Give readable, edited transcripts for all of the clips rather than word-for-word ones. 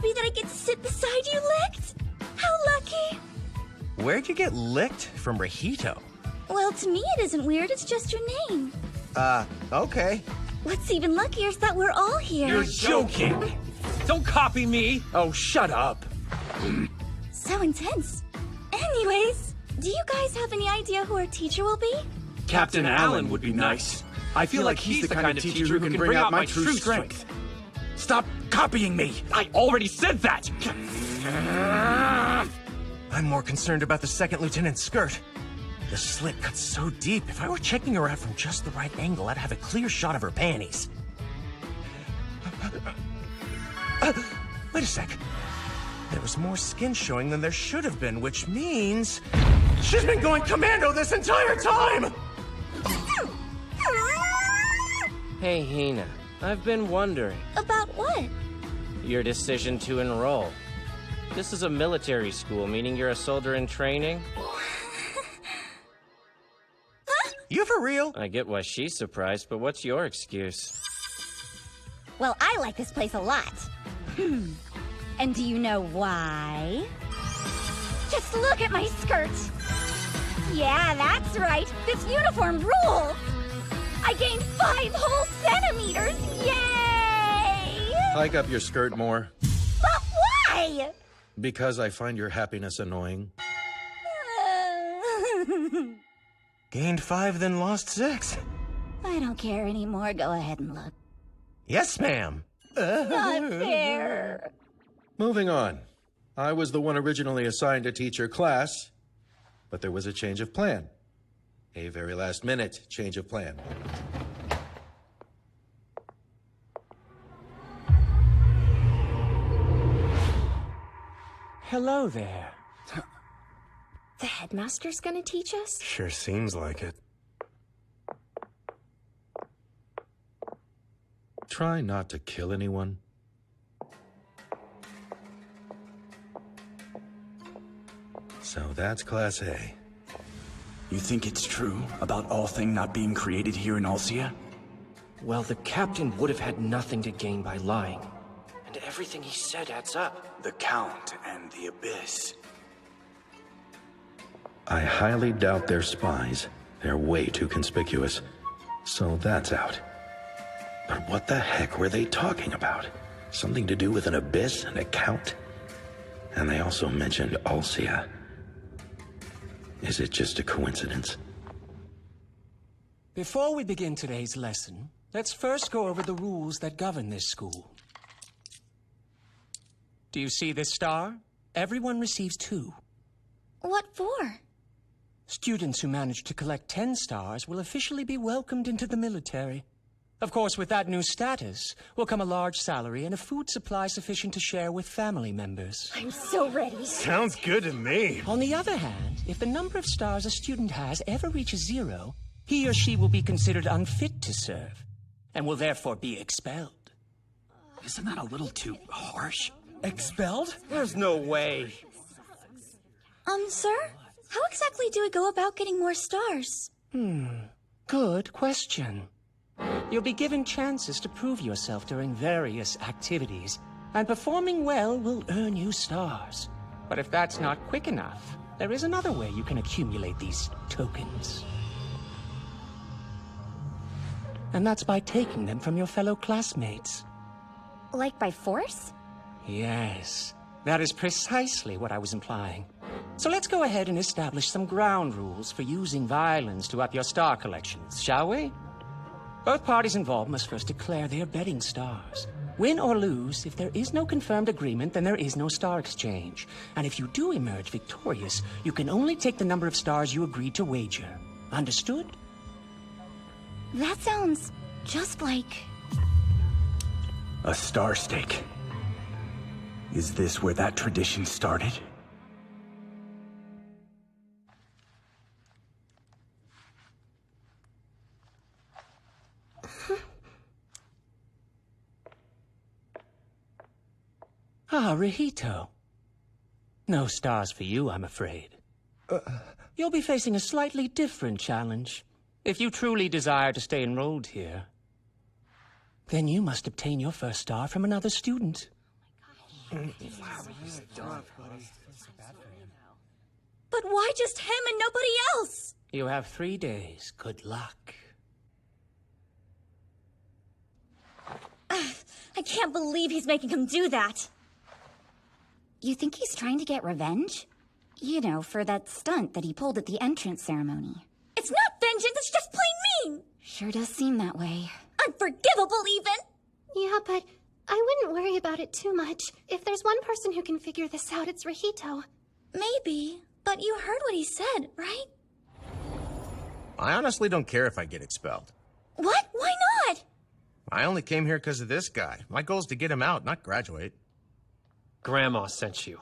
happy that I get to sit beside you, Licked. How lucky. Where'd you get licked from Rahito? Well, to me it isn't weird, it's just your name. Okay. What's even luckier is that we're all here. You're joking! Don't copy me! Oh, shut up! So intense. Anyways, do you guys have any idea who our teacher will be? Captain Allen would be nice. I feel like he's the kind of teacher who can bring out my true strength. Stop copying me! I already said that! I'm more concerned about the second lieutenant's skirt. The slit cuts so deep, if I were checking her out from just the right angle, I'd have a clear shot of her panties. Wait a sec. There was more skin showing than there should have been, which means... she's been going commando this entire time! Hey, Hina. I've been wondering. About what? Your decision to enroll. This is a military school, meaning you're a soldier in training? You for real? I get why she's surprised, but what's your excuse? Well, I like this place a lot. And do you know why? Just look at my skirt. Yeah, that's right. This uniform rules. I gained 5 whole centimeters. Yay! Hike up your skirt more. But why? Because I find your happiness annoying. Gained 5, then lost 6. I don't care anymore. Go ahead and look. Yes, ma'am. Not fair. Moving on. I was the one originally assigned to teach your class, but there was a change of plan. A very last-minute change of plan. Hello there. The headmaster's gonna teach us? Sure seems like it. Try not to kill anyone. So that's Class A. You think it's true about Allthing not being created here in Alcia? Well, the captain would have had nothing to gain by lying. And everything he said adds up. The Count and the Abyss. I highly doubt they're spies. They're way too conspicuous. So that's out. But what the heck were they talking about? Something to do with an abyss and a count? And they also mentioned Alcia. Is it just a coincidence? Before we begin today's lesson, let's first go over the rules that govern this school. Do you see this star? Everyone receives 2. What for? Students who manage to collect 10 stars will officially be welcomed into the military. Of course, with that new status will come a large salary and a food supply sufficient to share with family members. I'm so ready. Sounds good to me. On the other hand, if the number of stars a student has ever reaches 0, he or she will be considered unfit to serve, and will therefore be expelled. Isn't that a little too harsh? Expelled? There's no way. Sir? How exactly do we go about getting more stars? Good question. You'll be given chances to prove yourself during various activities, and performing well will earn you stars. But if that's not quick enough, there is another way you can accumulate these tokens. And that's by taking them from your fellow classmates. Like by force? Yes, that is precisely what I was implying. So let's go ahead and establish some ground rules for using violence to up your star collections, shall we? Both parties involved must first declare they are betting stars. Win or lose, if there is no confirmed agreement, then there is no star exchange. And if you do emerge victorious, you can only take the number of stars you agreed to wager. Understood? That sounds just like... A star stake. Is this where that tradition started? Ah, Rahito. No stars for you, I'm afraid. You'll be facing a slightly different challenge. If you truly desire to stay enrolled here, then you must obtain your first star from another student. But why just him and nobody else? You have 3 days. Good luck. I can't believe he's making him do that. You think he's trying to get revenge? You know, for that stunt that he pulled at the entrance ceremony. It's not vengeance, it's just plain mean! Sure does seem that way. Unforgivable, even! Yeah, but I wouldn't worry about it too much. If there's one person who can figure this out, it's Rahito. Maybe, but you heard what he said, right? I honestly don't care if I get expelled. What? Why not? I only came here because of this guy. My goal is to get him out, not graduate. Grandma sent you.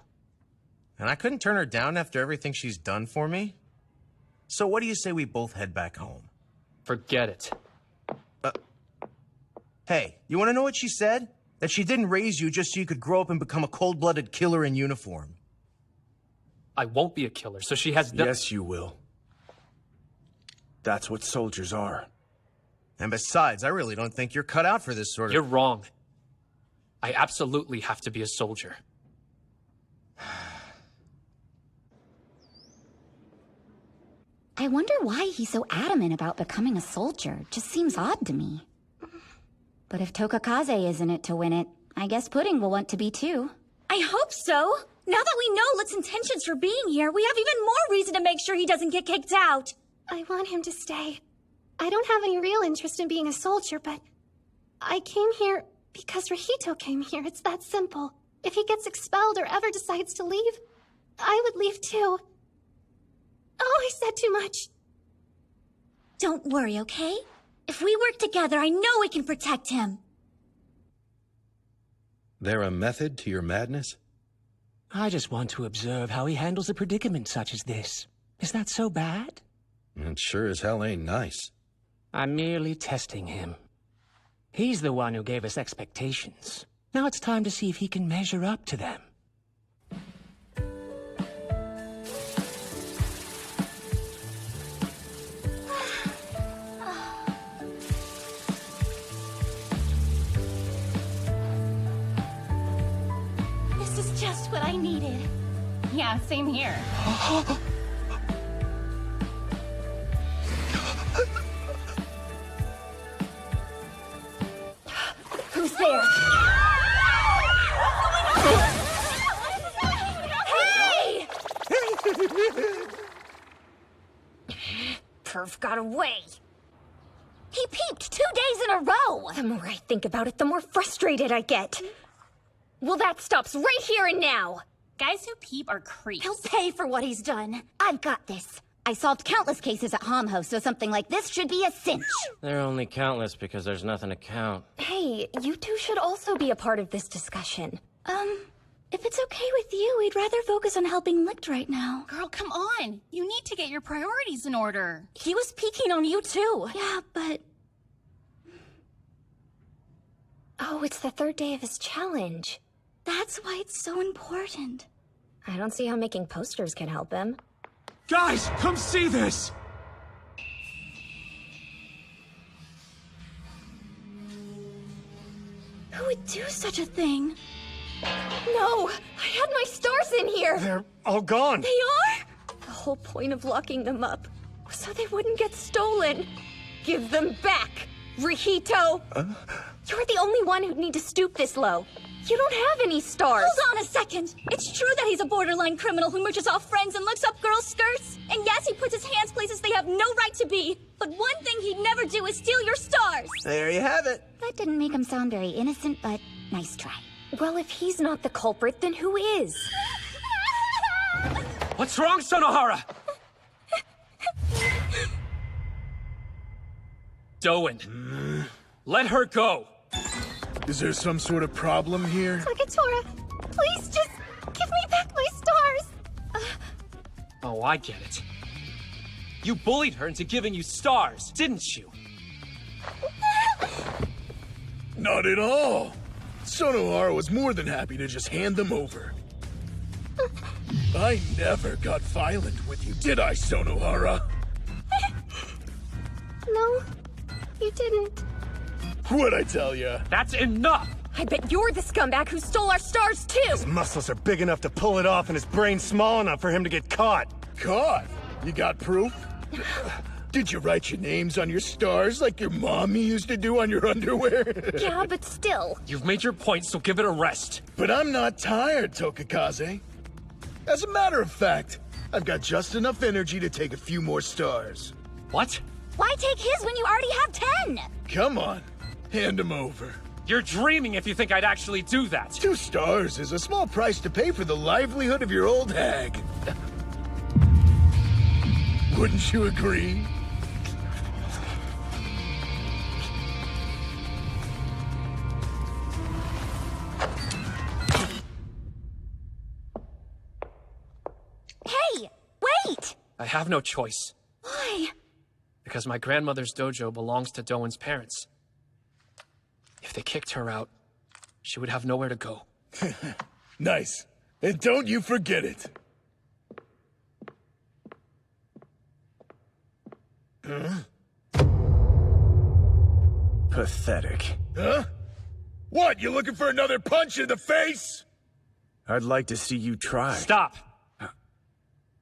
And I couldn't turn her down after everything she's done for me. So what do you say we both head back home? Forget it. Hey, you want to know what she said? That she didn't raise you just so you could grow up and become a cold-blooded killer in uniform. I won't be a killer, so she has no— Yes, you will. That's what soldiers are. And besides, I really don't think you're cut out for this sort of... You're wrong. I absolutely have to be a soldier. I wonder why he's so adamant about becoming a soldier. Just seems odd to me. But if Tokakaze isn't it to win it, I guess Pudding will want to be too. I hope so! Now that we know Lit's intentions for being here, we have even more reason to make sure he doesn't get kicked out! I want him to stay. I don't have any real interest in being a soldier, but I came here because Rahito came here. It's that simple. If he gets expelled or ever decides to leave, I would leave too. Oh, I said too much. Don't worry, okay? If we work together, I know we can protect him. There a method to your madness? I just want to observe how he handles a predicament such as this. Is that so bad? It sure as hell ain't nice. I'm merely testing him. He's the one who gave us expectations. Now it's time to see if he can measure up to them. This is just what I needed. Yeah, same here. Who's there? Hey! Perv got away. He peeped 2 days in a row. The more I think about it, the more frustrated I get. Well, that stops right here and now. Guys who peep are creeps. He'll pay for what he's done. I've got this. I solved countless cases at Homho, so something like this should be a cinch. They're only countless because there's nothing to count. Hey, you two should also be a part of this discussion. If it's okay with you, we'd rather focus on helping Licht right now. Girl, come on. You need to get your priorities in order. He was peeking on you too. Yeah, but... Oh, it's the 3rd day of his challenge. that's why it's so important. I don't see how making posters can help him. Guys, come see this! Who would do such a thing? No! I had my stars in here! They're all gone. They are? The whole point of locking them up was so they wouldn't get stolen. Give them back, Rahito! You're the only one who'd need to stoop this low. You don't have any stars! Hold on a second! It's true that he's a borderline criminal who mooches off friends and looks up girls' skirts. And yes, he puts his hands places they have no right to be. But one thing he'd never do is steal your stars! There you have it. That didn't make him sound very innocent, but nice try. Well, if he's not the culprit, then who is? What's wrong, Sonohara? Doan, let her go. Is there some sort of problem here? Sakatora, please just give me back my stars! Oh, I get it. You bullied her into giving you stars, didn't you? Not at all. Sonohara was more than happy to just hand them over. I never got violent with you, did I, Sonohara? No, you didn't. What'd I tell ya? That's enough! I bet you're the scumbag who stole our stars, too! His muscles are big enough to pull it off, and his brain's small enough for him to get caught. Caught? You got proof? Did you write your names on your stars like your mommy used to do on your underwear? Yeah, but still. You've made your point, so give it a rest. But I'm not tired, Tokakaze. As a matter of fact, I've got just enough energy to take a few more stars. What? Why take his when you already have 10? Come on, hand them over. You're dreaming if you think I'd actually do that. 2 stars is a small price to pay for the livelihood of your old hag. Wouldn't you agree? Hey, wait! I have no choice. Why? Because my grandmother's dojo belongs to Doan's parents. If they kicked her out, she would have nowhere to go. Nice. And don't you forget it. Huh? Pathetic. Huh? What, you looking for another punch in the face? I'd like to see you try. Stop!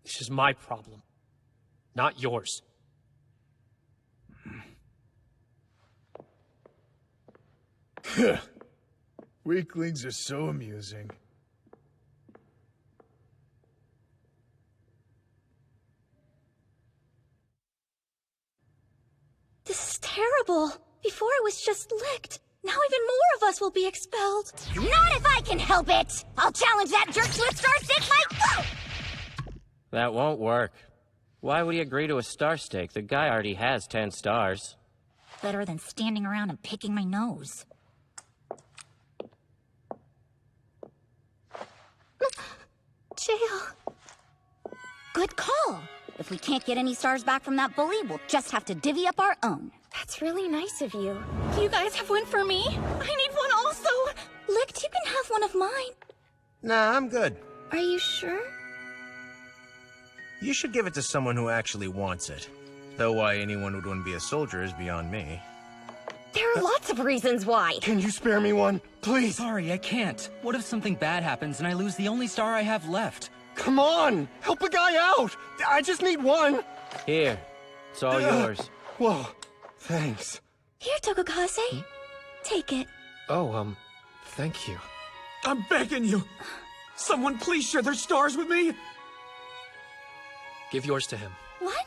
This is my problem, not yours. Weaklings are so amusing. This is terrible. Before it was just licked. Now even more of us will be expelled. Not if I can help it! I'll challenge that jerk to a star stake fight! That won't work. Why would he agree to a star stake? The guy already has 10 stars. Better than standing around and picking my nose. Jail. Good call. If we can't get any stars back from that bully, we'll just have to divvy up our own. That's really nice of you. You guys have one for me? I need one also! Licked, you can have one of mine. Nah, I'm good. Are you sure? You should give it to someone who actually wants it. Though why anyone would want to be a soldier is beyond me. There are lots of reasons why. Can you spare me one? Please. Sorry, I can't. What if something bad happens and I lose the only star I have left? Come on! Help a guy out! I just need one! Here. It's all yours. Whoa. Thanks. Here, Tokakaze. Take it. Oh, thank you. I'm begging you. Someone please share their stars with me. Give yours to him. What?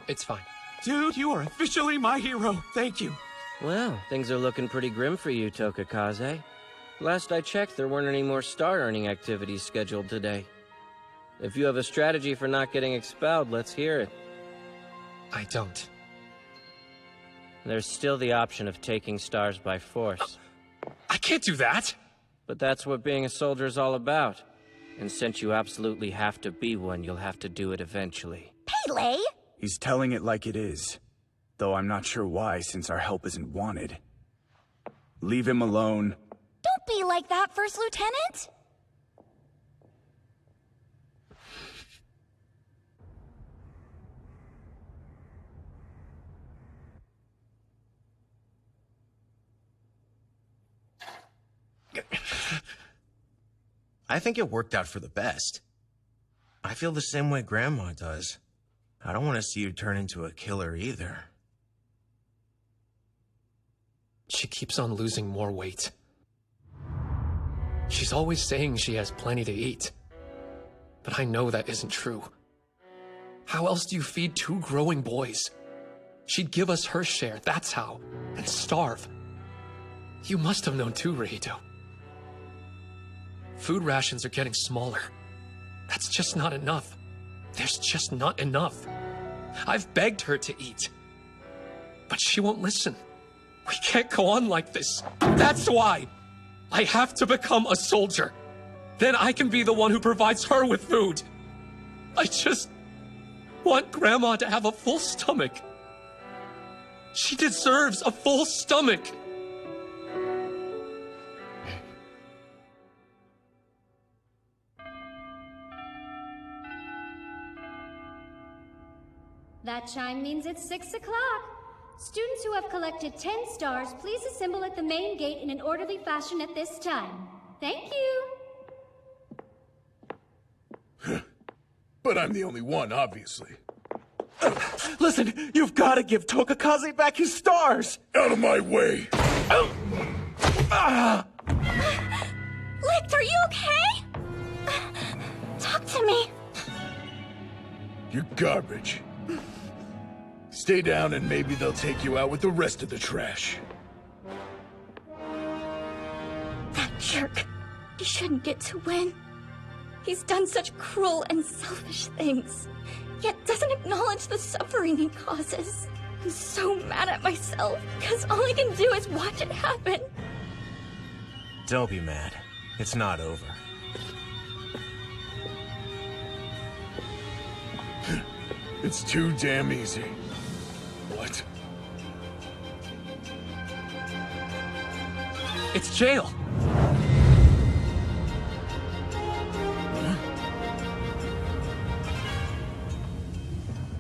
It's fine. Dude, you are officially my hero. Thank you. Well, things are looking pretty grim for you, Tokakaze. Last I checked, there weren't any more star-earning activities scheduled today. If you have a strategy for not getting expelled, let's hear it. I don't. There's still the option of taking stars by force. I can't do that! But that's what being a soldier is all about. And since you absolutely have to be one, you'll have to do it eventually. Pele! He's telling it like it is. Though I'm not sure why, since our help isn't wanted. Leave him alone. Don't be like that, First Lieutenant! I think it worked out for the best. I feel the same way Grandma does. I don't want to see you turn into a killer either. She keeps on losing more weight. She's always saying she has plenty to eat. But I know that isn't true. How else do you feed 2 growing boys? She'd give us her share, that's how. And starve. You must have known too, Rihito. Food rations are getting smaller. That's just not enough. There's just not enough. I've begged her to eat. But she won't listen. We can't go on like this. That's why I have to become a soldier. Then I can be the one who provides her with food. I just want Grandma to have a full stomach. She deserves a full stomach. That chime means it's 6 o'clock. Students who have collected 10 stars, please assemble at the main gate in an orderly fashion at this time. Thank you. But I'm the only one, obviously. Listen, you've got to give Tokakaze back his stars! Out of my way! Licht, are you okay? Talk to me. You're garbage. Stay down and maybe they'll take you out with the rest of the trash. That jerk. He shouldn't get to win. He's done such cruel and selfish things, yet doesn't acknowledge the suffering he causes. I'm so mad at myself, because all I can do is watch it happen. Don't be mad. It's not over. It's too damn easy. What? It's jail!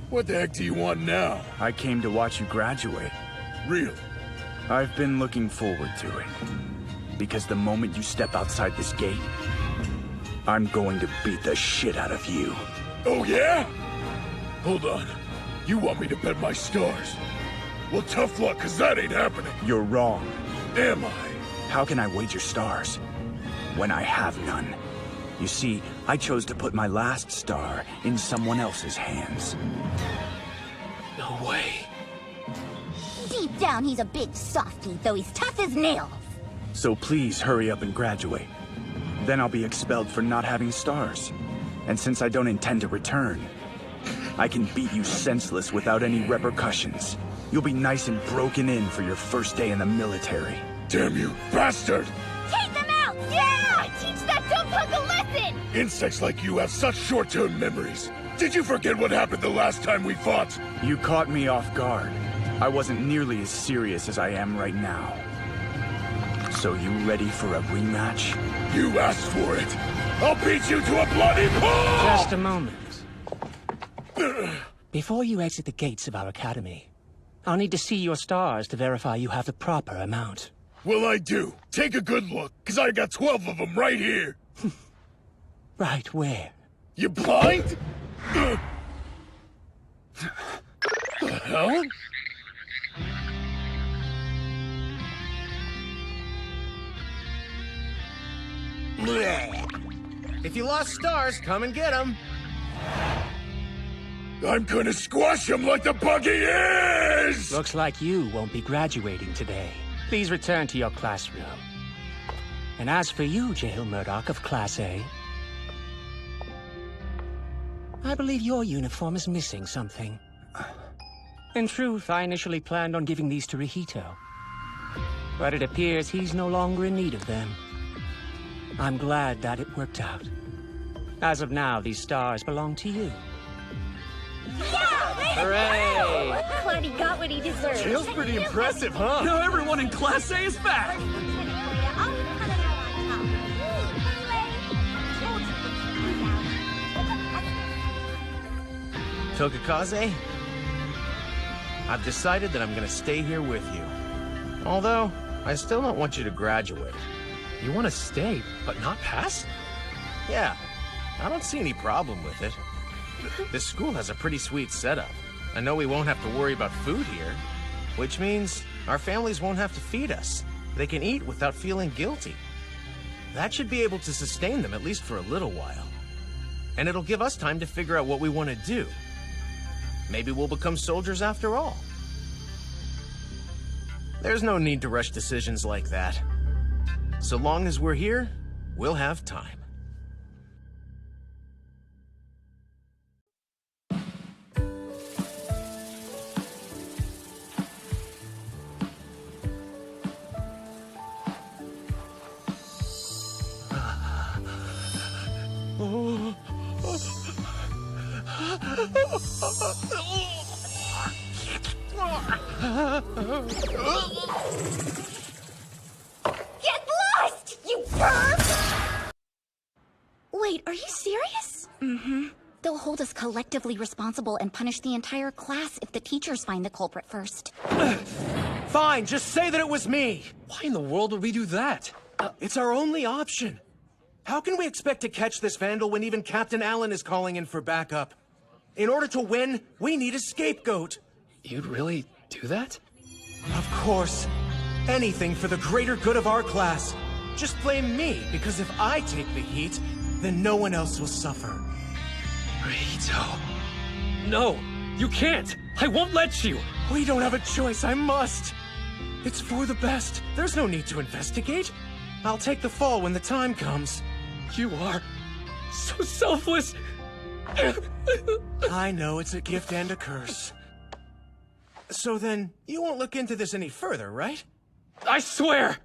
What the heck do you want now? I came to watch you graduate. Really? I've been looking forward to it. Because the moment you step outside this gate, I'm going to beat the shit out of you. Oh yeah? Hold on. You want me to bet my stars? Well, tough luck, cause that ain't happening. You're wrong. Am I? How can I wager stars when I have none? You see, I chose to put my last star in someone else's hands. No way. Deep down, he's a big softie, though he's tough as nails. So please hurry up and graduate. Then I'll be expelled for not having stars. And since I don't intend to return, I can beat you senseless without any repercussions. You'll be nice and broken in for your first day in the military. Damn you, bastard! Take them out! Yeah! Teach that dumb punk a lesson! Insects like you have such short-term memories. Did you forget what happened the last time we fought? You caught me off guard. I wasn't nearly as serious as I am right now. So you ready for a rematch? You asked for it. I'll beat you to a bloody pulp! Just a moment. Before you exit the gates of our academy, I'll need to see your stars to verify you have the proper amount. Well, I do. Take a good look, because I got 12 of them right here. Right where? You blind? The hell? If you lost stars, come and get them. I'm gonna squash him like the bug he is! Looks like you won't be graduating today. Please return to your classroom. And as for you, Jail Murdoch of Class A, I believe your uniform is missing something. In truth, I initially planned on giving these to Rihito. But it appears he's no longer in need of them. I'm glad that it worked out. As of now, these stars belong to you. Hooray! Glad he got what he deserved. Jail's pretty impressive, huh? Now everyone in Class A is back! Tokakaze, I've decided that I'm gonna stay here with you. Although, I still don't want you to graduate. You want to stay, but not pass? Yeah, I don't see any problem with it. This school has a pretty sweet setup. I know we won't have to worry about food here, which means our families won't have to feed us. They can eat without feeling guilty. That should be able to sustain them at least for a little while. And it'll give us time to figure out what we want to do. Maybe we'll become soldiers after all. There's no need to rush decisions like that. So long as we're here, we'll have time. Get lost, you perv! Wait, are you serious? Mm-hmm. They'll hold us collectively responsible and punish the entire class if the teachers find the culprit first. Fine, just say that it was me. Why in the world would we do that? It's our only option. How can we expect to catch this vandal when even Captain Allen is calling in for backup? In order to win, we need a scapegoat. You'd really do that? Of course. Anything for the greater good of our class. Just blame me, because if I take the heat, then no one else will suffer. Rito. No, you can't. I won't let you. We don't have a choice. I must. It's for the best. There's no need to investigate. I'll take the fall when the time comes. You are so selfless. I know it's a gift and a curse. So then, you won't look into this any further, right? I swear!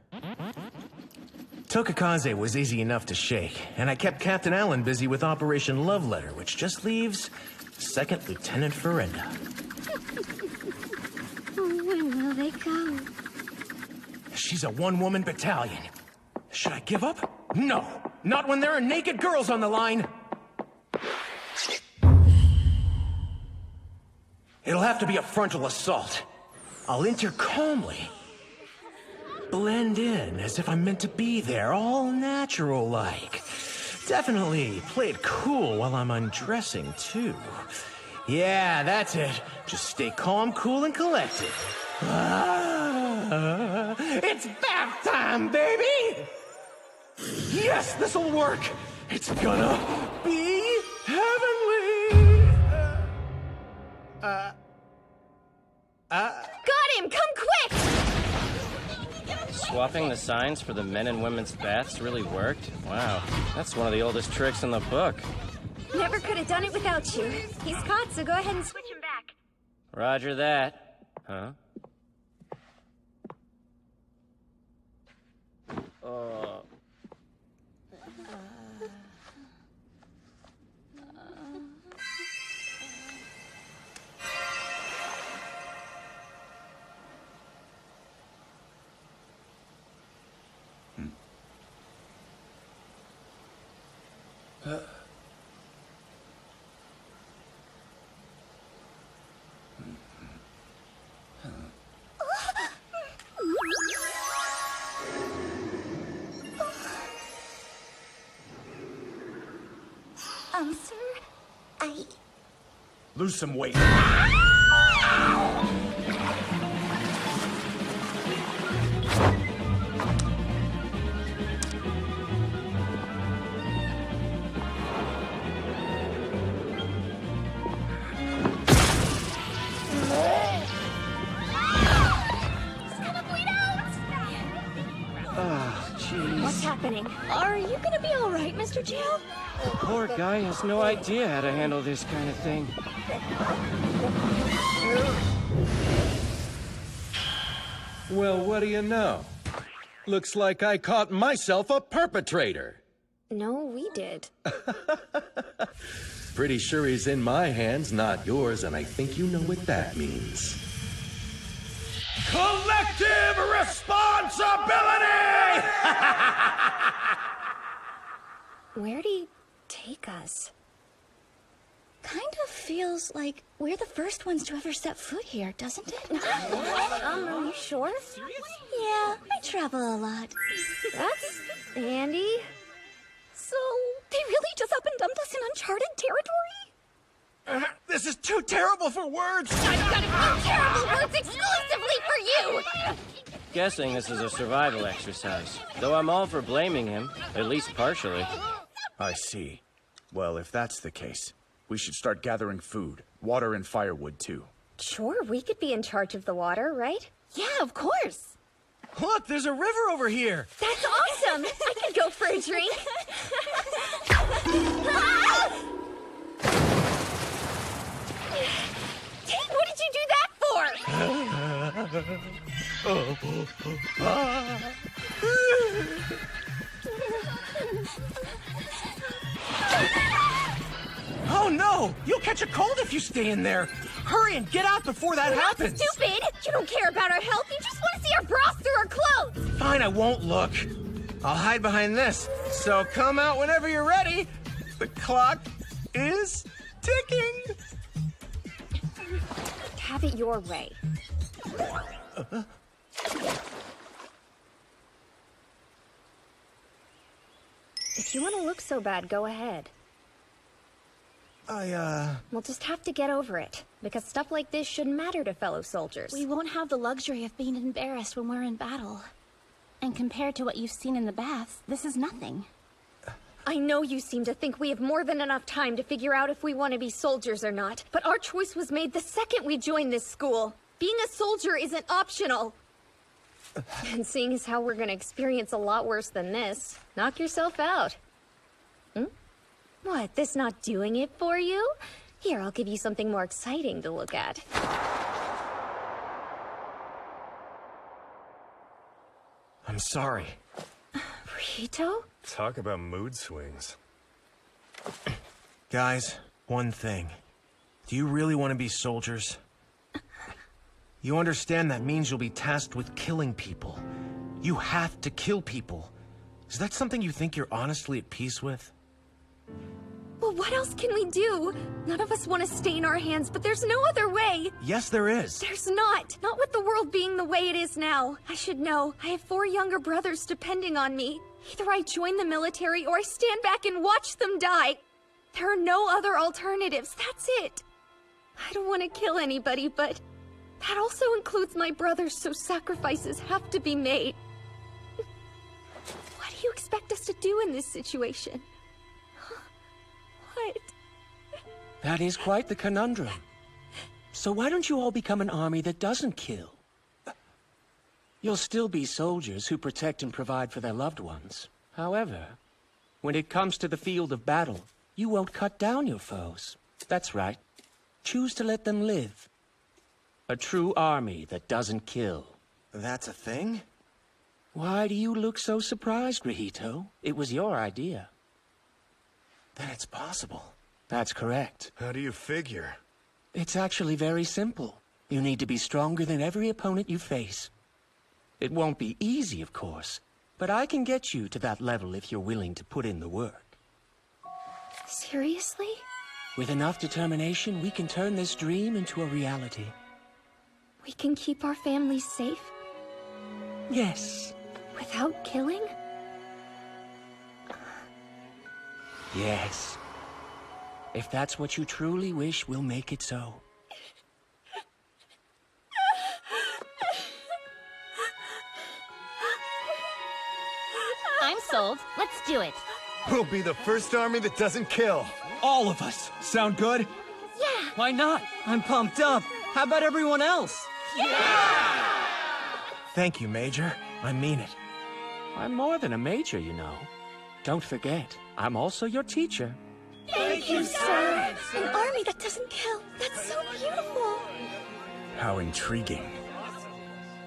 Tokakaze was easy enough to shake, and I kept Captain Allen busy with Operation Love Letter, which just leaves Second Lieutenant Ferenda. Where will they go? She's a one-woman battalion. Should I give up? No, not when there are naked girls on the line. It'll have to be a frontal assault. I'll enter calmly. Blend in as if I'm meant to be there, all natural-like. Definitely play it cool while I'm undressing, too. Yeah, that's it. Just stay calm, cool, and collected. It's bath time, baby! Yes, this'll work! It's gonna be heavenly! Got him! Come quick! Swapping the signs for the men and women's baths really worked? Wow, that's one of the oldest tricks in the book. Never could have done it without you. He's caught, so go ahead and switch him back. Roger that. Huh? Sir, I... Lose some weight. What's happening? Are you gonna be all right, Mr. Jail? Poor guy has no idea how to handle this kind of thing. Well, what do you know? Looks like I caught myself a perpetrator. No, we did. Pretty sure he's in my hands, not yours, and I think you know what that means. Collective responsibility! Where'd he take us? Kind of feels like we're the first ones to ever set foot here, doesn't it? Are you sure? Yeah, I travel a lot. That's handy. So, they really just up and dumped us in uncharted territory? This is too terrible for words! I've got a few terrible words exclusively for you! Guessing this is a survival exercise. Though I'm all for blaming him, at least partially. I see. Well, if that's the case, we should start gathering food, water, and firewood, too. Sure, we could be in charge of the water, right? Yeah, of course. Look, there's a river over here! That's awesome! I could go for a drink. Tate, what did you do that for? Oh no! You'll catch a cold if you stay in there! Hurry and get out before that happens! Stupid! You don't care about our health, you just want to see our bras through our clothes! Fine, I won't look. I'll hide behind this. So come out whenever you're ready. The clock is ticking! Have it your way. If you want to look so bad, go ahead. We'll just have to get over it, because stuff like this shouldn't matter to fellow soldiers. We won't have the luxury of being embarrassed when we're in battle. And compared to what you've seen in the baths, this is nothing. I know you seem to think we have more than enough time to figure out if we want to be soldiers or not, but our choice was made the second we joined this school. Being a soldier isn't optional. And seeing as how we're gonna experience a lot worse than this, knock yourself out. What, this not doing it for you? Here, I'll give you something more exciting to look at. I'm sorry. Rito? Talk about mood swings. Guys, one thing. Do you really want to be soldiers? You understand that means you'll be tasked with killing people. You have to kill people. Is that something you think you're honestly at peace with? Well, what else can we do? None of us want to stain our hands, but there's no other way. Yes, there is. There's not. Not with the world being the way it is now. I should know. I have 4 younger brothers depending on me. Either I join the military or I stand back and watch them die. There are no other alternatives. That's it. I don't want to kill anybody, but that also includes my brothers, so sacrifices have to be made. What do you expect us to do in this situation? What? That is quite the conundrum. So why don't you all become an army that doesn't kill? You'll still be soldiers who protect and provide for their loved ones. However, when it comes to the field of battle, you won't cut down your foes. That's right. Choose to let them live. A true army that doesn't kill. That's a thing? Why do you look so surprised, Rihito? It was your idea. Then it's possible. That's correct. How do you figure? It's actually very simple. You need to be stronger than every opponent you face. It won't be easy, of course, but I can get you to that level if you're willing to put in the work. Seriously? With enough determination, we can turn this dream into a reality. We can keep our families safe? Yes. Without killing? Yes. If that's what you truly wish, we'll make it so. I'm sold. Let's do it. We'll be the first army that doesn't kill. All of us. Sound good? Yeah. Why not? I'm pumped up. How about everyone else? Thank you, Major. I mean it. I'm more than a major, you know. Don't forget, I'm also your teacher. Thank you, sir. An army that doesn't kill. That's so beautiful. How intriguing.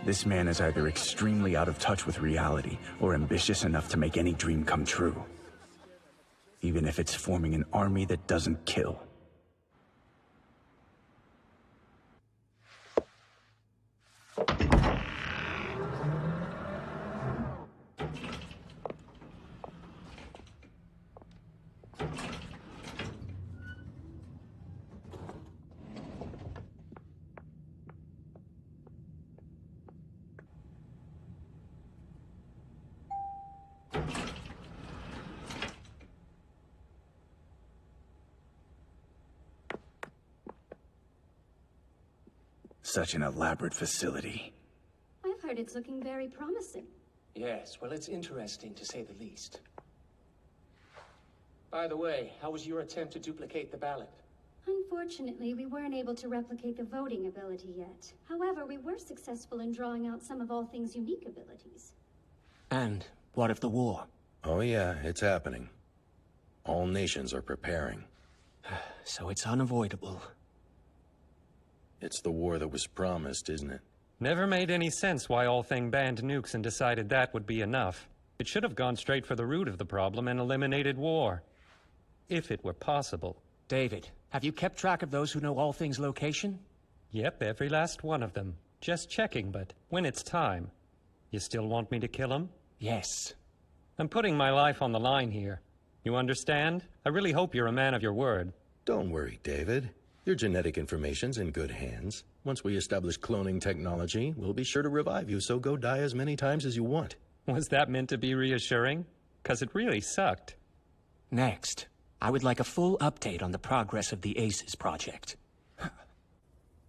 This man is either extremely out of touch with reality or ambitious enough to make any dream come true. Even if it's forming an army that doesn't kill. Such an elaborate facility. I've heard it's looking very promising. Yes, well, it's interesting to say the least. By the way, how was your attempt to duplicate the ballot? Unfortunately, we weren't able to replicate the voting ability yet. However, we were successful in drawing out some of all things' unique abilities. And what of the war? Oh yeah, it's happening. All nations are preparing. So it's unavoidable. It's the war that was promised, isn't it? Never made any sense why All Thing banned nukes and decided that would be enough. It should have gone straight for the root of the problem and eliminated war. If it were possible. David, have you kept track of those who know All Thing's location? Yep, every last one of them. Just checking, but when it's time. You still want me to kill him? Yes. I'm putting my life on the line here. You understand? I really hope you're a man of your word. Don't worry, David. Your genetic information's in good hands. Once we establish cloning technology, we'll be sure to revive you, so go die as many times as you want. Was that meant to be reassuring? 'Cause it really sucked. Next, I would like a full update on the progress of the ACES project.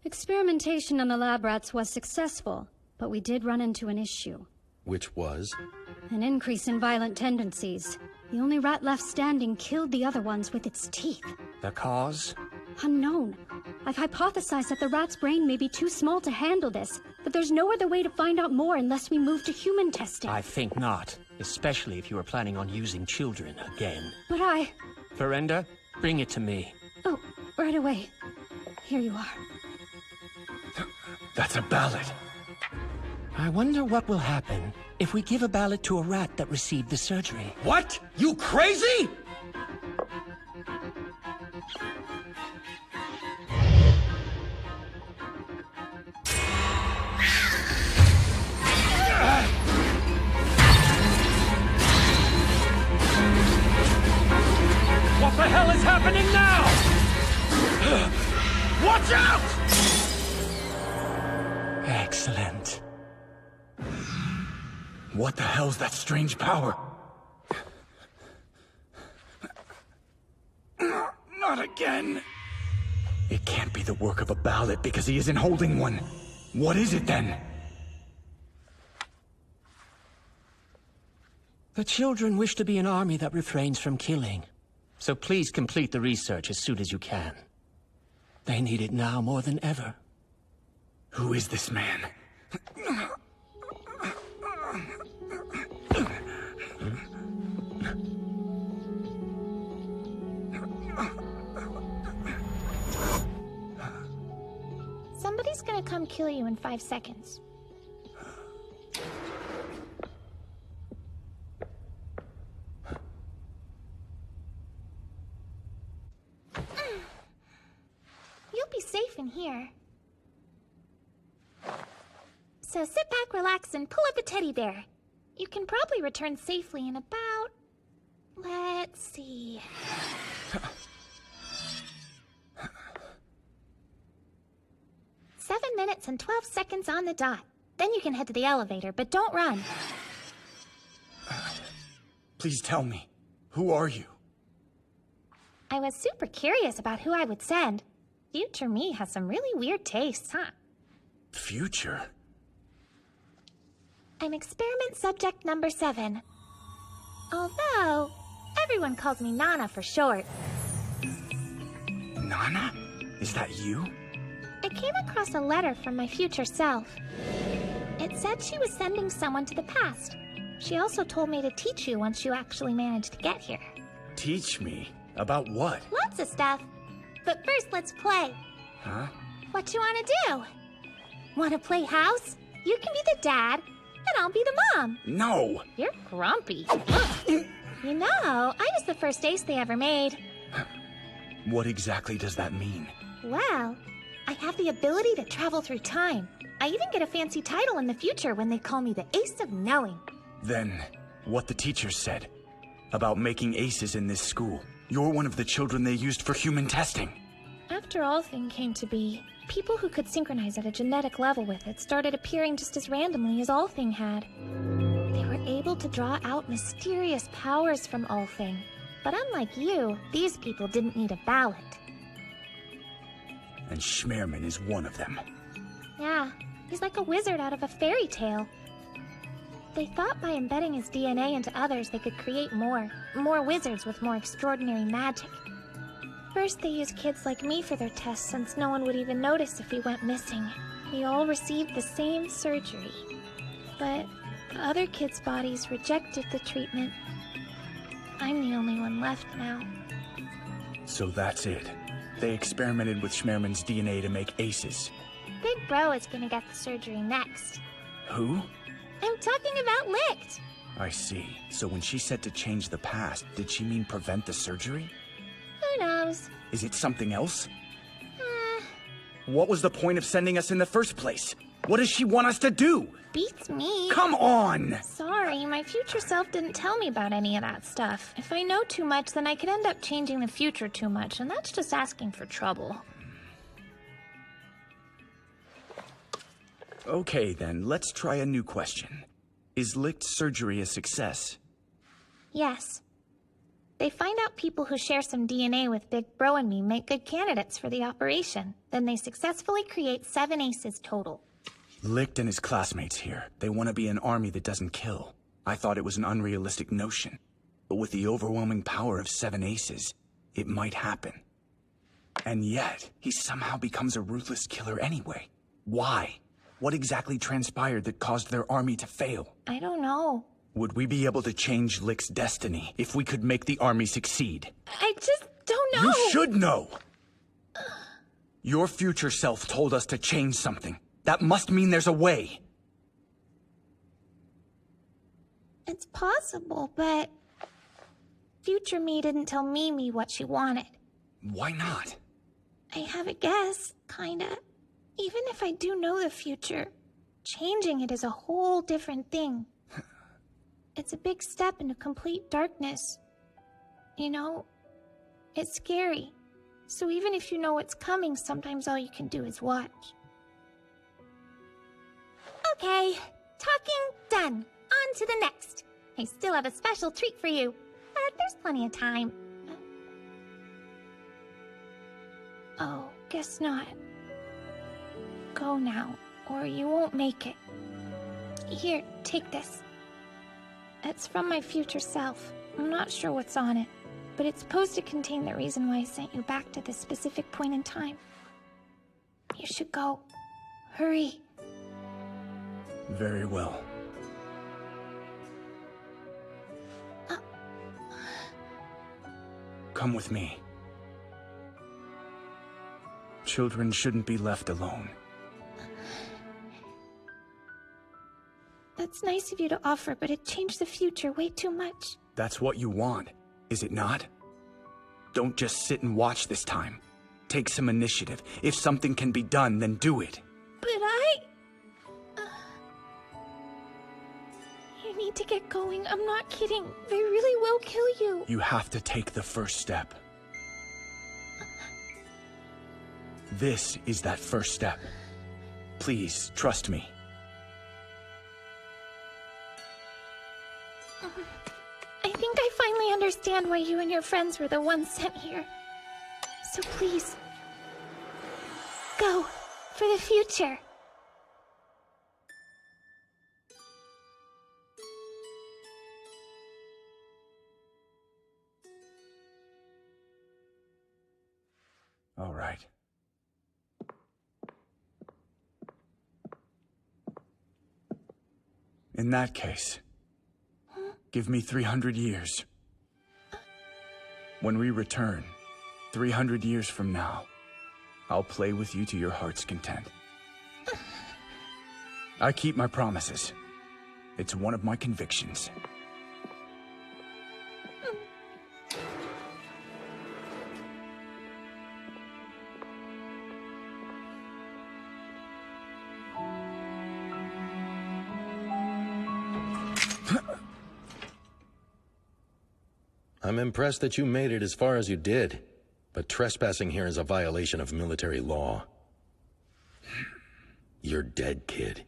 Experimentation on the lab rats was successful, but we did run into an issue. Which was? An increase in violent tendencies. The only rat left standing killed the other ones with its teeth. The cause? Unknown. I've hypothesized that the rat's brain may be too small to handle this, but there's no other way to find out more unless we move to human testing. I think not, especially if you are planning on using children again. But I... Verenda, bring it to me. Oh, right away. Here you are. That's a ballot. I wonder what will happen if we give a ballot to a rat that received the surgery. What? You crazy? What the hell is happening now? Watch out! Excellent. What the hell's that strange power? Not again. It can't be the work of a ballot because he isn't holding one. What is it then? The children wish to be an army that refrains from killing. So please complete the research as soon as you can. They need it now more than ever. Who is this man? Somebody's gonna come kill you in 5 seconds. You'll be safe in here. So sit back, relax, and pull up a teddy bear. You can probably return safely in about... let's see... 7 minutes and 12 seconds on the dot. Then you can head to the elevator, but don't run. Please tell me, who are you? I was super curious about who I would send. Future me has some really weird tastes, huh? Future? I'm experiment subject number 7. Although, everyone calls me Nana for short. Nana? Is that you? I came across a letter from my future self. It said she was sending someone to the past. She also told me to teach you once you actually managed to get here. Teach me? About what? Lots of stuff. But first, let's play. Huh? What you want to do? Want to play house? You can be the dad, and I'll be the mom. No! You're grumpy. You know, I was the first ace they ever made. What exactly does that mean? Well, I have the ability to travel through time. I even get a fancy title in the future when they call me the Ace of Knowing. Then, what the teachers said about making aces in this school. You're one of the children they used for human testing. After Allthing came to be, people who could synchronize at a genetic level with it started appearing just as randomly as Allthing had. They were able to draw out mysterious powers from Allthing. But unlike you, these people didn't need a ballot. And Schmearman is one of them. Yeah, he's like a wizard out of a fairy tale. They thought by embedding his DNA into others they could create more wizards with more extraordinary magic. First they used kids like me for their tests since no one would even notice if we went missing. We all received the same surgery. But other kids' bodies rejected the treatment. I'm the only one left now. So that's it. They experimented with Schmearman's DNA to make aces. Big Bro is gonna get the surgery next. Who? I'm talking about Licht! I see. So when she said to change the past, did she mean prevent the surgery? Who knows? Is it something else? What was the point of sending us in the first place? What does she want us to do? Beats me. Come on! Sorry. sorry, my future self didn't tell me about any of that stuff. If I know too much, then I could end up changing the future too much, and that's just asking for trouble. Okay, then, let's try a new question. Is Licht's surgery a success? Yes. They find out people who share some DNA with Big Bro and me make good candidates for the operation. Then they successfully create 7 aces total. Licht and his classmates here, they want to be an army that doesn't kill. I thought it was an unrealistic notion. But with the overwhelming power of 7 aces, it might happen. And yet, he somehow becomes a ruthless killer anyway. Why? What exactly transpired that caused their army to fail? I don't know. Would we be able to change Licht's destiny if we could make the army succeed? I just don't know. You should know! Your future self told us to change something. That must mean there's a way. It's possible, but... Future me didn't tell Mimi what she wanted. Why not? I have a guess, kinda. Even if I do know the future, changing it is a whole different thing. It's a big step into complete darkness. You know, it's scary. So even if you know what's coming, sometimes all you can do is watch. Okay, talking done. On to the next. I still have a special treat for you, but there's plenty of time. Oh, guess not. Go now, or you won't make it. Here, take this. It's from my future self. I'm not sure what's on it, but it's supposed to contain the reason why I sent you back to this specific point in time. You should go. Hurry. Very well. Come with me. Children shouldn't be left alone. That's nice of you to offer, but it changed the future way too much. That's what you want, is it not? Don't just sit and watch this time. Take some initiative. If something can be done, then do it. But You need to get going. I'm not kidding. They really will kill you. You have to take the first step. This is that first step. Please, trust me. I think I finally understand why you and your friends were the ones sent here. So please, go for the future. All right. In that case, give me 300 years. When we return, 300 years from now, I'll play with you to your heart's content. I keep my promises. It's one of my convictions. I'm impressed that you made it as far as you did, but trespassing here is a violation of military law. You're dead, kid.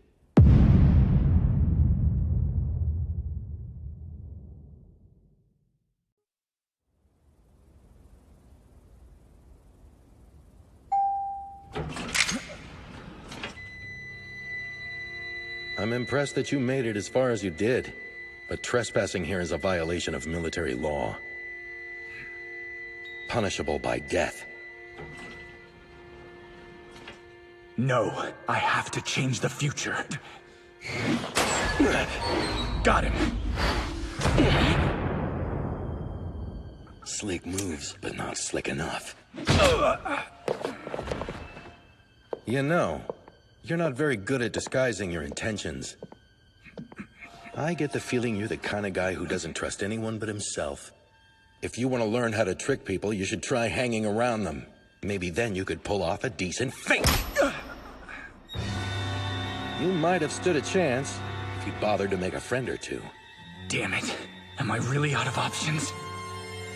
I'm impressed that you made it as far as you did, but trespassing here is a violation of military law. Punishable by death. No, I have to change the future. Got him. Slick moves, but not slick enough. You know, you're not very good at disguising your intentions. I get the feeling you're the kind of guy who doesn't trust anyone but himself. If you want to learn how to trick people, you should try hanging around them. Maybe then you could pull off a decent feint. You might have stood a chance if you'd bothered to make a friend or two. Damn it. Am I really out of options?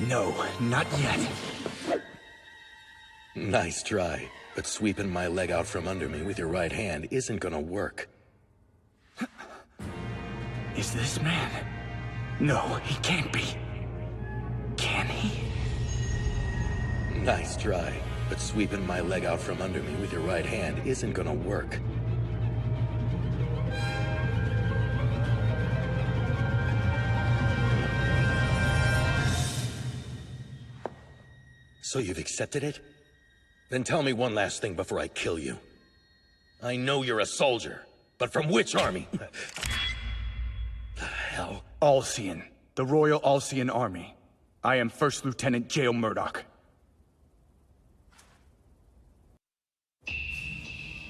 No, not yet. Nice try, but sweeping my leg out from under me with your right hand isn't gonna work. Is this man? No, he can't be. Can he? Nice try, but sweeping my leg out from under me with your right hand isn't gonna work. So you've accepted it? Then tell me one last thing before I kill you. I know you're a soldier, but from which army? The hell? Alcyon. The Royal Alcyon Army. I am First Lieutenant Jail Murdoch.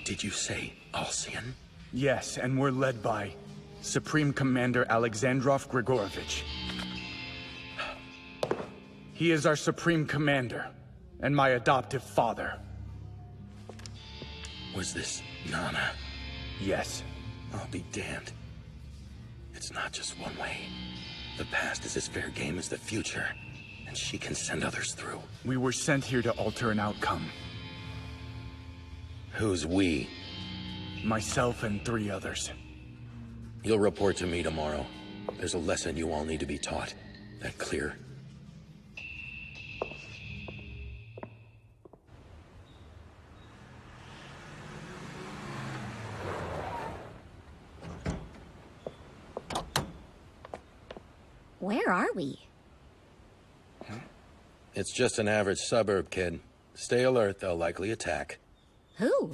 Did you say Alcyon? Yes, and we're led by Supreme Commander Alexandrov Grigorovich. He is our Supreme Commander, and my adoptive father. Was this Nana? Yes. I'll be damned. It's not just one way. The past is as fair game as the future, and she can send others through. We were sent here to alter an outcome. Who's we? Myself and 3 others. You'll report to me tomorrow. There's a lesson you all need to be taught. That clear? Where are we? It's just an average suburb, kid. Stay alert, they'll likely attack. Who?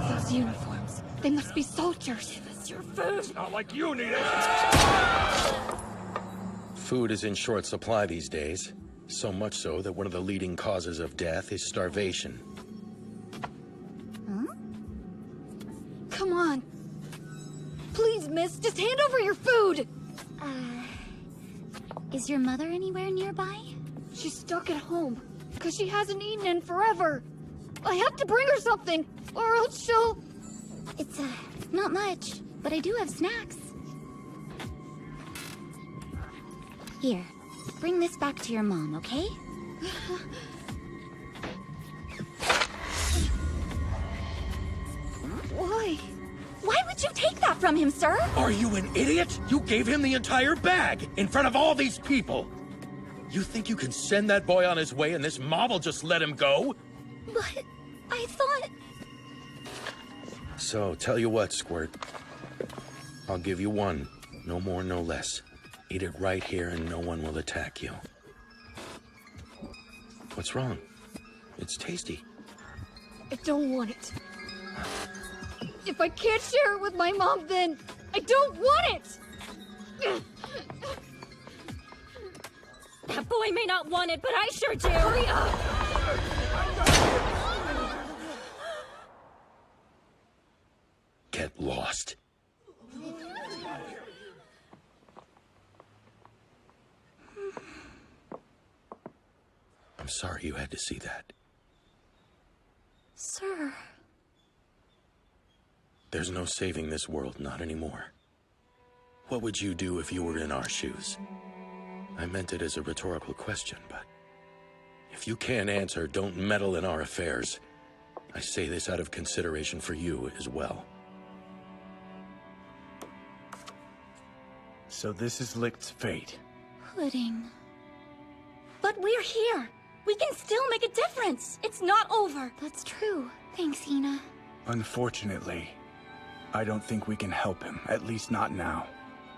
Those uniforms. They must be soldiers. Give us your food. Not like you need it. Food is in short supply these days. So much so that one of the leading causes of death is starvation. Huh? Come on. Please, miss, just hand over your food! Is your mother anywhere nearby? She's stuck at home, because she hasn't eaten in forever. I have to bring her something, or else she'll... It's, not much, but I do have snacks. Here, bring this back to your mom, okay? Why? Why would you take that from him, sir? Are you an idiot? You gave him the entire bag in front of all these people. You think you can send that boy on his way and this mob will just let him go? But I thought... So, tell you what, Squirt. I'll give you one. No more, no less. Eat it right here and no one will attack you. What's wrong? It's tasty. I don't want it. If I can't share it with my mom, then I don't want it! That boy may not want it, but I sure do! Hurry up! Get lost. I'm sorry you had to see that. Sir... There's no saving this world, not anymore. What would you do if you were in our shoes? I meant it as a rhetorical question, but... if you can't answer, don't meddle in our affairs. I say this out of consideration for you as well. So this is Licht's fate. Pudding. But we're here! We can still make a difference! It's not over! That's true. Thanks, Hina. Unfortunately, I don't think we can help him, at least not now.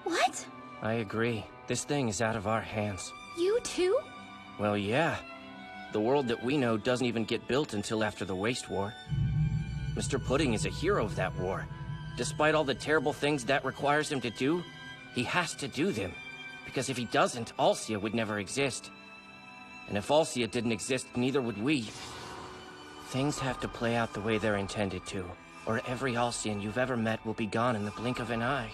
What? I agree. This thing is out of our hands. You too? Well, yeah. The world that we know doesn't even get built until after the Waste War. Mr. Pudding is a hero of that war. Despite all the terrible things that requires him to do, he has to do them. Because if he doesn't, Alcia would never exist. And if Alcia didn't exist, neither would we. Things have to play out the way they're intended to, or every Alcian you've ever met will be gone in the blink of an eye.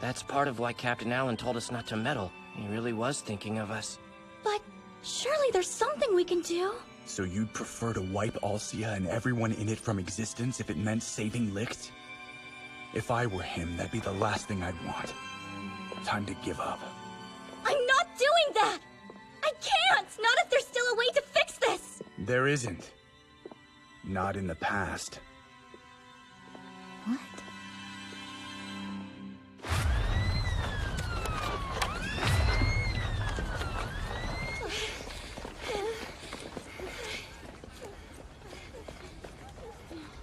That's part of why Captain Allen told us not to meddle. He really was thinking of us. But surely there's something we can do. So you'd prefer to wipe Alcia and everyone in it from existence if it meant saving Licht? If I were him, that'd be the last thing I'd want. Time to give up. I'm not doing that! I can't! Not if there's still a way to fix this! There isn't. Not in the past. What?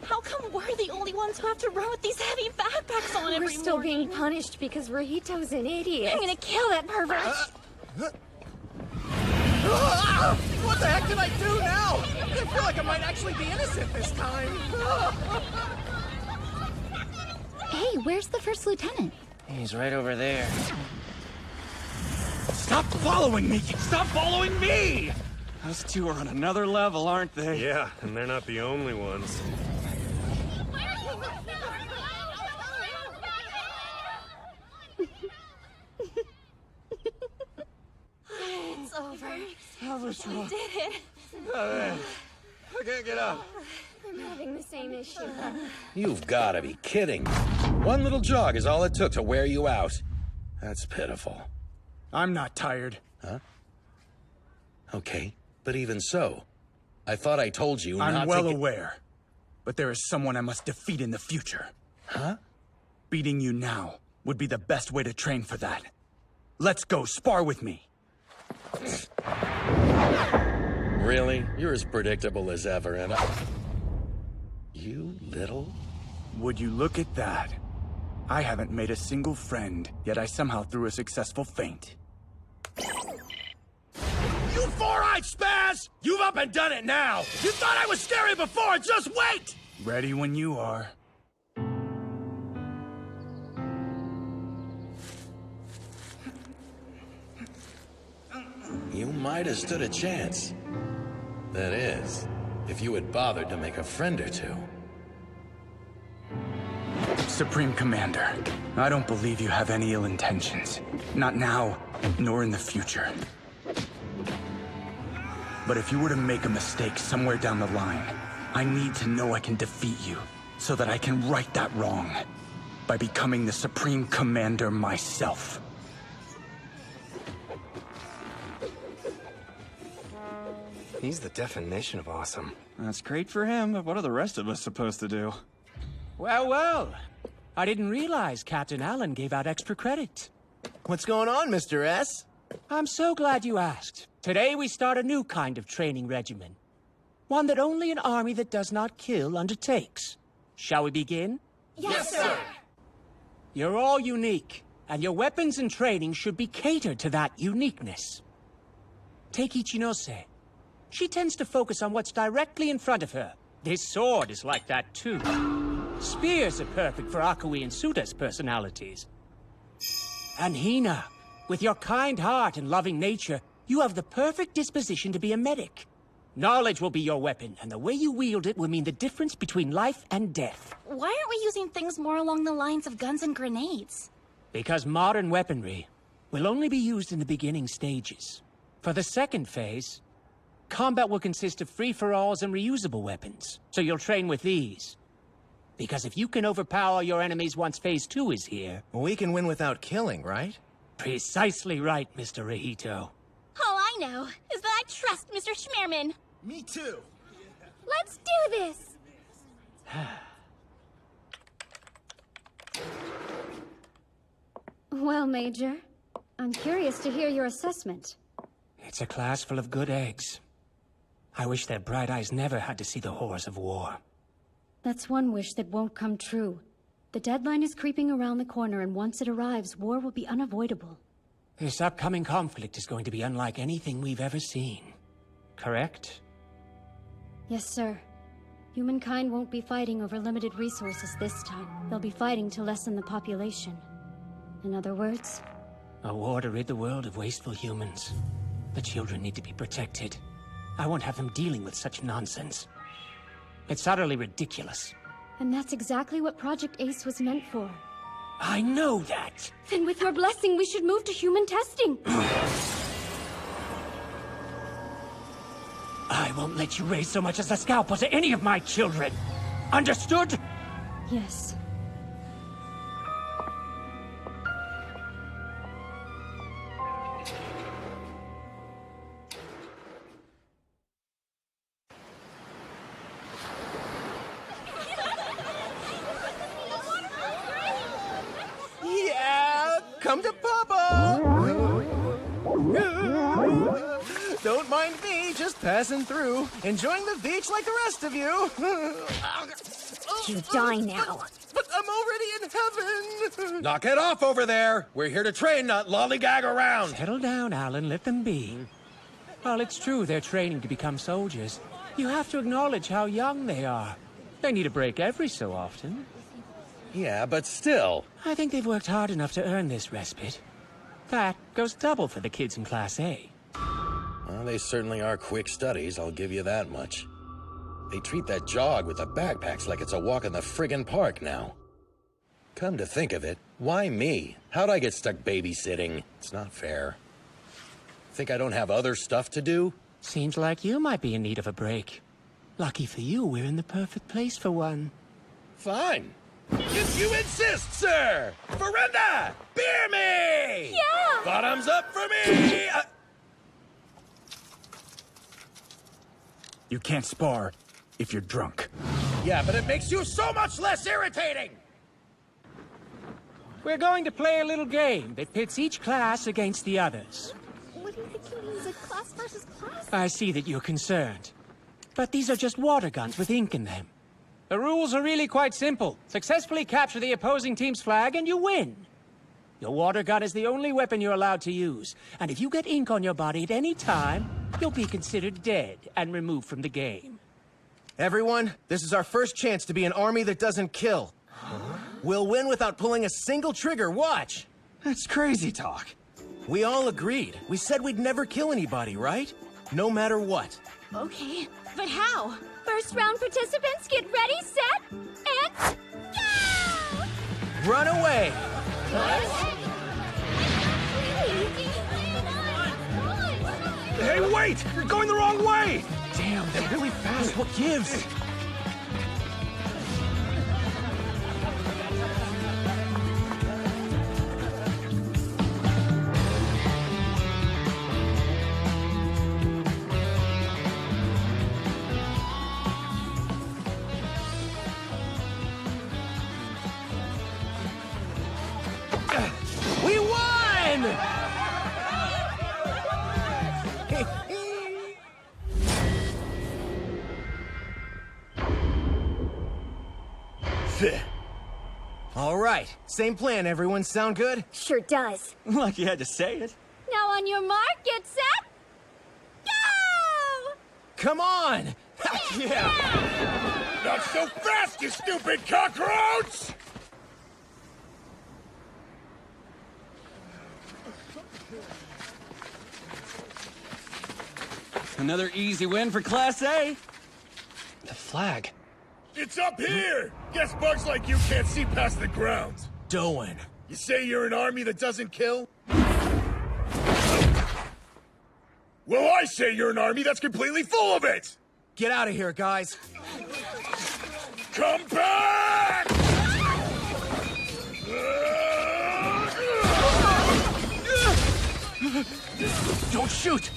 How come we're the only ones who have to run with these heavy backpacks on every We're still morning? Being punished because Rahito's an idiot. I'm gonna kill that pervert! What the heck did I do now? I feel like I might actually be innocent this time. Hey, where's the first lieutenant? He's right over there. Stop following me! Stop following me! Those two are on another level, aren't they? Yeah, and they're not the only ones. It's over. That was We rough. did it. I can't get up. I'm having the same issue. You've got to be kidding. One little jog is all it took to wear you out. That's pitiful. I'm not tired. Huh? Okay, but even so, I thought I told you not to I'm well aware. But there is someone I must defeat in the future. Huh? Beating you now would be the best way to train for that. Let's go, spar with me. Really? You're as predictable as ever, and you little... Would you look at that? I haven't made a single friend, yet I somehow threw a successful feint. You four-eyed spaz! You've up and done it now! You thought I was scary before, just wait! Ready when you are. You might have stood a chance. That is, if you had bothered to make a friend or two. Supreme Commander, I don't believe you have any ill intentions. Not now, nor in the future. But if you were to make a mistake somewhere down the line, I need to know I can defeat you, so that I can right that wrong, by becoming the Supreme Commander myself. He's the definition of awesome. That's great for him, but what are the rest of us supposed to do? Well, well. I didn't realize Captain Allen gave out extra credit. What's going on, Mr. S? I'm so glad you asked. Today we start a new kind of training regimen. One that only an army that does not kill undertakes. Shall we begin? Yes, sir. You're all unique, and your weapons and training should be catered to that uniqueness. Take Ichinose. She tends to focus on what's directly in front of her. This sword is like that too. Spears are perfect for Akui and Suta's personalities. And Hina, with your kind heart and loving nature, you have the perfect disposition to be a medic. Knowledge will be your weapon, and the way you wield it will mean the difference between life and death. Why aren't we using things more along the lines of guns and grenades? Because modern weaponry will only be used in the beginning stages. For the second phase, combat will consist of free-for-alls and reusable weapons, so you'll train with these. Because if you can overpower your enemies once Phase 2 is here... We can win without killing, right? Precisely right, Mr. Rahito. All I know is that I trust Mr. Schmearman. Me too. Let's do this! Well, Major, I'm curious to hear your assessment. It's a class full of good eggs. I wish their bright eyes never had to see the horrors of war. That's one wish that won't come true. The deadline is creeping around the corner, and once it arrives, war will be unavoidable. This upcoming conflict is going to be unlike anything we've ever seen. Correct? Yes, sir. Humankind won't be fighting over limited resources this time. They'll be fighting to lessen the population. In other words... A war to rid the world of wasteful humans. The children need to be protected. I won't have them dealing with such nonsense. It's utterly ridiculous. And that's exactly what Project ACE was meant for. I know that! Then with your blessing, we should move to human testing! I won't let you raise so much as a scalpel to any of my children! Understood? Yes. passing through, enjoying the beach like the rest of you. You die now. But I'm already in heaven. Knock it off over there. We're here to train, not lollygag around. Settle down, Alan. Let them be. While it's true they're training to become soldiers, you have to acknowledge how young they are. They need a break every so often. Yeah, but still. I think they've worked hard enough to earn this respite. That goes double for the kids in Class A. Well, they certainly are quick studies, I'll give you that much. They treat that jog with the backpacks like it's a walk in the friggin' park now. Come to think of it, why me? How'd I get stuck babysitting? It's not fair. Think I don't have other stuff to do? Seems like you might be in need of a break. Lucky for you, we're in the perfect place for one. Fine. If you insist, sir! Verenda! Beer me! Yeah! Bottoms up for me! You can't spar if you're drunk. Yeah, but it makes you so much less irritating! We're going to play a little game that pits each class against the others. What do you think it means, a class versus class? I see that you're concerned. But these are just water guns with ink in them. The rules are really quite simple. Successfully capture the opposing team's flag and you win. Your water gun is the only weapon you're allowed to use. And if you get ink on your body at any time, you'll be considered dead and removed from the game. Everyone, this is our first chance to be an army that doesn't kill. We'll win without pulling a single trigger, watch! That's crazy talk. We all agreed. We said we'd never kill anybody, right? No matter what. Okay, but how? First round participants, get ready, set, and go! Run away! Hey, wait! You're going the wrong way! Damn, they're really fast. What gives? We won! All right, same plan, everyone. Sound good? Sure does. Like you had to say it. Now on your mark, get set, go! Come on! Yeah! Not so fast, you stupid cockroach! Another easy win for Class A. The flag. It's up here! Guess bugs like you can't see past the ground. Doan. You say you're an army that doesn't kill? Well, I say you're an army that's completely full of it! Get out of here, guys. Come back! Don't shoot!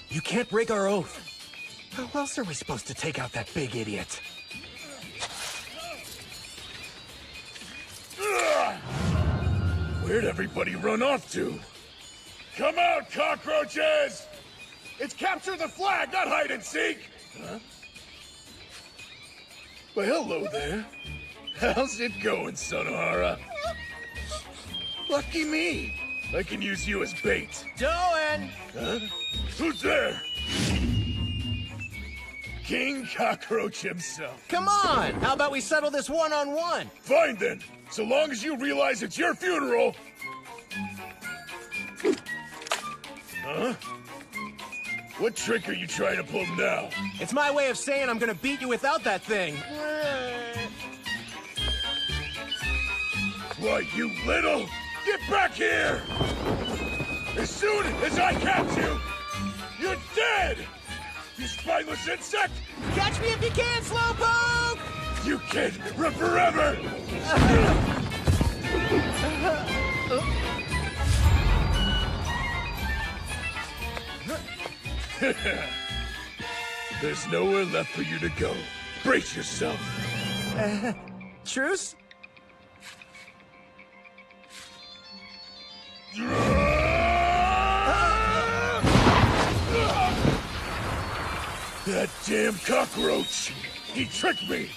You can't break our oath. How else are we supposed to take out that big idiot? Where'd everybody run off to? Come out, cockroaches! It's capture the flag, not hide and seek! Huh? Well, hello there. How's it going, Sonohara? Lucky me. I can use you as bait. Doan! Huh? Who's there? King Cockroach himself. Come on! How about we settle this one-on-one? Fine then. So long as you realize it's your funeral. Huh? What trick are you trying to pull now? It's my way of saying I'm gonna beat you without that thing. Why, you little... Get back here! As soon as I catch you, you're dead! You spineless insect! Catch me if you can, Slowpoke! You can't run forever! There's nowhere left for you to go. Brace yourself. Truce? That damn cockroach! He tricked me!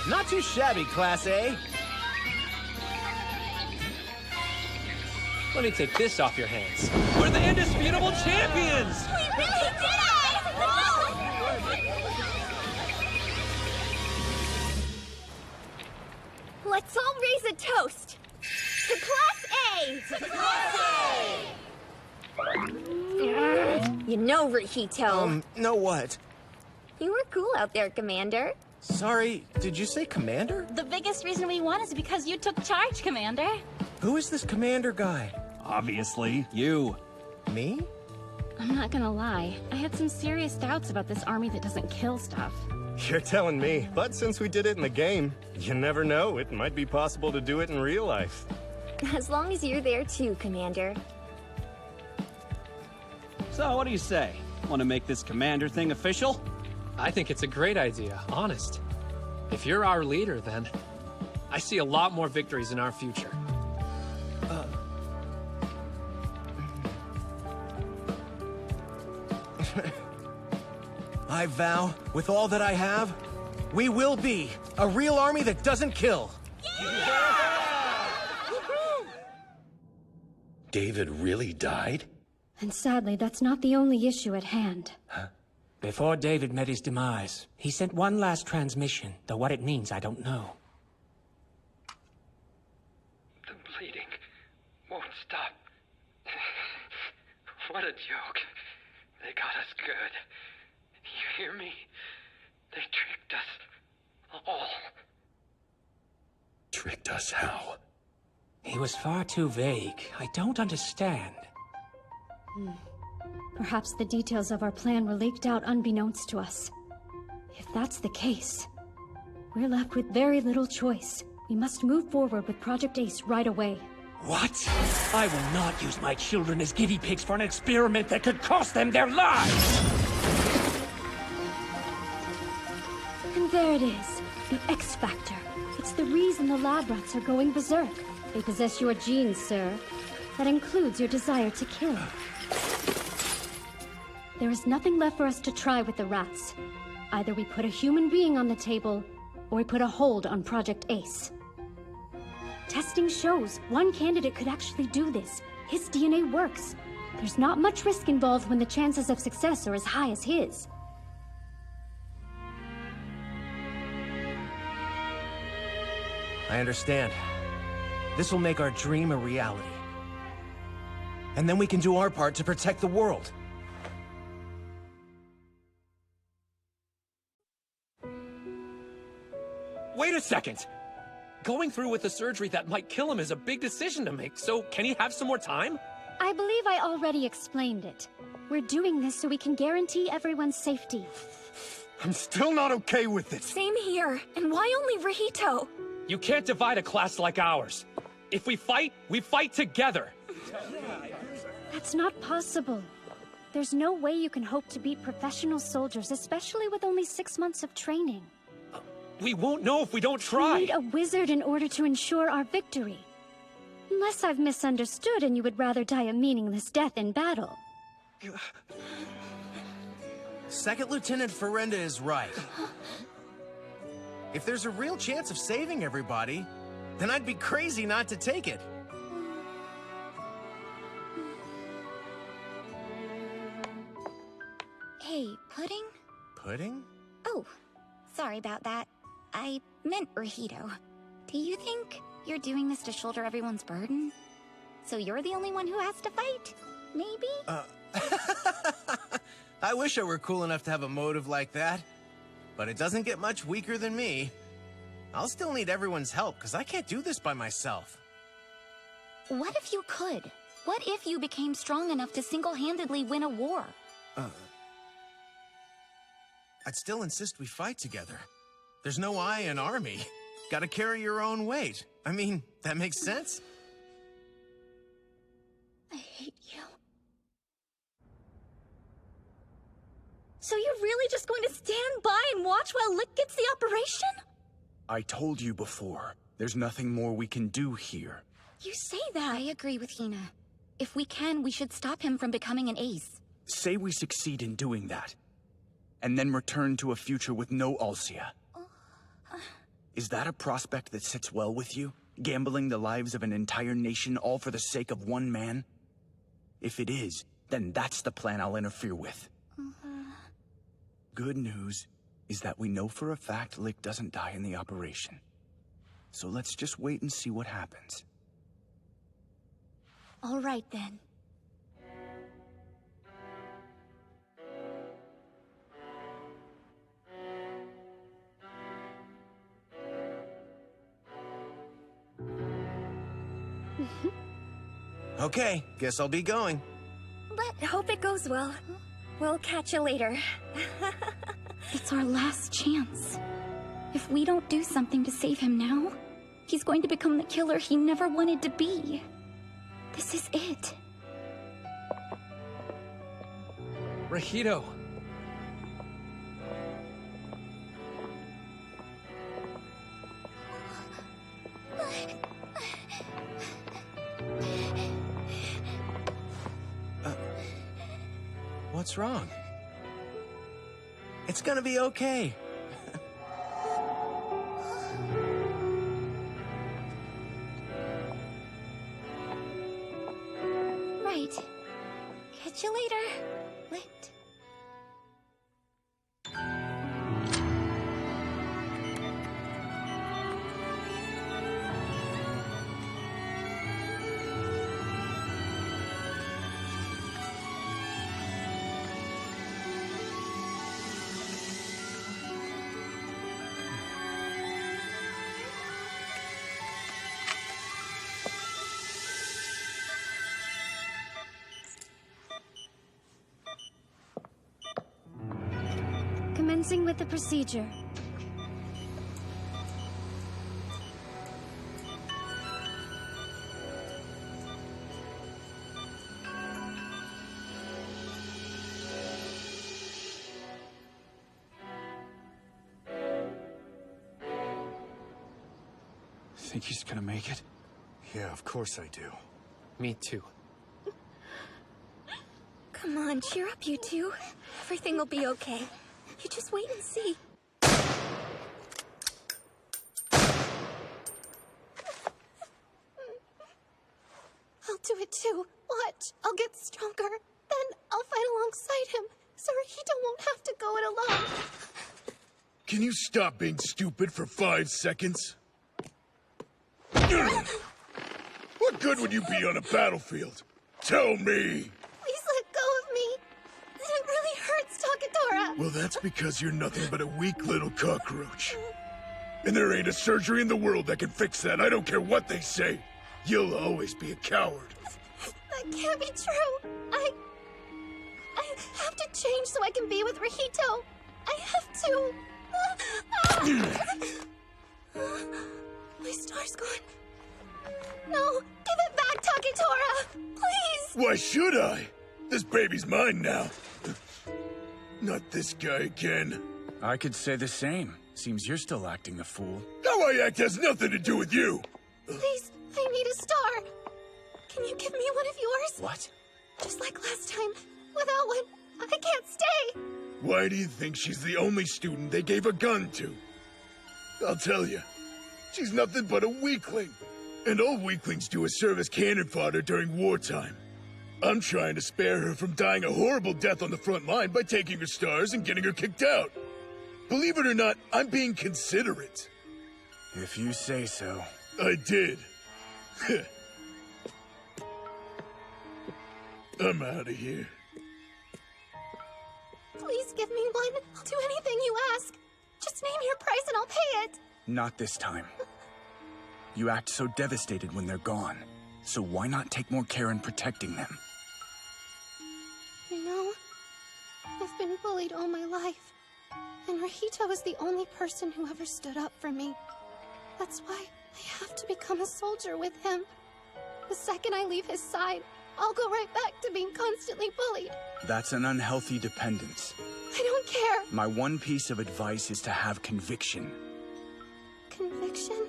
Not too shabby, Class A. Let me take this off your hands. We're the indisputable champions! We really did it! Let's all raise a toast! To Class A! To Class A! You know, Rahito. Know what? You were cool out there, Commander. Sorry, did you say Commander? The biggest reason we won is because you took charge, Commander. Who is this Commander guy? Obviously, you. Me? I'm not gonna lie. I had some serious doubts about this army that doesn't kill stuff. You're telling me, but since we did it in the game, you never know, it might be possible to do it in real life. As long as you're there too, Commander. So, what do you say? Want to make this commander thing official? I think it's a great idea, honest. If you're our leader, then I see a lot more victories in our future. I vow, with all that I have, we will be a real army that doesn't kill. David really died? And sadly, that's not the only issue at hand. Before David met his demise, he sent one last transmission, though what it means I don't know. The bleeding won't stop. What a joke. They got us good. You hear me? They tricked us all. Tricked us how? He was far too vague. I don't understand. Perhaps the details of our plan were leaked out unbeknownst to us. If that's the case, we're left with very little choice. We must move forward with Project Ace right away. What? I will not use my children as guinea pigs for an experiment that could cost them their lives! And there it is, the X Factor. It's the reason the lab rats are going berserk. They possess your genes, sir. That includes your desire to kill. There is nothing left for us to try with the rats. Either we put a human being on the table, or we put a hold on Project Ace. Testing shows one candidate could actually do this. His DNA works. There's not much risk involved when the chances of success are as high as his. I understand. This will make our dream a reality. And then we can do our part to protect the world. Wait a second! Going through with a surgery that might kill him is a big decision to make, so can he have some more time? I believe I already explained it. We're doing this so we can guarantee everyone's safety. I'm still not okay with it. Same here. And why only Rahito? You can't divide a class like ours. If we fight together. That's not possible. There's no way you can hope to beat professional soldiers, especially with only 6 months of training. We won't know if we don't try. We need a wizard in order to ensure our victory. Unless I've misunderstood and you would rather die a meaningless death in battle. Second Lieutenant Ferenda is right. If there's a real chance of saving everybody, then I'd be crazy not to take it. Hey, Pudding? Pudding? Oh, sorry about that. I meant Rahito. Do you think you're doing this to shoulder everyone's burden? So you're the only one who has to fight? Maybe? I wish I were cool enough to have a motive like that. But it doesn't get much weaker than me. I'll still need everyone's help, because I can't do this by myself. What if you could? What if you became strong enough to single-handedly win a war? I'd still insist we fight together. There's no I in army. Gotta carry your own weight. I mean, that makes sense? I hate you. So you're really just going to stand by and watch while Lick gets the operation? I told you before, there's nothing more we can do here. You say that. I agree with Hina. If we can, we should stop him from becoming an ace. Say we succeed in doing that, and then return to a future with no Alcia. Is that a prospect that sits well with you? Gambling the lives of an entire nation all for the sake of one man? If it is, then that's the plan I'll interfere with. Good news is that we know for a fact Lick doesn't die in the operation. So let's just wait and see what happens. All right, then. Okay, guess I'll be going. But hope it goes well. We'll catch you later. It's our last chance. If we don't do something to save him now, he's going to become the killer he never wanted to be. This is it. Rahito! What's wrong? It's gonna be okay. Right. Catch you later. Lit. Commencing with the procedure. Think he's gonna make it? Yeah, of course I do. Me too. Come on, cheer up, you two. Everything will be okay. You just wait and see. I'll do it too. Watch, I'll get stronger. Then I'll fight alongside him, so Rahito won't have to go it alone. Can you stop being stupid for 5 seconds? What good would you be on a battlefield? Tell me! Please let go of me. It really hurts, Takadora. Well, that's because you're nothing but a weak little cockroach. And there ain't a surgery in the world that can fix that. I don't care what they say. You'll always be a coward. That can't be true. I have to change so I can be with Rahito. I have to. My star's gone. No, give it back, Taketora! Please! Why should I? This baby's mine now. Not this guy again. I could say the same. Seems you're still acting the fool. How I act has nothing to do with you! Please, I need a star. Can you give me one of yours? What? Just like last time. Without one, I can't stay. Why do you think she's the only student they gave a gun to? I'll tell you. She's nothing but a weakling. And all weaklings do is serve as cannon fodder during wartime. I'm trying to spare her from dying a horrible death on the front line by taking her stars and getting her kicked out. Believe it or not, I'm being considerate. If you say so. I did. I'm out of here. Please give me one. I'll do anything you ask. Just name your price and I'll pay it. Not this time. You act so devastated when they're gone. So why not take more care in protecting them? You know, I've been bullied all my life. And Rahito is the only person who ever stood up for me. That's why I have to become a soldier with him. The second I leave his side, I'll go right back to being constantly bullied. That's an unhealthy dependence. I don't care. My one piece of advice is to have conviction. Conviction?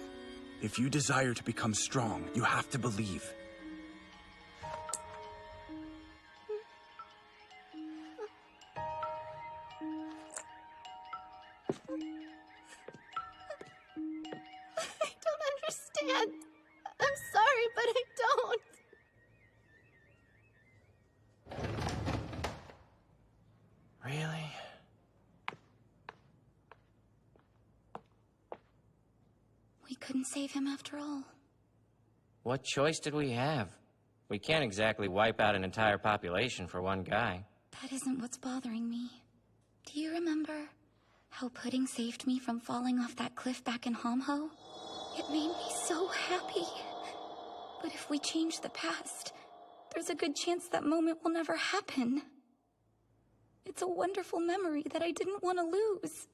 If you desire to become strong, you have to believe. can't. I'm sorry, but I don't. Really? We couldn't save him after all. What choice did we have? We can't exactly wipe out an entire population for one guy. That isn't what's bothering me. Do you remember how Pudding saved me from falling off that cliff back in Homho? It made me so happy. But if we change the past, there's a good chance that moment will never happen. It's a wonderful memory that I didn't want to lose.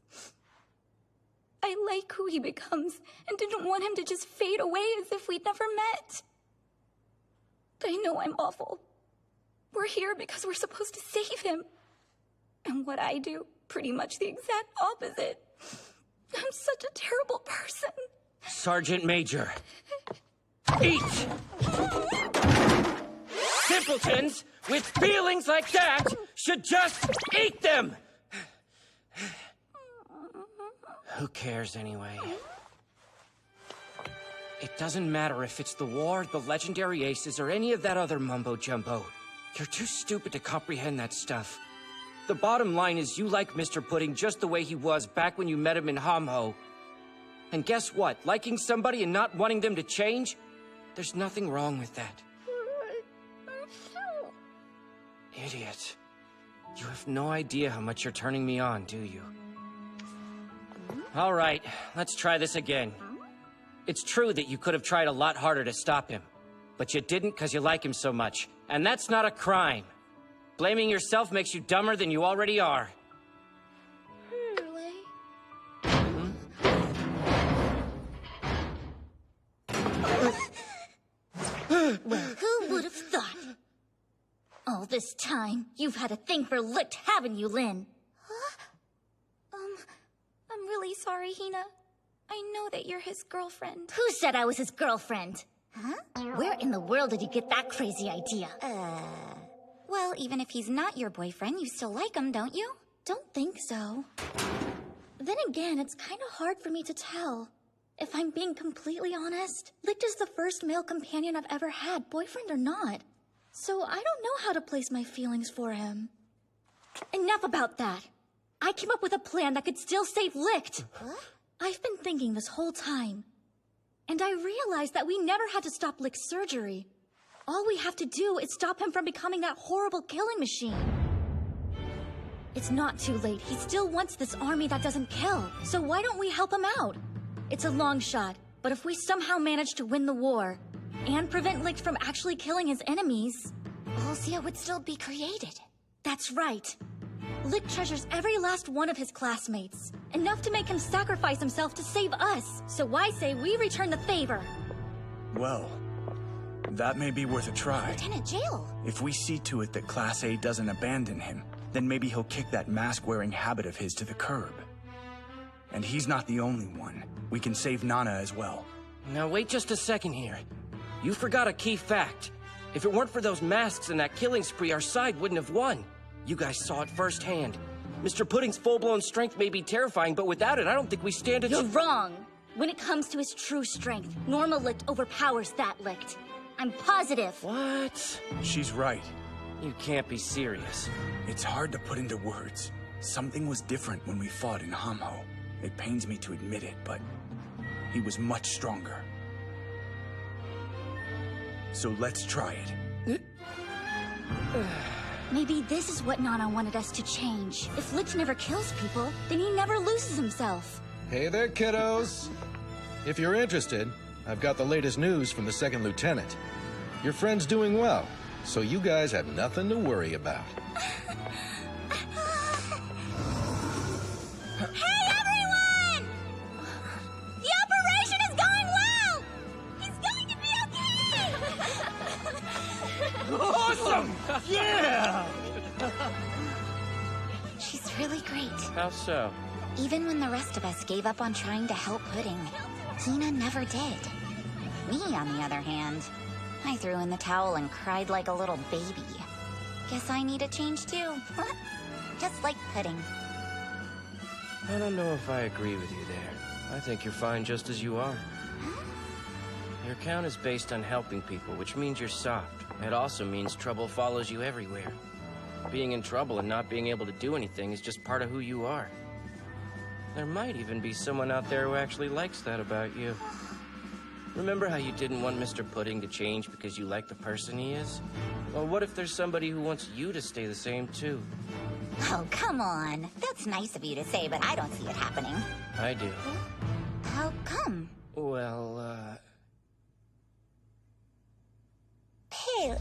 I like who he becomes and didn't want him to just fade away as if we'd never met. I know I'm awful. We're here because we're supposed to save him. And what I do, pretty much the exact opposite. I'm such a terrible person. Sergeant Major. Eat! Simpletons with feelings like that should just eat them! Who cares anyway? It doesn't matter if it's the war, the legendary aces, or any of that other mumbo-jumbo. You're too stupid to comprehend that stuff. The bottom line is you like Mr. Pudding just the way he was back when you met him in Homho. And guess what? Liking somebody and not wanting them to change? There's nothing wrong with that. Idiot. You have no idea how much you're turning me on, do you? All right, let's try this again. It's true that you could have tried a lot harder to stop him, but you didn't because you like him so much, and that's not a crime. Blaming yourself makes you dumber than you already are. Well, who would have thought? All this time, you've had a thing for Licht, haven't you, Lynn? I'm really sorry, Hina. I know that you're his girlfriend. Who said I was his girlfriend? Huh? Where in the world did you get that crazy idea? Well, even if he's not your boyfriend, you still like him, don't you? Don't think so. Then again, it's kind of hard for me to tell. If I'm being completely honest, Licht is the first male companion I've ever had, boyfriend or not. So I don't know how to place my feelings for him. Enough about that. I came up with a plan that could still save Licht. I've been thinking this whole time. And I realized that we never had to stop Licht's surgery. All we have to do is stop him from becoming that horrible killing machine. It's not too late. He still wants this army that doesn't kill. So why don't we help him out? It's a long shot, but if we somehow manage to win the war, and prevent Licht from actually killing his enemies, Alzia would still be created. That's right. Licht treasures every last one of his classmates, enough to make him sacrifice himself to save us. So I say we return the favor. Well, that may be worth a try. Lieutenant Jail. If we see to it that Class A doesn't abandon him, then maybe he'll kick that mask-wearing habit of his to the curb. And he's not the only one. We can save Nana as well. Now wait just a second here. You forgot a key fact. If it weren't for those masks and that killing spree, our side wouldn't have won. You guys saw it firsthand. Mr. Pudding's full-blown strength may be terrifying, but without it, I don't think we stand a You're wrong. When it comes to his true strength, normal Licht overpowers that Licht. I'm positive. What? She's right. You can't be serious. It's hard to put into words. Something was different when we fought in Homho. It pains me to admit it, but he was much stronger. So let's try it. Maybe this is what Nana wanted us to change. If Licht never kills people, then he never loses himself. Hey there, kiddos. If you're interested, I've got the latest news from the second lieutenant. Your friend's doing well, so you guys have nothing to worry about. Hey, everyone! The operation is going well! He's going to be okay! Awesome! Yeah! She's really great. How so? Even when the rest of us gave up on trying to help Pudding, Hina never did. Me, on the other hand, I threw in the towel and cried like a little baby. Guess I need a change too. Just like Pudding. I don't know if I agree with you there. I think you're fine just as you are. Your count is based on helping people, which means you're soft. It also means trouble follows you everywhere. Being in trouble and not being able to do anything is just part of who you are. There might even be someone out there who actually likes that about you. Remember how you didn't want Mr. Pudding to change because you like the person he is? Well, what if there's somebody who wants you to stay the same, too? Oh, come on. That's nice of you to say, but I don't see it happening. I do. How come? Well, Hey,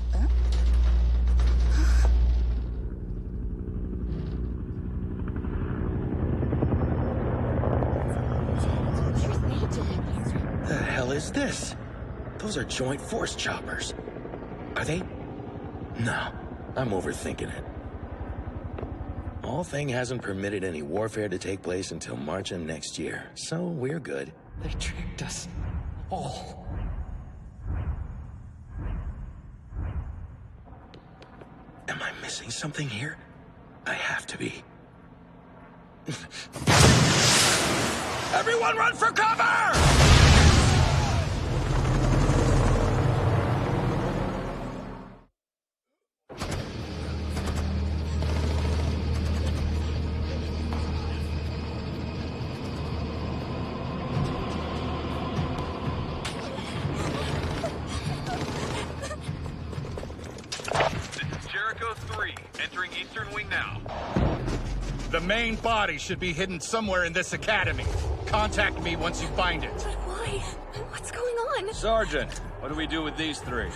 The hell is this? Those are joint force choppers. Are they? No, I'm overthinking it. All Thing hasn't permitted any warfare to take place until March of next year, so we're good. They tricked us all. Am I missing something here? I have to be. Everyone run for cover! The main body should be hidden somewhere in this academy. Contact me once you find it. But why? What's going on? Sergeant, what do we do with these three?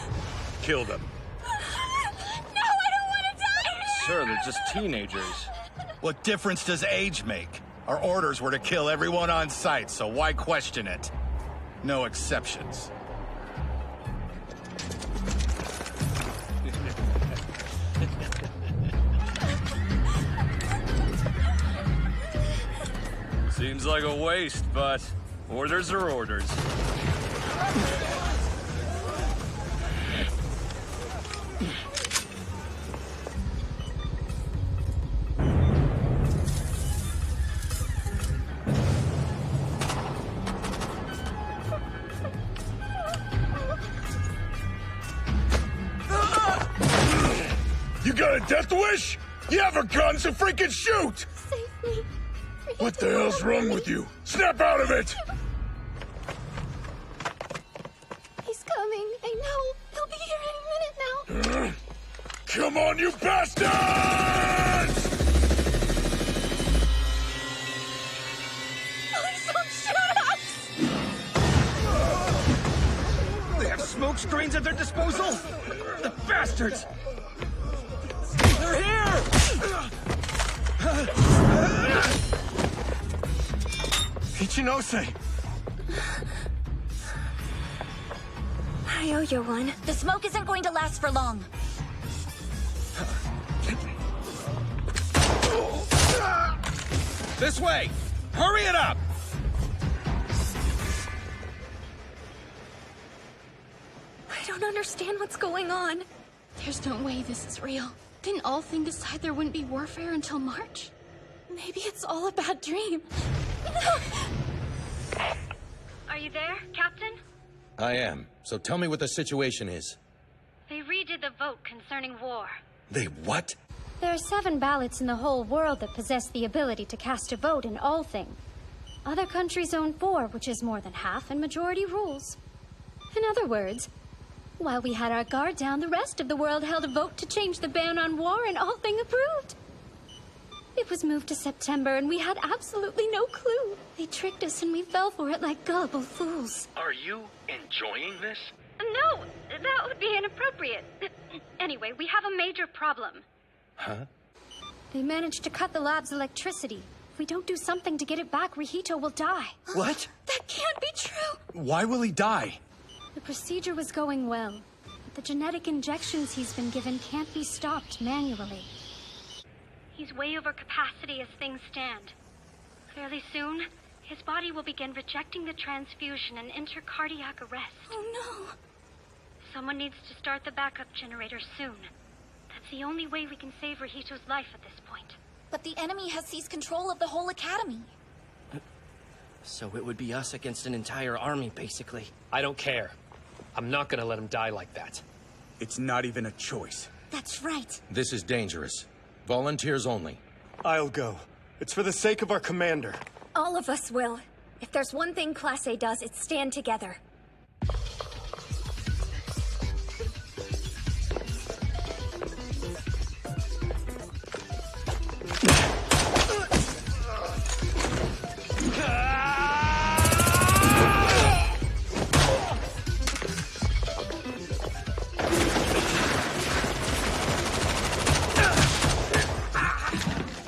Kill them. No, I don't want to die! Sir, they're just teenagers. What difference does age make? Our orders were to kill everyone on site, so why question it? No exceptions. Seems like a waste, but orders are orders. You got a death wish? You have a gun, so freaking shoot! Save me. What the hell's wrong with you? Snap out of it! He's coming. I know. He'll be here any minute now. Come on, you bastards! Please don't shoot us! They have smoke screens at their disposal? The bastards! They're here! Ichinose! I owe you one. The smoke isn't going to last for long. This way! Hurry it up! I don't understand what's going on. There's no way this is real. Didn't All Thing decide there wouldn't be warfare until March? Maybe it's all a bad dream. Are you there, Captain? I am. So tell me what the situation is. They redid the vote concerning war. They what? There are 7 ballots in the whole world that possess the ability to cast a vote in All Thing. Other countries own 4, which is more than half, and majority rules. In other words, while we had our guard down, the rest of the world held a vote to change the ban on war, and All Thing approved. It was moved to September, and we had absolutely no clue. They tricked us, and we fell for it like gullible fools. Are you enjoying this? No, that would be inappropriate. Anyway, we have a major problem. Huh? They managed to cut the lab's electricity. If we don't do something to get it back, Rihito will die. What? That can't be true! Why will he die? The procedure was going well, but the genetic injections he's been given can't be stopped manually. He's way over capacity as things stand. Fairly soon, his body will begin rejecting the transfusion and enter cardiac arrest. Oh no! Someone needs to start the backup generator soon. That's the only way we can save Rihito's life at this point. But the enemy has seized control of the whole academy. So it would be us against an entire army, basically. I don't care. I'm not gonna let him die like that. It's not even a choice. That's right. This is dangerous. Volunteers only. I'll go. It's for the sake of our commander. All of us will. If there's one thing Class A does, it's stand together.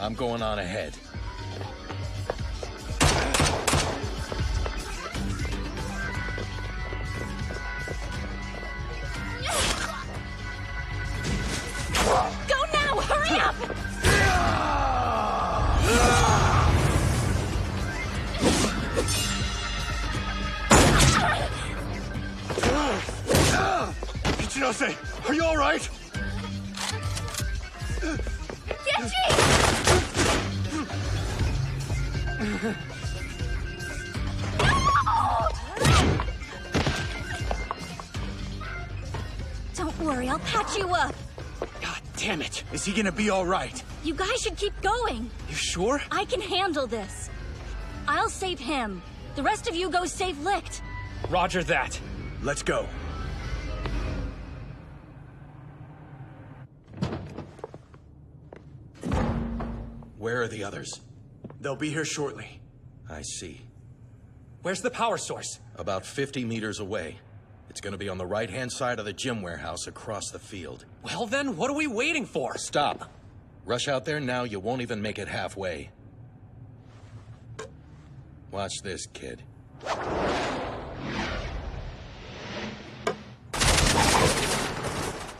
I'm going on ahead. Go now! Hurry up! Ichinose, are you all right? Don't worry, I'll patch you up. God damn it. Is he gonna be all right? You guys should keep going. You sure? I can handle this. I'll save him. The rest of you go save Licht. Roger that. Let's go. Where are the others? They'll be here shortly. I see. Where's the power source? About 50 meters away. It's gonna be on the right-hand side of the gym warehouse across the field. Well then, what are we waiting for? Stop. Rush out there now, you won't even make it halfway. Watch this, kid.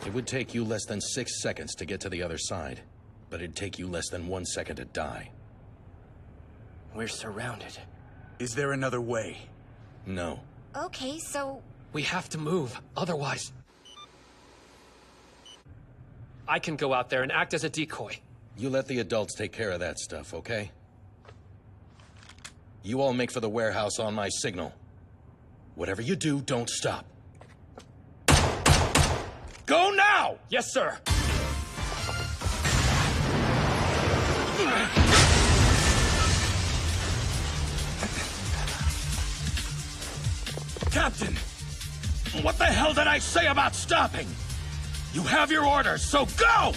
It would take you less than 6 seconds to get to the other side, but it'd take you less than 1 second to die. We're surrounded. Is there another way? No. Okay, so... We have to move, otherwise... I can go out there and act as a decoy. You let the adults take care of that stuff, okay? You all make for the warehouse on my signal. Whatever you do, don't stop. Go now! Yes, sir! Captain! What the hell did I say about stopping? You have your orders, so go!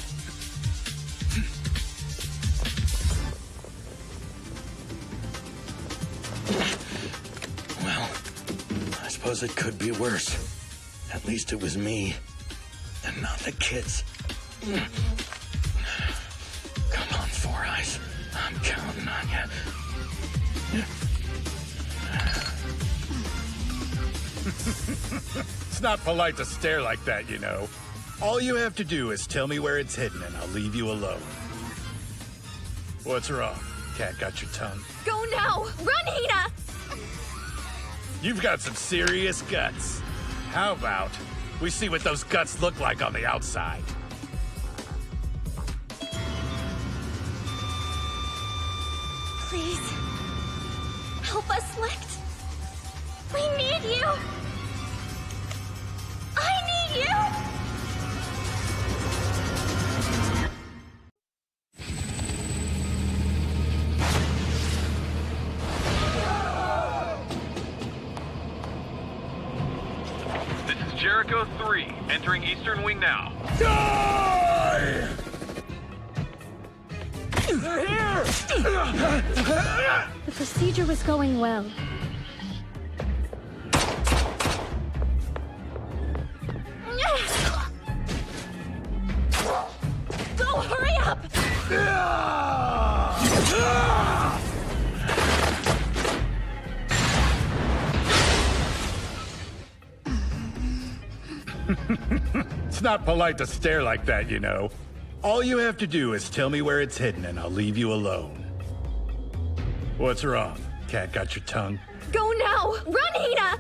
Well, I suppose it could be worse. At least it was me, and not the kids. Come on, Four Eyes. I'm counting on you. It's not polite to stare like that, you know. All you have to do is tell me where it's hidden and I'll leave you alone. What's wrong? Cat got your tongue? Go now! Run, Hina! You've got some serious guts. How about we see what those guts look like on the outside? Please. Help us, Licht. We need you! I need you! This is Jericho 3, entering Eastern Wing now. Die! They're here! The procedure was going well. Go, hurry up! It's not polite to stare like that, you know. All you have to do is tell me where it's hidden and I'll leave you alone. What's wrong? Cat got your tongue? Go now! Run, Hina!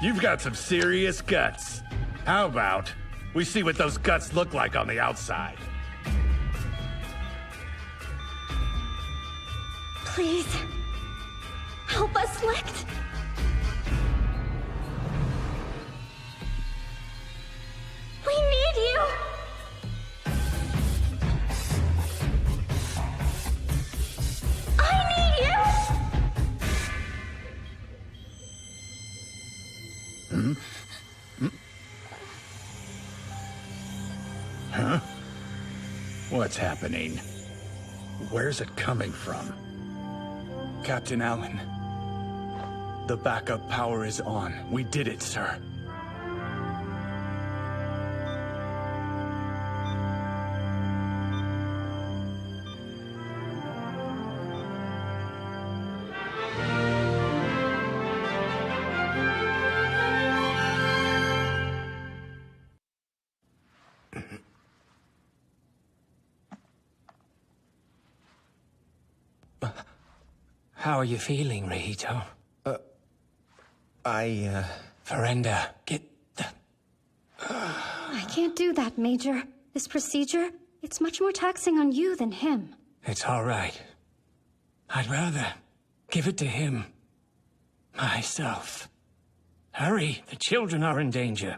You've got some serious guts. How about we see what those guts look like on the outside? Please. Help us, Licht. Huh? What's happening? Where's it coming from? Captain Allen. The backup power is on. We did it, sir. How are you feeling, Rihito? Verenda, get the... I can't do that, Major. This procedure, it's much more taxing on you than him. It's all right. I'd rather give it to him myself. Hurry, the children are in danger.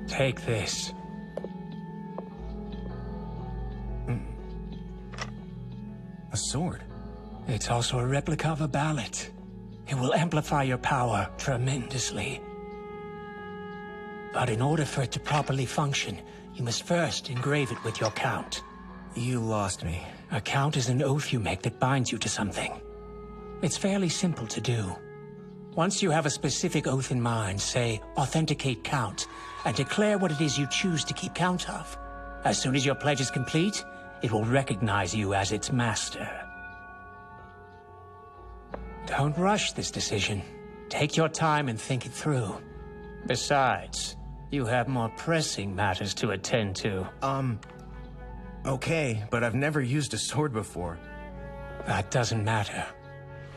Take this. A sword? It's also a replica of a ballot. It will amplify your power tremendously. But in order for it to properly function, you must first engrave it with your count. You lost me. A count is an oath you make that binds you to something. It's fairly simple to do. Once you have a specific oath in mind, say, authenticate count, and declare what it is you choose to keep count of. As soon as your pledge is complete, it will recognize you as its master. Don't rush this decision. Take your time and think it through. Besides, you have more pressing matters to attend to. Okay, but I've never used a sword before. That doesn't matter.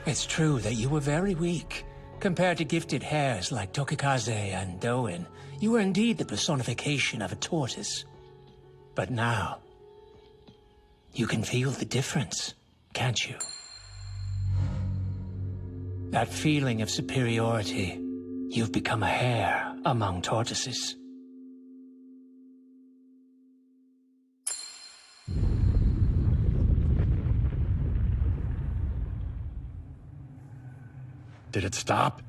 It's true that you were very weak. Compared to gifted hares like Tokikaze and Doin, you were indeed the personification of a tortoise. But now, you can feel the difference, can't you? That feeling of superiority. You've become a hare among tortoises. Did it stop?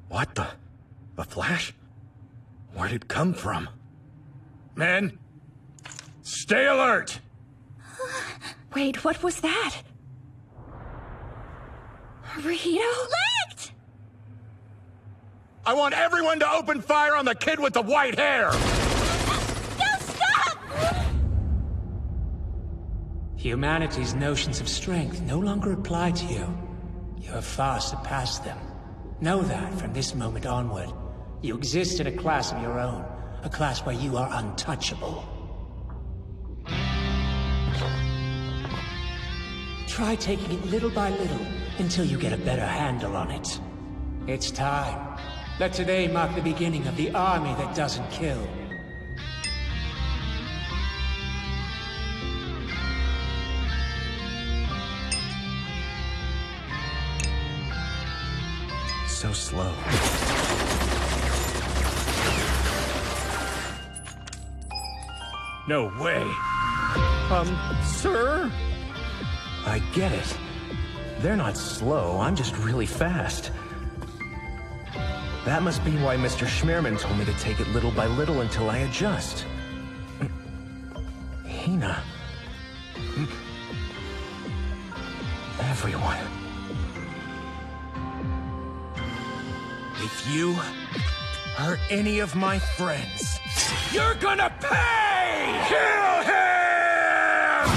What the? A flash? Where'd it come from? Men, stay alert! Wait, what was that? Rihito? Licked! I want everyone to open fire on the kid with the white hair! No, stop! Humanity's notions of strength no longer apply to you. You have far surpassed them. Know that from this moment onward, you exist in a class of your own, a class where you are untouchable. Try taking it little by little until you get a better handle on it. It's time. Let today mark the beginning of the army that doesn't kill. So slow. No way. Sir? I get it. They're not slow, I'm just really fast. That must be why Mr. Schmearman told me to take it little by little until I adjust. Hina. Everyone. If you hurt any of my friends, You're gonna pay! Kill him!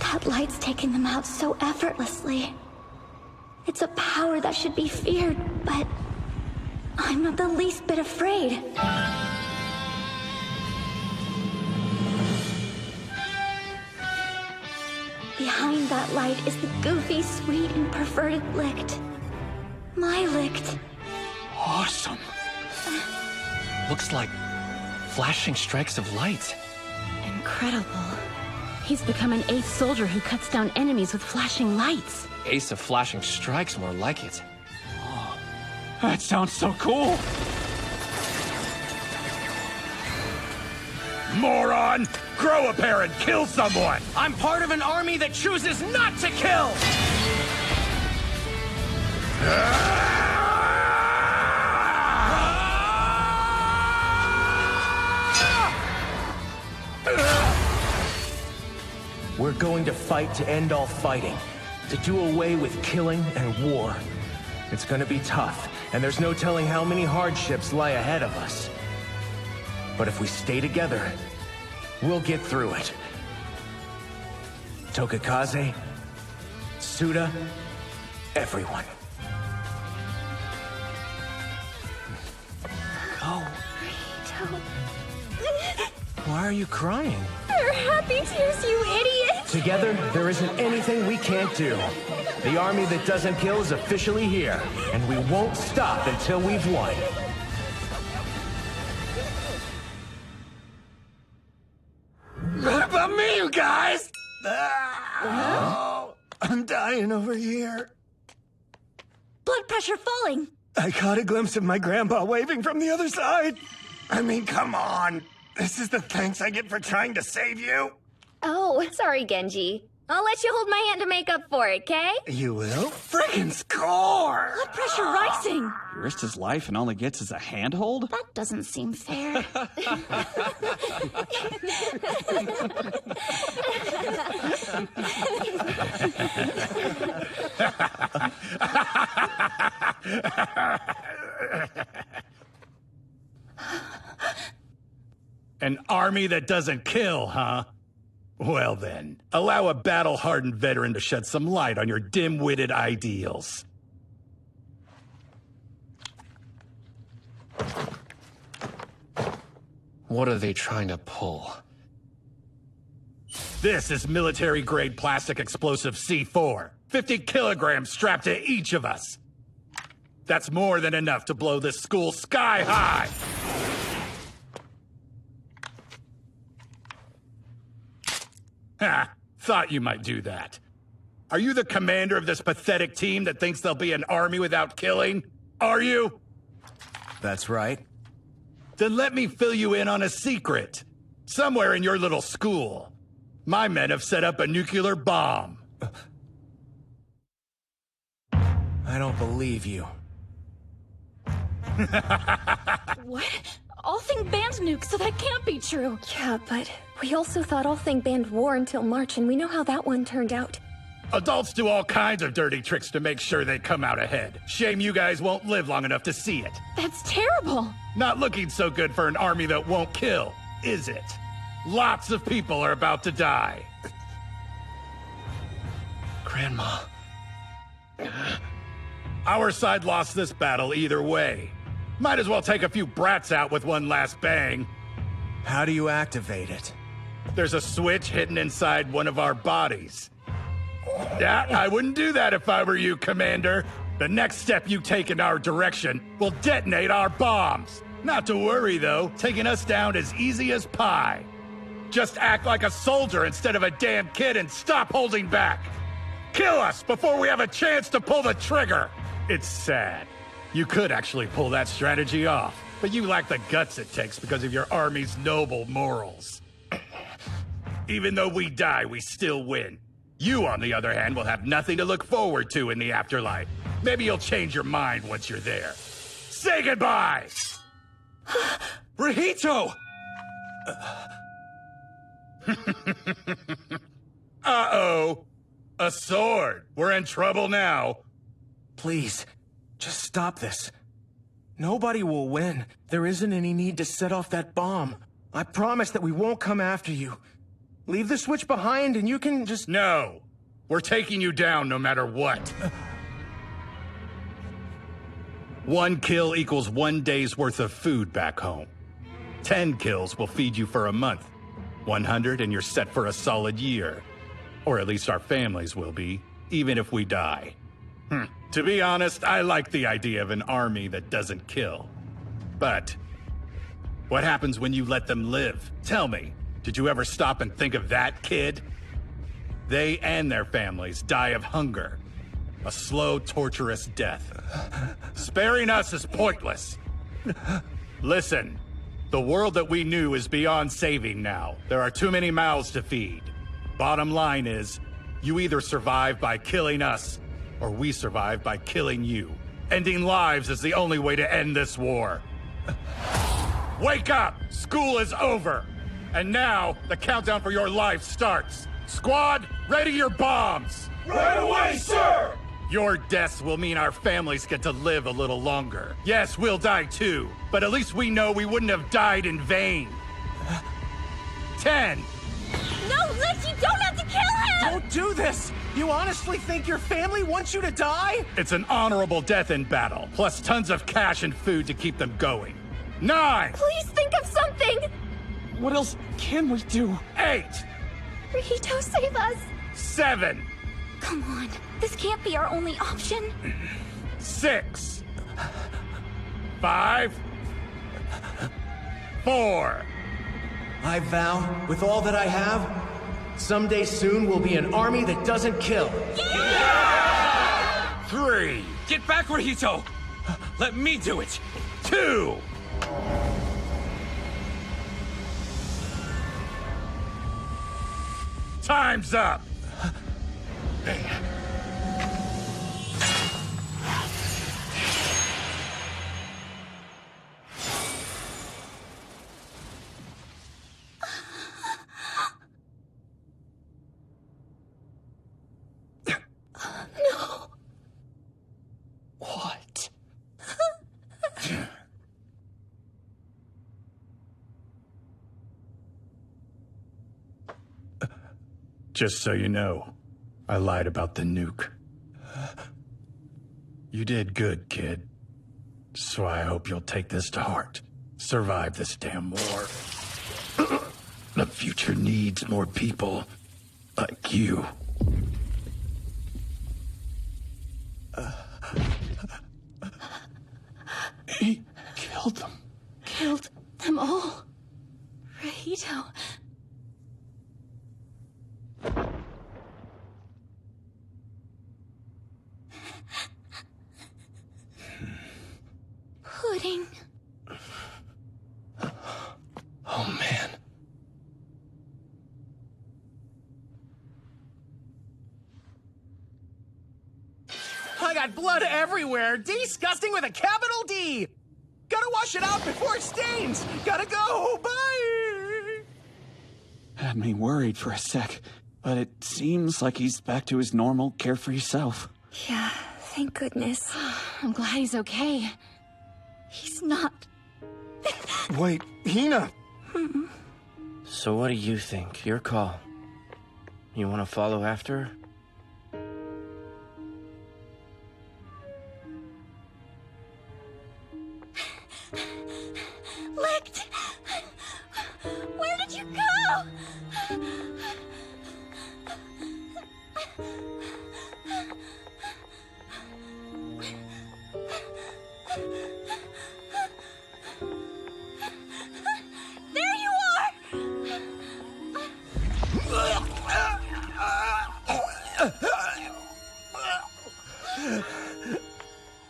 That light's taking them out so effortlessly. It's a power that should be feared, but I'm not the least bit afraid. Behind that light is the goofy, sweet, and perverted Licht. My Licht. Awesome. Looks like Flashing strikes of light. Incredible. He's become an ace soldier who cuts down enemies with flashing lights. Ace of flashing strikes, more like it. Oh, that sounds so cool! Moron! Grow a pair and kill someone! I'm part of an army that chooses not to kill! We're going to fight to end all fighting, to do away with killing and war. It's gonna be tough, and there's no telling how many hardships lie ahead of us. But if we stay together, we'll get through it. Tokakaze, Suda, everyone. Rito. Why are you crying? They're happy tears, you idiot! Together, there isn't anything we can't do. The army that doesn't kill is officially here, and we won't stop until we've won. What about me, you guys? Oh, I'm dying over here. Blood pressure falling. I caught a glimpse of my grandpa waving from the other side. I mean, come on. This is the thanks I get for trying to save you? Oh, sorry, Genji. I'll let you hold my hand to make up for it, okay? You will? Frickin' score! Blood pressure rising. You risked his life and all he gets is a handhold? That doesn't seem fair. An army that doesn't kill, huh? Well then, allow a battle-hardened veteran to shed some light on your dim-witted ideals. What are they trying to pull? This is military-grade plastic explosive C4. 50 kilograms strapped to each of us. That's more than enough to blow this school sky high! Ha! Thought you might do that. Are you the commander of this pathetic team that thinks there'll be an army without killing? Are you? That's right. Then let me fill you in on a secret. Somewhere in your little school, my men have set up a nuclear bomb. I don't believe you. What? All thing banned nuke, so that can't be true. Yeah, but we also thought all thing banned war until March, and we know how that one turned out. Adults do all kinds of dirty tricks to make sure they come out ahead. Shame you guys won't live long enough to see it. That's terrible. Not looking so good for an army that won't kill, is it? Lots of people are about to die. Grandma. Our side lost this battle either way. Might as well take a few brats out with one last bang. How do you activate it? There's a switch hidden inside one of our bodies. Yeah, I wouldn't do that if I were you, Commander. The next step you take in our direction will detonate our bombs. Not to worry, though. Taking us down is easy as pie. Just act like a soldier instead of a damn kid and stop holding back. Kill us before we have a chance to pull the trigger. It's sad. You could actually pull that strategy off, but you lack the guts it takes because of your army's noble morals. Even though we die, we still win. You, on the other hand, will have nothing to look forward to in the afterlife. Maybe you'll change your mind once you're there. Say goodbye! Rahito! Uh-oh. A sword. We're in trouble now. Please, just stop this. Nobody will win. There isn't any need to set off that bomb. I promise that we won't come after you. Leave the switch behind and you can just... No. We're taking you down no matter what. 1 kill equals 1 day's worth of food back home. 10 kills will feed you for a month. 100 and you're set for a solid year. Or at least our families will be, even if we die. To be honest, I like the idea of an army that doesn't kill. But What happens when you let them live? Tell me, did you ever stop and think of that, kid? They and their families die of hunger. A slow, torturous death. Sparing us is pointless. Listen, the world that we knew is beyond saving now. There are too many mouths to feed. Bottom line is, you either survive by killing us, or we survive by killing you. Ending lives is the only way to end this war. Wake up! School is over! And now, the countdown for your life starts. Squad, ready your bombs! Right away, sir! Your deaths will mean our families get to live a little longer. Yes, we'll die too, but at least we know we wouldn't have died in vain. 10. No, Lick, you don't have to kill him! Don't do this! You honestly think your family wants you to die? It's an honorable death in battle, plus tons of cash and food to keep them going. 9. Please think of something! What else can we do? 8. Rito, save us! 7. Come on, this can't be our only option. 6. 5. 4. I vow, with all that I have, someday soon we'll be an army that doesn't kill. 3. Get back, Rito! Let me do it! 2. Time's up! No. What? Just so you know, I lied about the nuke. You did good, kid. So I hope you'll take this to heart. Survive this damn war. The future needs more people like you. He killed them. Killed them all. Rito. Pudding. Oh, man. I got blood everywhere! Disgusting with a capital D! Gotta wash it out before it stains! Gotta go! Bye! Had me worried for a sec, but it seems like he's back to his normal, carefree self. Yeah, thank goodness. I'm glad he's okay. He's not. Wait, Hina! So what do you think? Your call. You want to follow after her? Licked! Where did you go? There you are!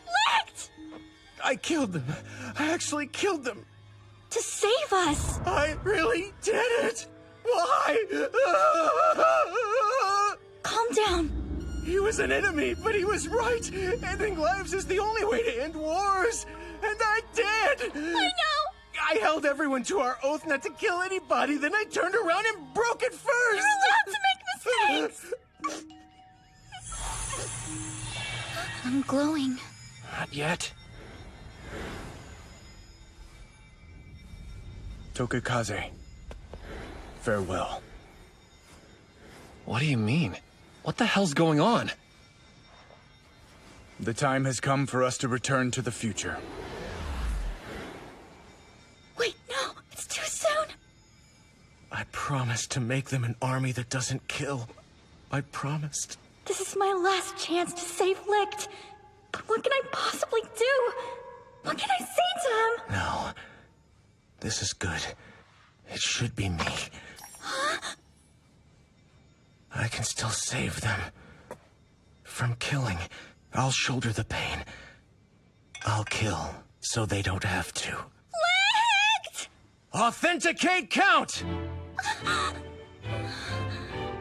Licked! I killed them. I actually killed them. To save us! I really did it! Why? Calm down. He was an enemy, but he was right. Ending lives is the only way to end wars. And I did! I know! I held everyone to our oath not to kill anybody, then I turned around and broke it first! You're allowed to make mistakes! I'm glowing. Not yet. Tokakaze, farewell. What do you mean? What the hell's going on? The time has come for us to return to the future. Wait, no, it's too soon. I promised to make them an army that doesn't kill. I promised. This is my last chance to save Licked. But what can I possibly do? What can I say to him? No. This is good. It should be me. I can still save them. From killing. I'll shoulder the pain. I'll kill, so they don't have to. Licked! Authenticate count!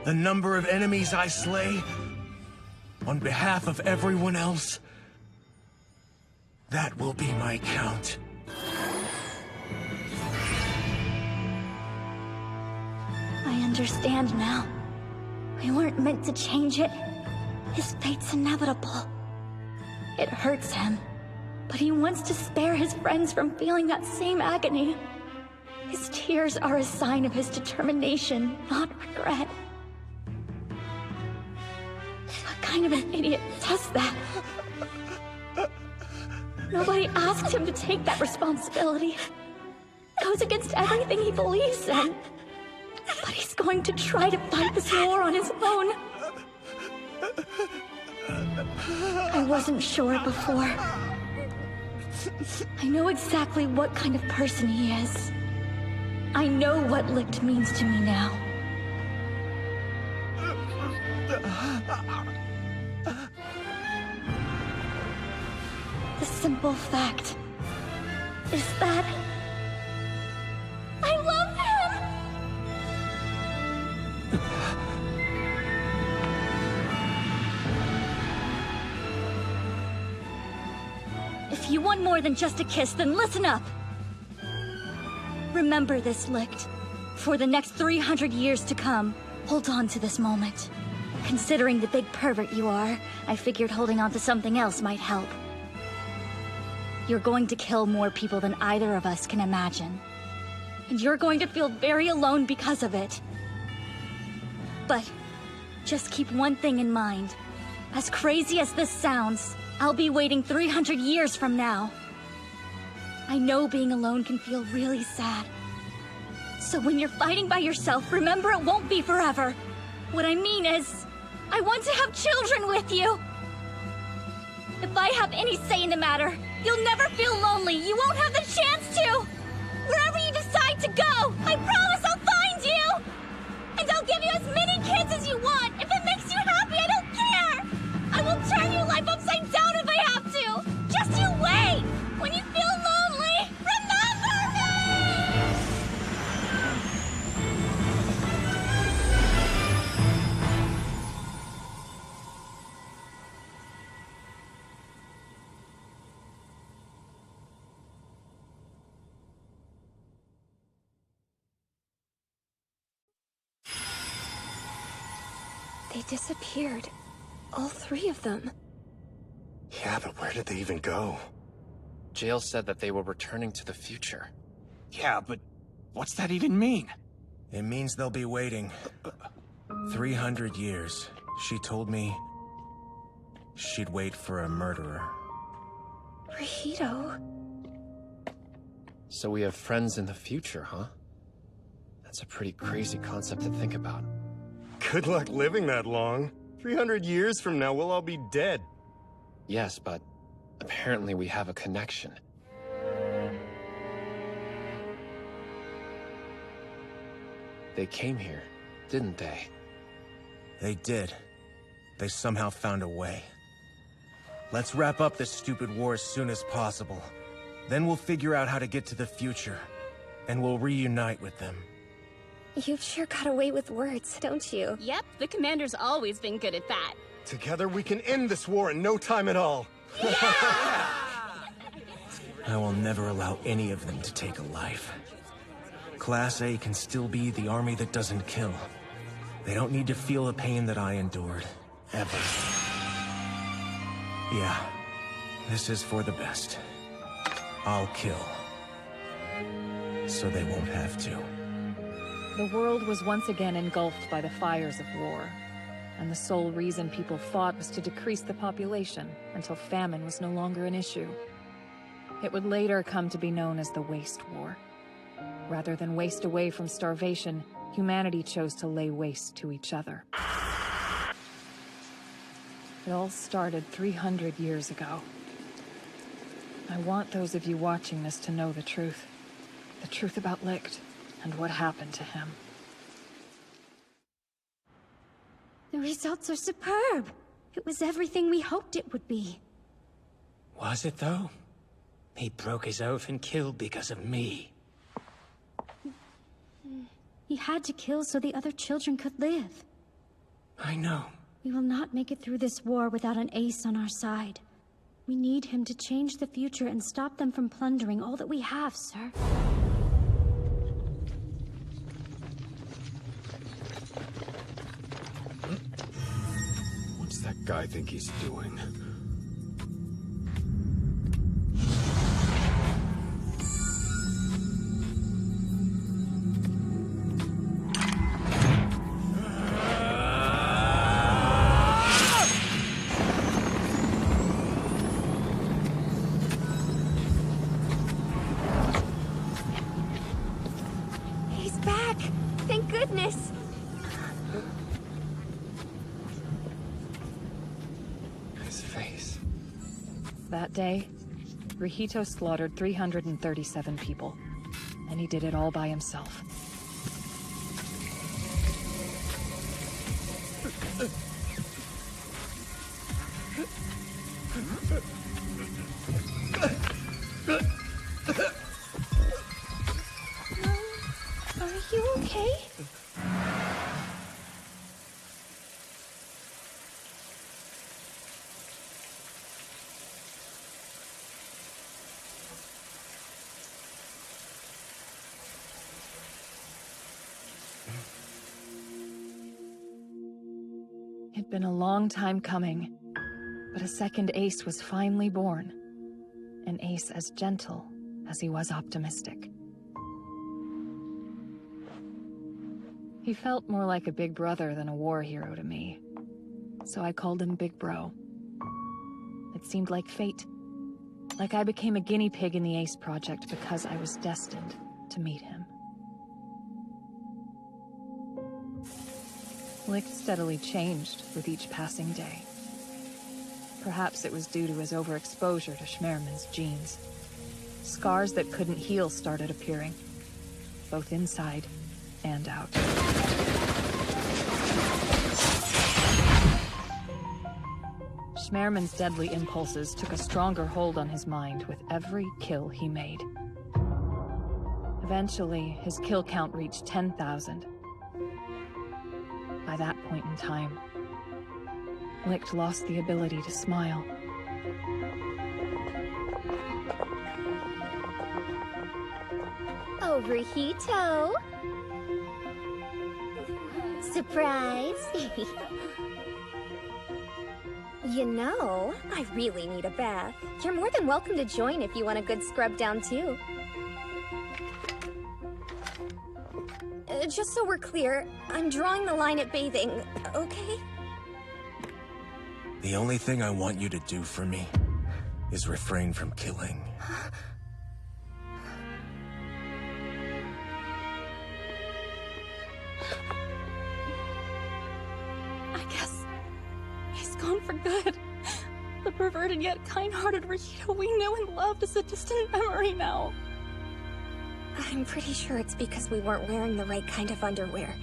The number of enemies I slay, on behalf of everyone else, that will be my count. I understand now. We weren't meant to change it. His fate's inevitable. It hurts him, but he wants to spare his friends from feeling that same agony. His tears are a sign of his determination, not regret. What kind of an idiot does that? Nobody asked him to take that responsibility. It goes against everything he believes in. But he's going to try to fight this war on his own. I wasn't sure before. I know exactly what kind of person he is. I know what licked means to me now. The simple fact is that I love him! If you want more than just a kiss, then listen up. Remember this, Licked. For the next 300 years to come, hold on to this moment. Considering the big pervert you are, I figured holding on to something else might help. You're going to kill more people than either of us can imagine. And you're going to feel very alone because of it. But just keep one thing in mind. As crazy as this sounds, I'll be waiting 300 years from now. I know being alone can feel really sad. So when you're fighting by yourself, remember it won't be forever. What I mean is, I want to have children with you. If I have any say in the matter, you'll never feel lonely. You won't have the chance to. Wherever you decide to go, I promise I'll find you. And I'll give you as many kids as you want. If it makes you happy, I don't care. I will turn your life upside down if I have to. Just you wait. When you feel lonely, remember me! They disappeared. All three of them. Yeah, but where did they even go? Jail said that they were returning to the future. Yeah, but what's that even mean? It means they'll be waiting. 300 years. She told me she'd wait for a murderer. Rihito. So we have friends in the future, huh? That's a pretty crazy concept to think about. Good luck living that long. 300 years from now, we'll all be dead. Yes, but apparently we have a connection. They came here, didn't they? They did. They somehow found a way. Let's wrap up this stupid war as soon as possible. Then we'll figure out how to get to the future. And we'll reunite with them. You've sure got away with words, don't you? Yep, the commander's always been good at that. Together we can end this war in no time at all. I will never allow any of them to take a life. Class A can still be the army that doesn't kill. They don't need to feel the pain that I endured. Ever. Yeah, this is for the best. I'll kill. So they won't have to. The world was once again engulfed by the fires of war, and the sole reason people fought was to decrease the population until famine was no longer an issue. It would later come to be known as the Waste War. Rather than waste away from starvation, humanity chose to lay waste to each other. It all started 300 years ago. I want those of you watching this to know the truth. The truth about Licht, and what happened to him. The results are superb. It was everything we hoped it would be. Was it, though? He broke his oath and killed because of me. He had to kill so the other children could live. I know. We will not make it through this war without an ace on our side. We need him to change the future and stop them from plundering all that we have, sir. What's that guy think he's doing? He's back! Thank goodness! His face. That day, Rihito slaughtered 337 people, and he did it all by himself. Are you okay? It'd been a long time coming, but a second ace was finally born. An ace as gentle as he was optimistic. He felt more like a big brother than a war hero to me, so I called him Big Bro. It seemed like fate, like I became a guinea pig in the Ace Project because I was destined to meet him. Licht steadily changed with each passing day. Perhaps it was due to his overexposure to Schmerman's genes. Scars that couldn't heal started appearing, both inside and out. Schmerman's deadly impulses took a stronger hold on his mind with every kill he made. Eventually, his kill count reached 10,000. By that point in time, Licht lost the ability to smile. Oh, Rihito. Surprise. You know, I really need a bath. You're more than welcome to join if you want a good scrub down too. Just so we're clear, I'm drawing the line at bathing, okay? The only thing I want you to do for me is refrain from killing. I guess he's gone for good. The perverted yet kind-hearted Rihito we knew and loved is a distant memory now. I'm pretty sure it's because we weren't wearing the right kind of underwear.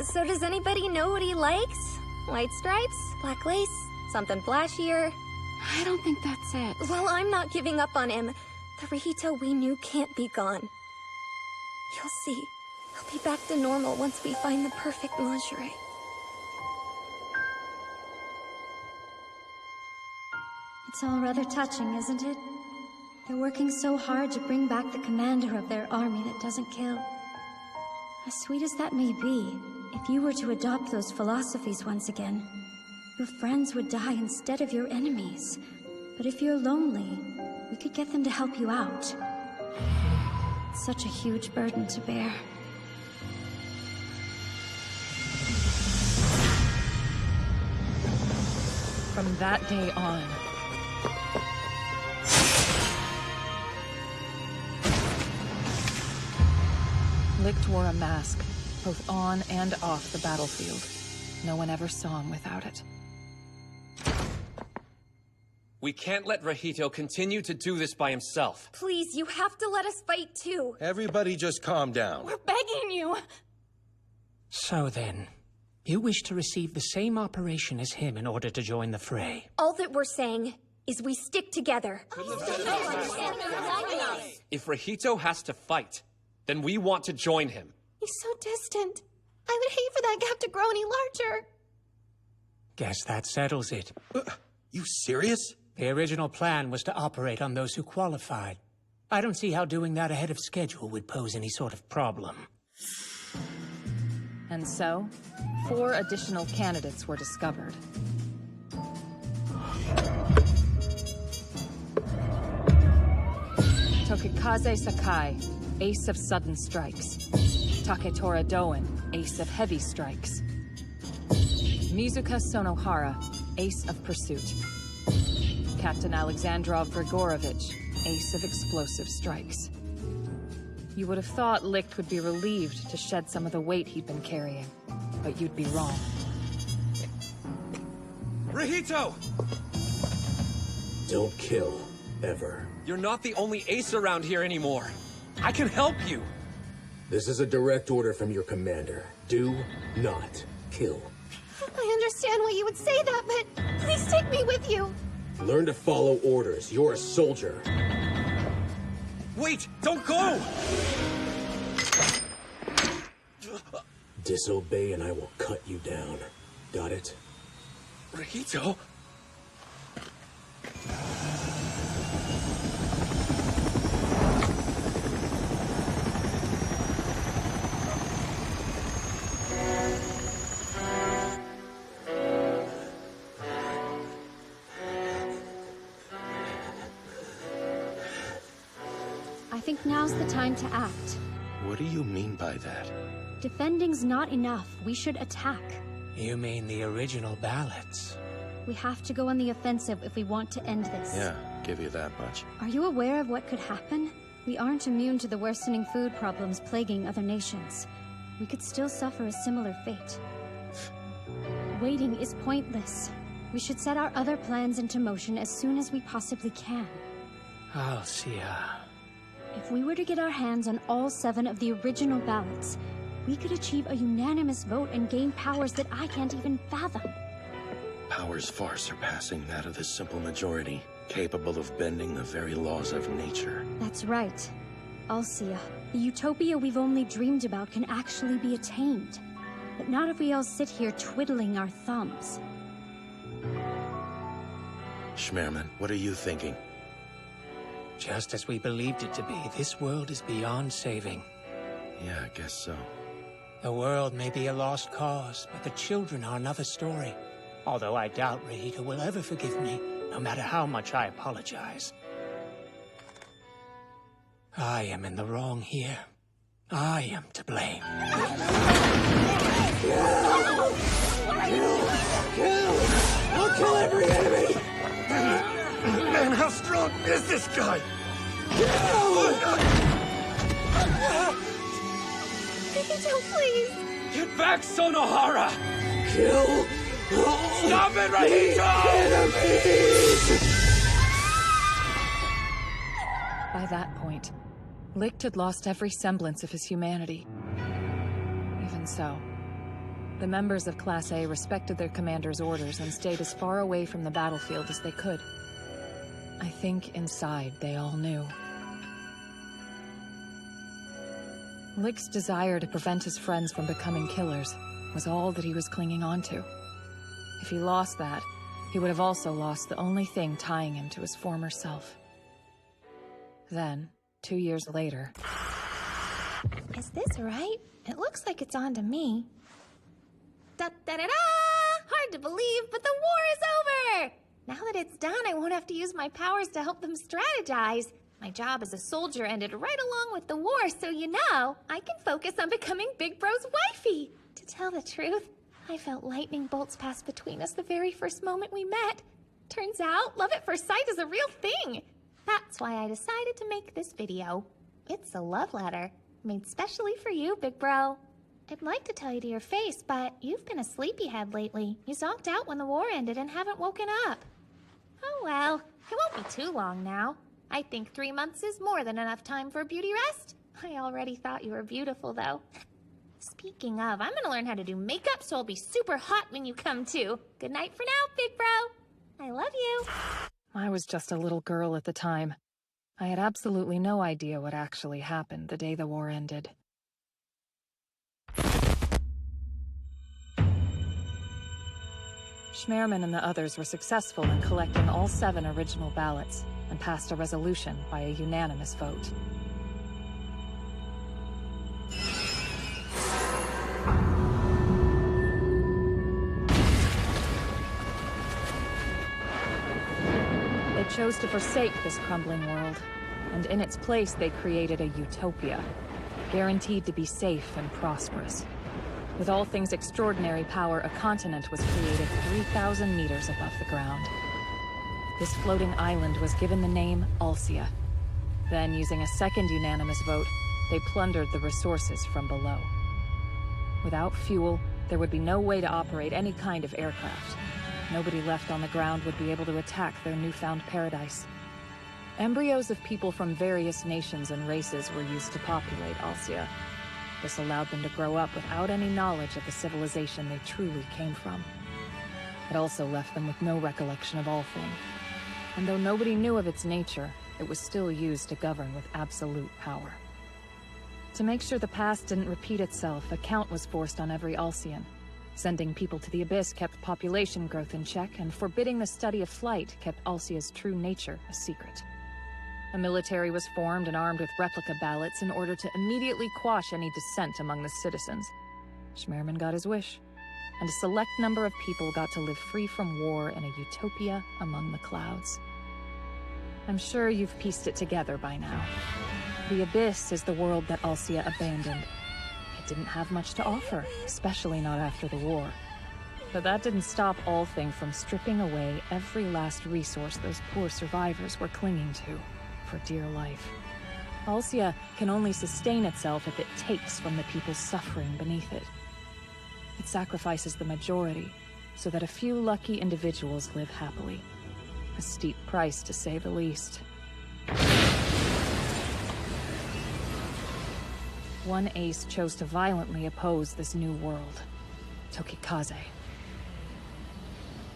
So does anybody know what he likes? White stripes? Black lace? Something flashier? I don't think that's it. Well, I'm not giving up on him. The Rihito we knew can't be gone. You'll see. He'll be back to normal once we find the perfect lingerie. It's all rather touching, isn't it? They're working so hard to bring back the commander of their army that doesn't kill. As sweet as that may be, if you were to adopt those philosophies once again, your friends would die instead of your enemies. But if you're lonely, we could get them to help you out. It's such a huge burden to bear. From that day on, Licht wore a mask, both on and off the battlefield. No one ever saw him without it. We can't let Rahito continue to do this by himself. Please, you have to let us fight too. Everybody just calm down. We're begging you. So then, you wish to receive the same operation as him in order to join the fray? All that we're saying is we stick together. If Rahito has to fight, then we want to join him. He's so distant. I would hate for that gap to grow any larger. Guess that settles it. You serious? The original plan was to operate on those who qualified. I don't see how doing that ahead of schedule would pose any sort of problem. And so, 4 additional candidates were discovered. Tokikaze Sakai, Ace of Sudden Strikes. Taketora Doen, Ace of Heavy Strikes. Mizuka Sonohara, Ace of Pursuit. Captain Alexandrov Grigorovich, Ace of Explosive Strikes. You would have thought Licht would be relieved to shed some of the weight he'd been carrying, but you'd be wrong. Rahito! Don't kill, ever. You're not the only ace around here anymore. I can help you. This is a direct order from your commander. Do not kill. I understand why you would say that, but please take me with you. Learn to follow orders. You're a soldier. Wait! Don't go! Disobey and I will cut you down. Got it? Rahito? I think now's the time to act. What do you mean by that? Defending's not enough. We should attack. You mean the original ballots? We have to go on the offensive if we want to end this. Yeah, give you that much. Are you aware of what could happen? We aren't immune to the worsening food problems plaguing other nations. We could still suffer a similar fate. Waiting is pointless. We should set our other plans into motion as soon as we possibly can. I'll see ya. If we were to get our hands on all 7 of the original ballots, we could achieve a unanimous vote and gain powers that I can't even fathom. Powers far surpassing that of the simple majority, capable of bending the very laws of nature. That's right. Alcia, the utopia we've only dreamed about can actually be attained. But not if we all sit here twiddling our thumbs. Schmerman, what are you thinking? Just as we believed it to be, this world is beyond saving. Yeah, I guess so. The world may be a lost cause, but the children are another story. Although I doubt Rahito will ever forgive me, no matter how much I apologize. I am in the wrong here. I am to blame. Kill! I'll kill every enemy! Man, how strong is this guy? Rahito, please! Get back, Sonohara! Kill! Stop it, Rahito! By that point, Licht had lost every semblance of his humanity. Even so, the members of Class A respected their commander's orders and stayed as far away from the battlefield as they could. I think inside they all knew. Licht's desire to prevent his friends from becoming killers was all that he was clinging on to. If he lost that, he would have also lost the only thing tying him to his former self. Then, 2 years later... Is this right? It looks like it's on to me. Da-da-da-da! Hard to believe, but the war is over! Now that it's done, I won't have to use my powers to help them strategize. My job as a soldier ended right along with the war, so you know, I can focus on becoming Big Bro's wifey. To tell the truth, I felt lightning bolts pass between us the very first moment we met. Turns out, love at first sight is a real thing. That's why I decided to make this video. It's a love letter, made specially for you, Big Bro. I'd like to tell you to your face, but you've been a sleepyhead lately. You zonked out when the war ended and haven't woken up. Oh well, It won't be too long now. I think 3 months is more than enough time for a beauty rest. I already thought you were beautiful, though. Speaking of, I'm gonna learn how to do makeup so I'll be super hot when you come too. Good night for now, big bro. I love you. I was just a little girl at the time. I had absolutely no idea what actually happened the day the war ended. Schmearman and the others were successful in collecting all 7 original ballots and passed a resolution by a unanimous vote. They chose to forsake this crumbling world, and in its place they created a utopia, guaranteed to be safe and prosperous. With all things extraordinary power, a continent was created 3,000 meters above the ground. This floating island was given the name Alcia. Then, using a second unanimous vote, they plundered the resources from below. Without fuel, there would be no way to operate any kind of aircraft. Nobody left on the ground would be able to attack their newfound paradise. Embryos of people from various nations and races were used to populate Alcia. This allowed them to grow up without any knowledge of the civilization they truly came from. It also left them with no recollection of Althing. And though nobody knew of its nature, it was still used to govern with absolute power. To make sure the past didn't repeat itself, a count was forced on every Alcian. Sending people to the Abyss kept population growth in check, and forbidding the study of flight kept Alcia's true nature a secret. A military was formed and armed with replica ballots in order to immediately quash any dissent among the citizens. Schmearman got his wish, and a select number of people got to live free from war in a utopia among the clouds. I'm sure you've pieced it together by now. The Abyss is the world that Alcia abandoned. It didn't have much to offer, especially not after the war. But that didn't stop Althing from stripping away every last resource those poor survivors were clinging to for dear life. Alcia can only sustain itself if it takes from the people suffering beneath it. It sacrifices the majority so that a few lucky individuals live happily. A steep price, to say the least. One ace chose to violently oppose this new world. Tokikaze.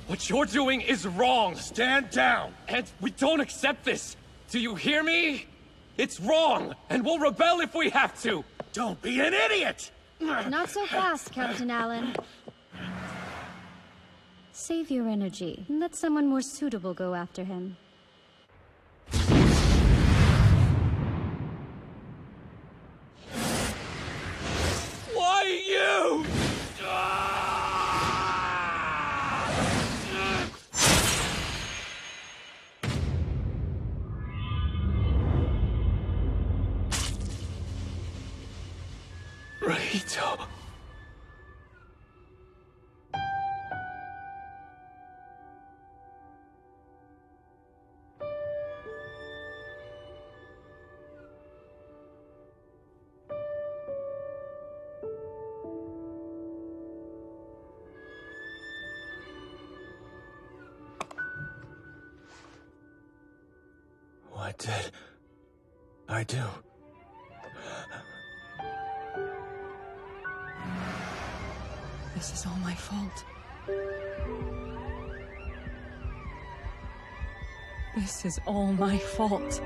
What you're doing is wrong! Stand down! And we don't accept this! Do you hear me? It's wrong, and we'll rebel if we have to! Don't be an idiot! Not so fast, Captain Allen. Save your energy, and let someone more suitable go after him. Why you? Rahito. What did I do? This is all my fault. This is all my fault.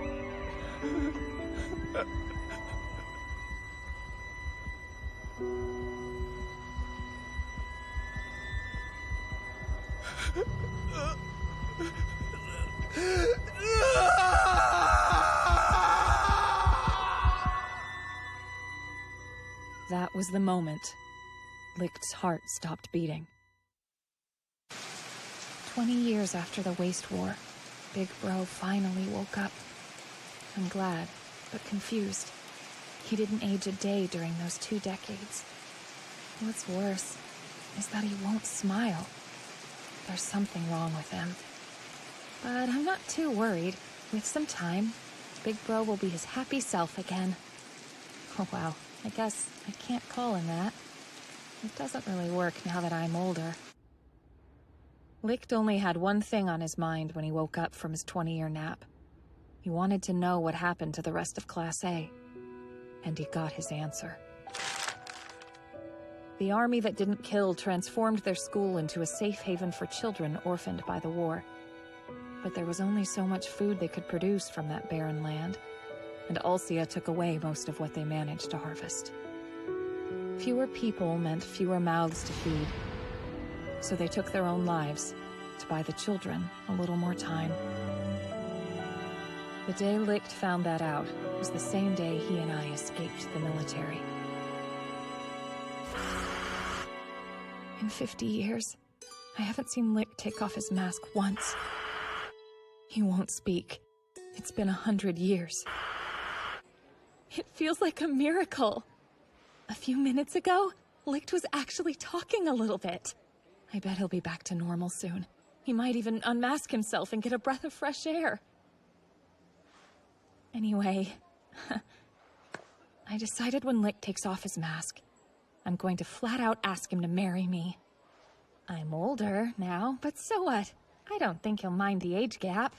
That was the moment Lict's heart stopped beating. 20 years after the Waste War, Big Bro finally woke up. I'm glad, but confused. He didn't age a day during those 2 decades. What's worse is that he won't smile. There's something wrong with him. But I'm not too worried. With some time, Big Bro will be his happy self again. Oh wow, I guess I can't call him that. It doesn't really work now that I'm older. Licht only had one thing on his mind when he woke up from his 20-year nap. He wanted to know what happened to the rest of Class A. And he got his answer. The army that didn't kill transformed their school into a safe haven for children orphaned by the war. But there was only so much food they could produce from that barren land, and Alcia took away most of what they managed to harvest. Fewer people meant fewer mouths to feed, so they took their own lives to buy the children a little more time. The day Licht found that out was the same day he and I escaped the military. In 50 years, I haven't seen Licht take off his mask once. He won't speak. It's been 100 years. It feels like a miracle. A few minutes ago, Licht was actually talking a little bit. I bet he'll be back to normal soon. He might even unmask himself and get a breath of fresh air. Anyway, I decided when Licht takes off his mask, I'm going to flat out ask him to marry me. I'm older now, but so what? I don't think he'll mind the age gap.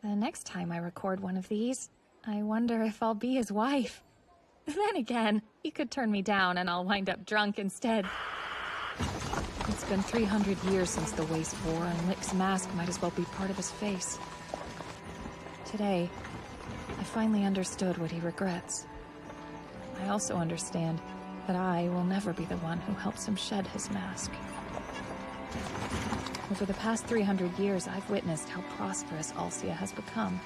The next time I record one of these, I wonder if I'll be his wife. Then again, he could turn me down and I'll wind up drunk instead. It's been 300 years since the Waste War, and Licht's mask might as well be part of his face. Today, I finally understood what he regrets. I also understand that I will never be the one who helps him shed his mask. Over the past 300 years, I've witnessed how prosperous Alcia has become.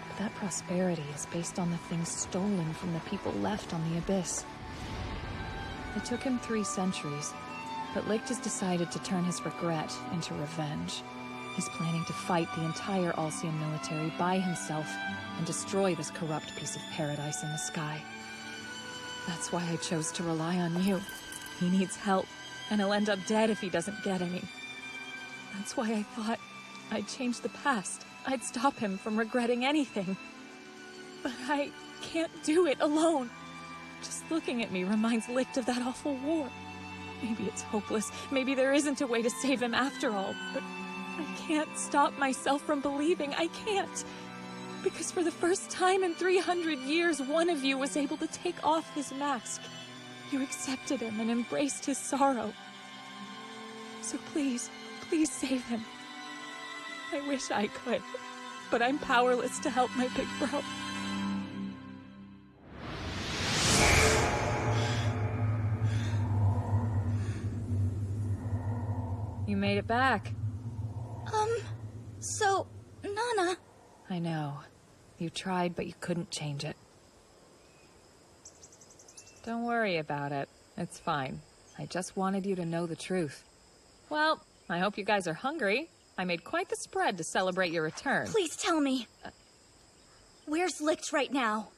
But that prosperity is based on the things stolen from the people left on the Abyss. It took him 3 centuries, but Licht has decided to turn his regret into revenge. He's planning to fight the entire Alcian military by himself and destroy this corrupt piece of paradise in the sky. That's why I chose to rely on you. He needs help, and he'll end up dead if he doesn't get any. That's why I thought I'd change the past. I'd stop him from regretting anything. But I can't do it alone. Just looking at me reminds Licht of that awful war. Maybe it's hopeless. Maybe there isn't a way to save him after all, but I can't stop myself from believing. I can't. Because for the first time in 300 years, one of you was able to take off his mask. You accepted him and embraced his sorrow. So please, please save him. I wish I could, but I'm powerless to help my big bro. You made it back. So, Nana... I know. You tried, but you couldn't change it. Don't worry about it. It's fine. I just wanted you to know the truth. Well, I hope you guys are hungry. I made quite the spread to celebrate your return. Please tell me. Where's Licht right now?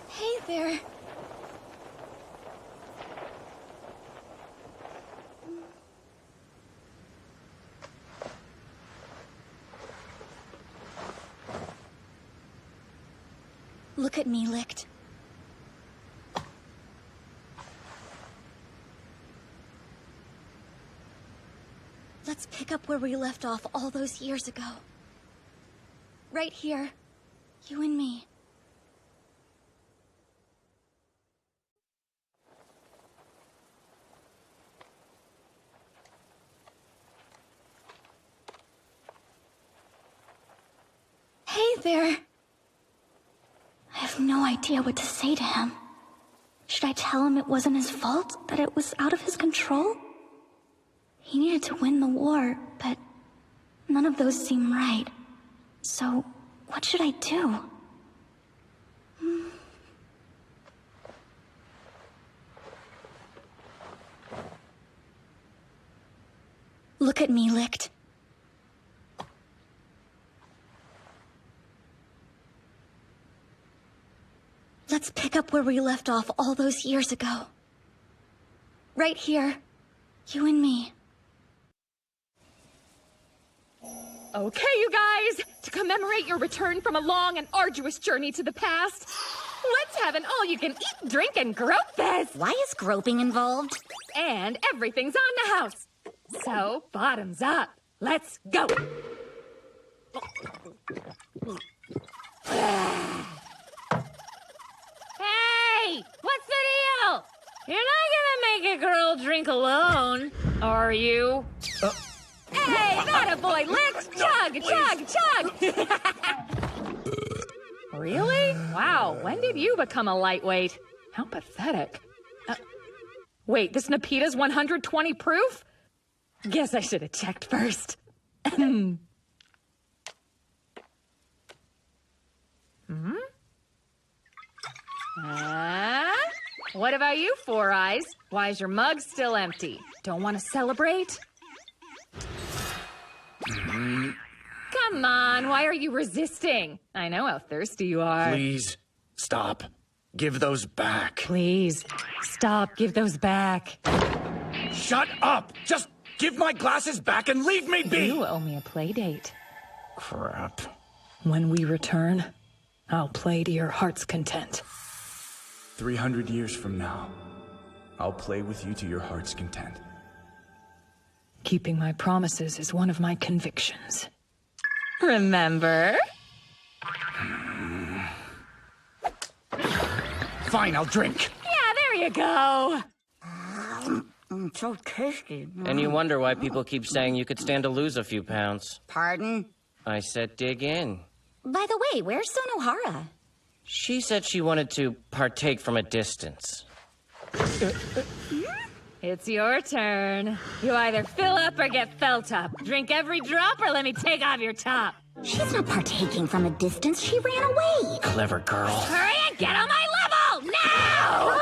Hey there. Look at me, Licht. Let's pick up where we left off all those years ago. Right here. You and me. Hey there. I have no idea what to say to him. Should I tell him it wasn't his fault? That it was out of his control? He needed to win the war, but none of those seem right. So, what should I do? Look at me, Licht. Let's pick up where we left off all those years ago. Right here. You and me. Okay, you guys, to commemorate your return from a long and arduous journey to the past, let's have an all-you-can-eat, drink, and grope fest. Why is groping involved? And everything's on the house. So, bottoms up. Let's go. Hey, what's the deal? You're not gonna make a girl drink alone, are you? Hey, that a boy, let's chug, chug, chug! Really? Wow, when did you become a lightweight? How pathetic. Wait, this Nepeta's 120 proof? Guess I should have checked first. What about you, Four Eyes? Why is your mug still empty? Don't want to celebrate? Come on, why are you resisting? I know how thirsty you are. Please, stop. Give those back. Please, stop, give those back. Shut up! Just give my glasses back and leave me be! You owe me a play date. Crap. When we return, I'll play to your heart's content. 300 years from now, I'll play with you to your heart's content. Keeping my promises is one of my convictions. Remember? Fine, I'll drink. Yeah, there you go. It's so tasty. And you wonder why people keep saying you could stand to lose a few pounds. Pardon? I said dig in. By the way, where's Sonohara? She said she wanted to partake from a distance. It's your turn. You either fill up or get felt up. Drink every drop or let me take off your top. She's not partaking from a distance. She ran away. Clever girl. Hurry and get on my level! Now!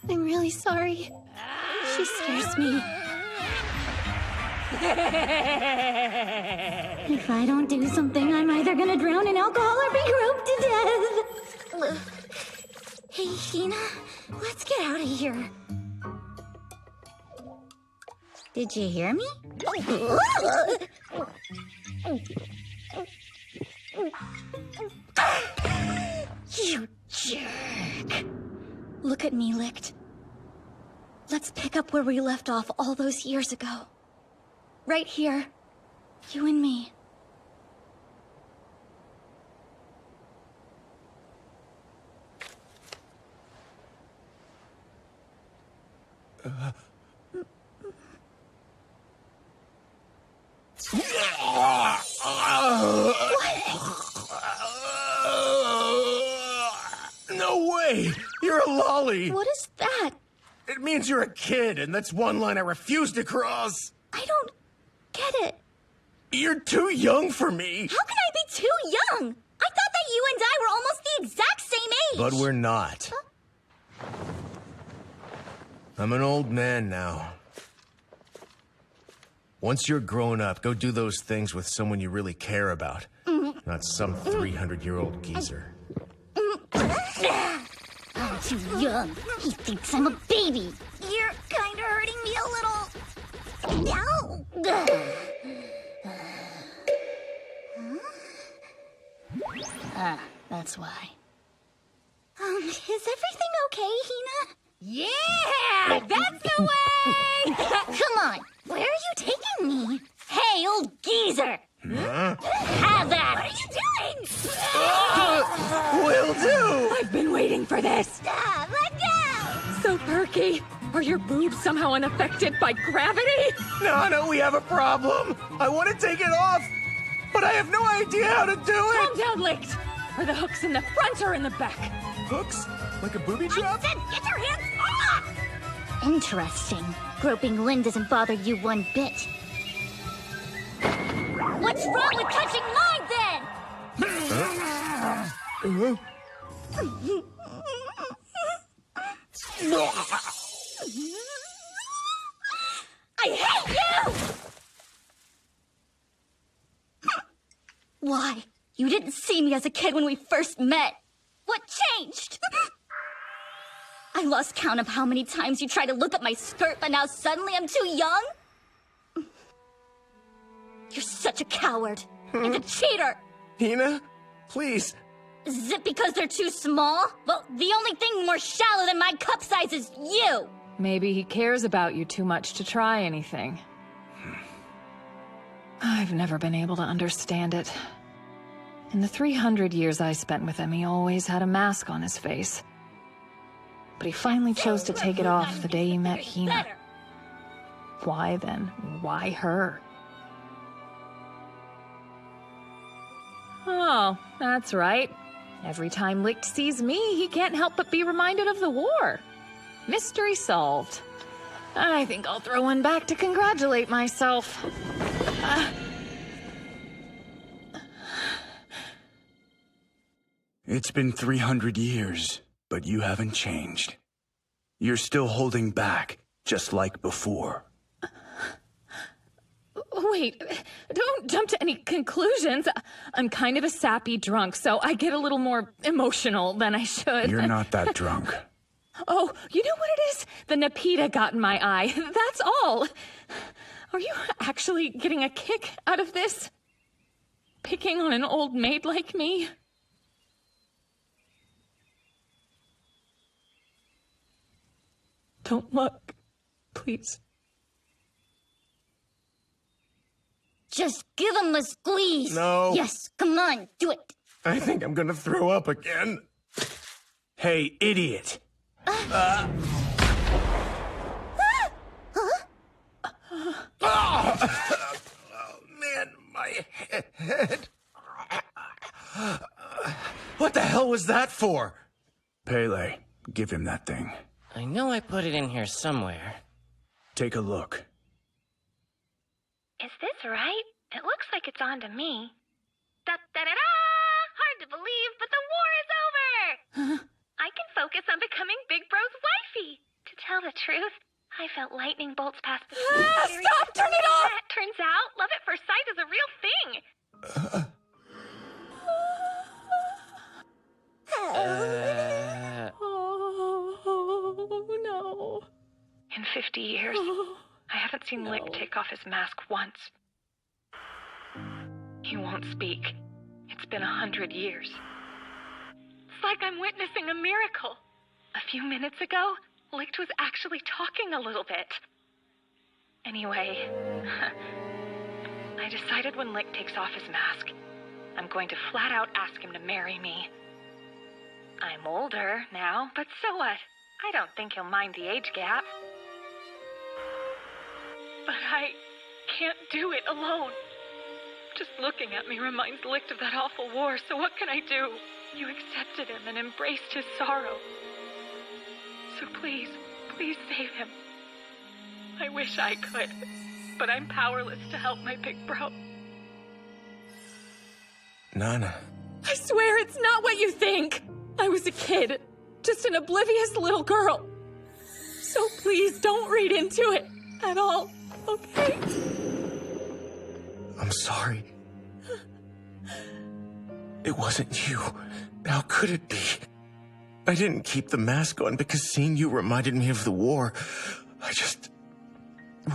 I'm really sorry. She scares me. If I don't do something, I'm either gonna drown in alcohol or be groped to death. Hey, Hina, let's get out of here. Did you hear me? You jerk. Look at me, Licht. Let's pick up where we left off all those years ago. Right here. You and me. No way! You're a lolly! What is that? It means you're a kid, and that's one line I refuse to cross. I don't get it. You're too young for me. How can I be too young? I thought that you and I were almost the exact same age. But we're not. I'm an old man now. Once you're grown up, go do those things with someone you really care about. Not some 300-year-old geezer. I'm too young. He thinks I'm a baby. You're kind of hurting me a little. No. That's why. Is everything okay, Hina? Yeah! That's the way! Come on, where are you taking me? Hey, old geezer! Huh? Have that! What are you doing? Will do! I've been waiting for this! Stop! Let go! So perky! Are your boobs somehow unaffected by gravity? Nana, we have a problem. I want to take it off, but I have no idea how to do Calm it. down, Licht! Are the hooks in the front or in the back? Hooks? Like a booby trap? I said get your hands off! Interesting. Groping Lynn doesn't bother you one bit. What's wrong with touching mine, then? I hate you! Why? You didn't see me as a kid when we first met. What changed? I I lost count of how many times you tried to look at my skirt, but now suddenly I'm too young? You're such a coward. And a cheater! Hina? Please. Is it because they're too small? Well, the only thing more shallow than my cup size is you! Maybe he cares about you too much to try anything. I've never been able to understand it. In the 300 years I spent with him, he always had a mask on his face. But he finally chose to take it off the day he met Hina. Why then? Why her? Oh, that's right. Every time Licht sees me, he can't help but be reminded of the war. Mystery solved. I think I'll throw one back to congratulate myself. It's been 300 years, but you haven't changed. You're still holding back, just like before. Wait, don't jump to any conclusions. I'm kind of a sappy drunk, so I get a little more emotional than I should. You're not that drunk. Oh, you know what it is? The Nepeta got in my eye. That's all. Are you actually getting a kick out of this? Picking on an old maid like me? Don't look, please. Just give him a squeeze. No. Yes, come on, do it. I think I'm gonna throw up again. Hey, idiot! Huh? Oh, man, my head. What the hell was that for? Pele, give him that thing. I know I put it in here somewhere. Take a look. Is this right? It looks like it's on to me. Da-da-da-da! Hard to believe, but the war is over! I can focus on becoming Big Bro's wifey. To tell the truth, I felt lightning bolts past the screen. Stop! Turn it off! Turns out, love at first sight is a real thing. Oh, no. In 50 years, I haven't seen Licht take off his mask once. He won't speak. It's been 100 years. It's like I'm witnessing a miracle. A few minutes ago, Licht was actually talking a little bit. Anyway, I decided when Licht takes off his mask, I'm going to flat out ask him to marry me. I'm older now, but so what? I don't think he'll mind the age gap. But I can't do it alone. Just looking at me reminds Licht of that awful war, so what can I do? You accepted him and embraced his sorrow. So please, please save him. I wish I could, but I'm powerless to help my big bro. Nana. I swear it's not what you think. I was a kid, just an oblivious little girl. So please don't read into it at all, okay? I'm sorry. It wasn't you. How could it be? I didn't keep the mask on because seeing you reminded me of the war. I just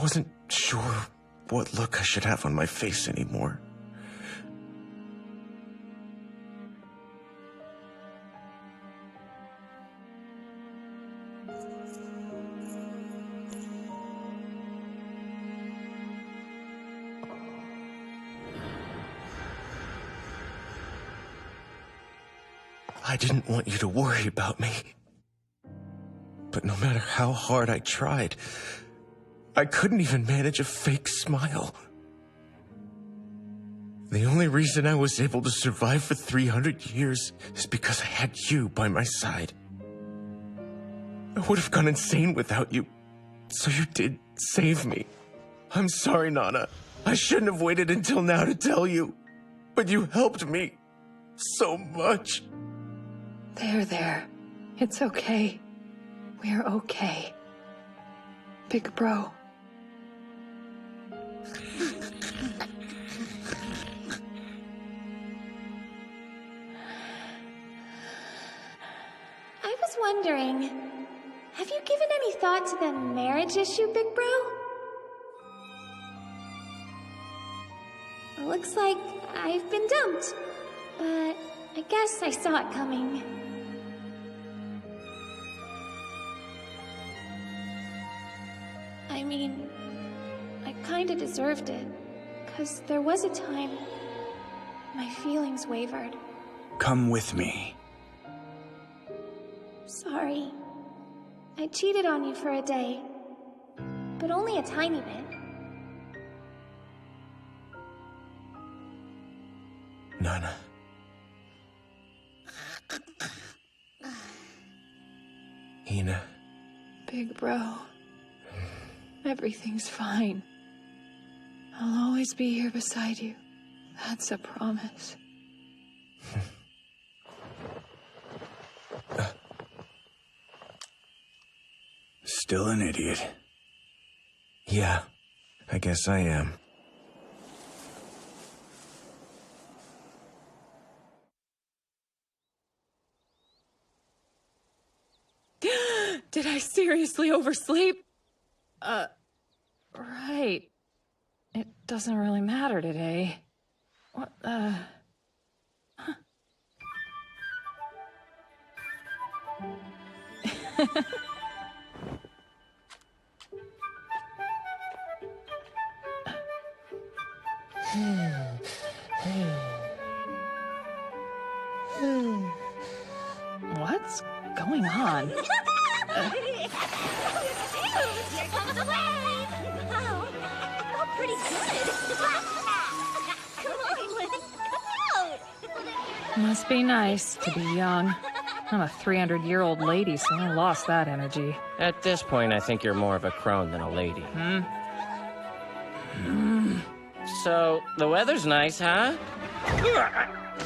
wasn't sure what look I should have on my face anymore. I didn't want you to worry about me. But no matter how hard I tried, I couldn't even manage a fake smile. The only reason I was able to survive for 300 years is because I had you by my side. I would have gone insane without you, so you did save me. I'm sorry, Nana. I shouldn't have waited until now to tell you, but you helped me so much. There. It's okay. We're okay. Big bro. I was wondering, Have you given any thought to the marriage issue, Big Bro? Looks like I've been dumped, but I guess I saw it coming. I mean, I kinda deserved it, 'cause there was a time my feelings wavered. Come with me. Sorry. I cheated on you for a day, but only a tiny bit. Nana. Hina. Big bro. Everything's fine. I'll always be here beside you. That's a promise. Still an idiot. Yeah, I guess I am. Did I seriously oversleep? Right. It doesn't really matter today. What, huh. What's going on? Here comes the wave! Oh, I felt pretty good. Come on, Lynn. Come out. Must be nice to be young. I'm a 300-year-old lady, so I lost that energy. At this point, I think you're more of a crone than a lady. So, the weather's nice, huh?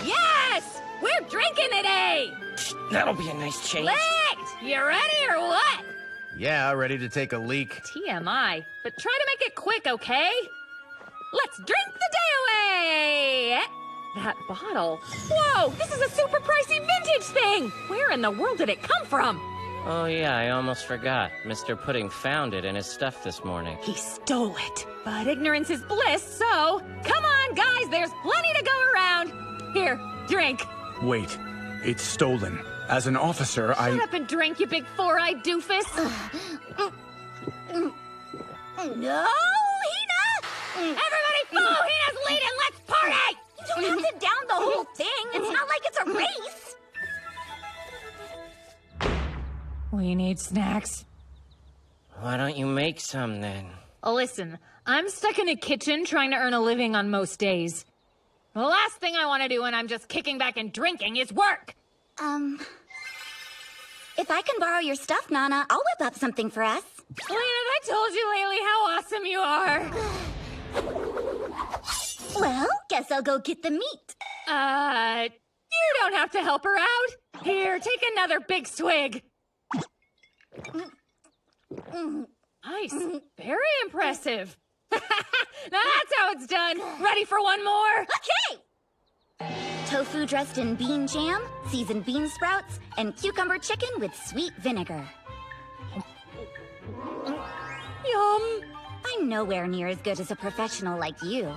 Yes! We're drinking today! That'll be a nice change. Licked! You ready or what? Yeah, ready to take a leak. TMI, but try to make it quick, okay? Let's drink the day away! That bottle. Whoa, this is a super pricey vintage thing! Where in the world did it come from? Oh yeah, I almost forgot. Mr. Pudding found it in his stuff this morning. He stole it. But ignorance is bliss, so come on, guys, there's plenty to go around. Here, drink. Wait, it's stolen. As an officer, Shut up and drink, you big four-eyed doofus. No, Hina! Everybody follow Hina's lead and let's party! You don't have to down the whole thing. It's not like it's a race. We need snacks. Why don't you make some then? Listen, I'm stuck in a kitchen trying to earn a living on most days. The last thing I want to do when I'm just kicking back and drinking is work. If I can borrow your stuff, Nana, I'll whip up something for us. Lena, I told you lately how awesome you are. Well, guess I'll go get the meat. You don't have to help her out. Here, take another big swig. Nice. Very impressive. Now that's how it's done. Ready for one more? Okay! Tofu dressed in bean jam, seasoned bean sprouts, and cucumber chicken with sweet vinegar. Yum! I'm nowhere near as good as a professional like you.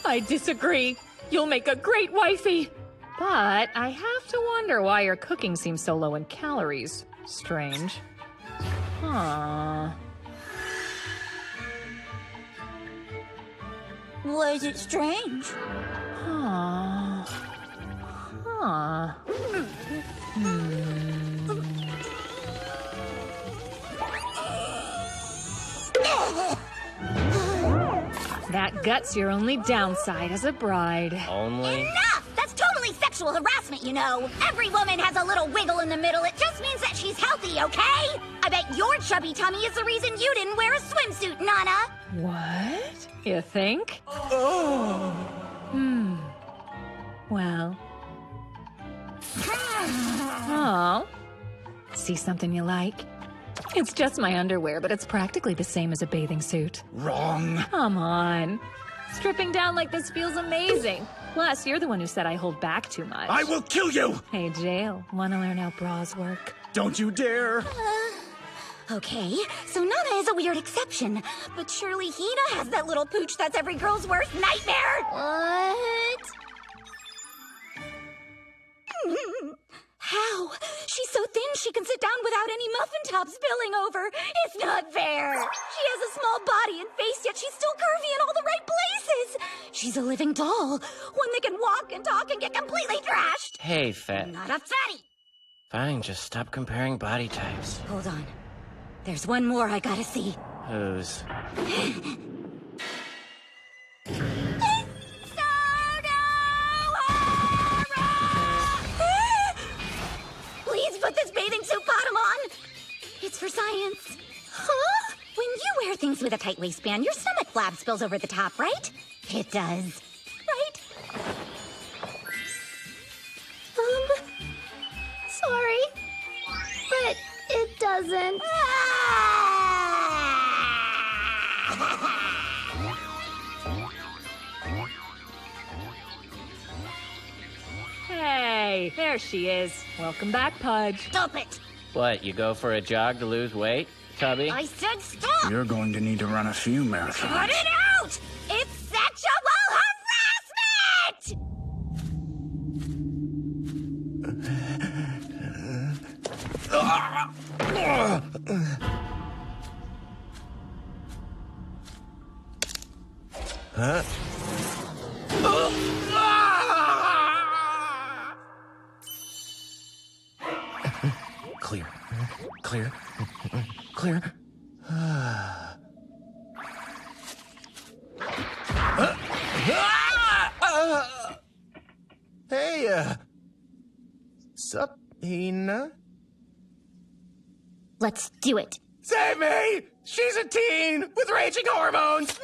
I disagree. You'll make a great wifey. But I have to wonder why your cooking seems so low in calories. Strange. Huh. Was it strange? Huh. Huh. That gut's your only downside as a bride. Only? Enough! That's totally sexual harassment, you know. Every woman has a little wiggle in the middle. It just means that she's healthy, okay? I bet your chubby tummy is the reason you didn't wear a swimsuit, Nana. What? You think? Oh. Well. Oh. See something you like? It's just my underwear, but it's practically the same as a bathing suit. Wrong. Come on. Stripping down like this feels amazing. Plus, you're the one who said I hold back too much. I will kill you! Hey, Jail, wanna learn how bras work? Don't you dare! Okay, so Nana is a weird exception, but surely Hina has that little pooch that's every girl's worst nightmare! What? How? She's so thin she can sit down without any muffin tops spilling over. It's not fair. She has a small body and face, yet she's still curvy in all the right places. She's a living doll, one that can walk and talk and get completely trashed. Hey, Fat. Not a fatty. Fine, just stop comparing body types. Hold on. There's one more I gotta see. Whose? Please put this bathing suit bottom on. It's for science. Huh? When you wear things with a tight waistband, your stomach flap spills over the top, right? It does. Right? Sorry. But it doesn't. Hey, there she is. Welcome back, Pudge. Stop it! What, you go for a jog to lose weight, Tubby? I said stop! You're going to need to run a few marathons. Cut it out! It's sexual harassment! Huh? Clear. Clear. Clear. Hey, sup, Hina? Let's do it. Save me! She's a teen with raging hormones!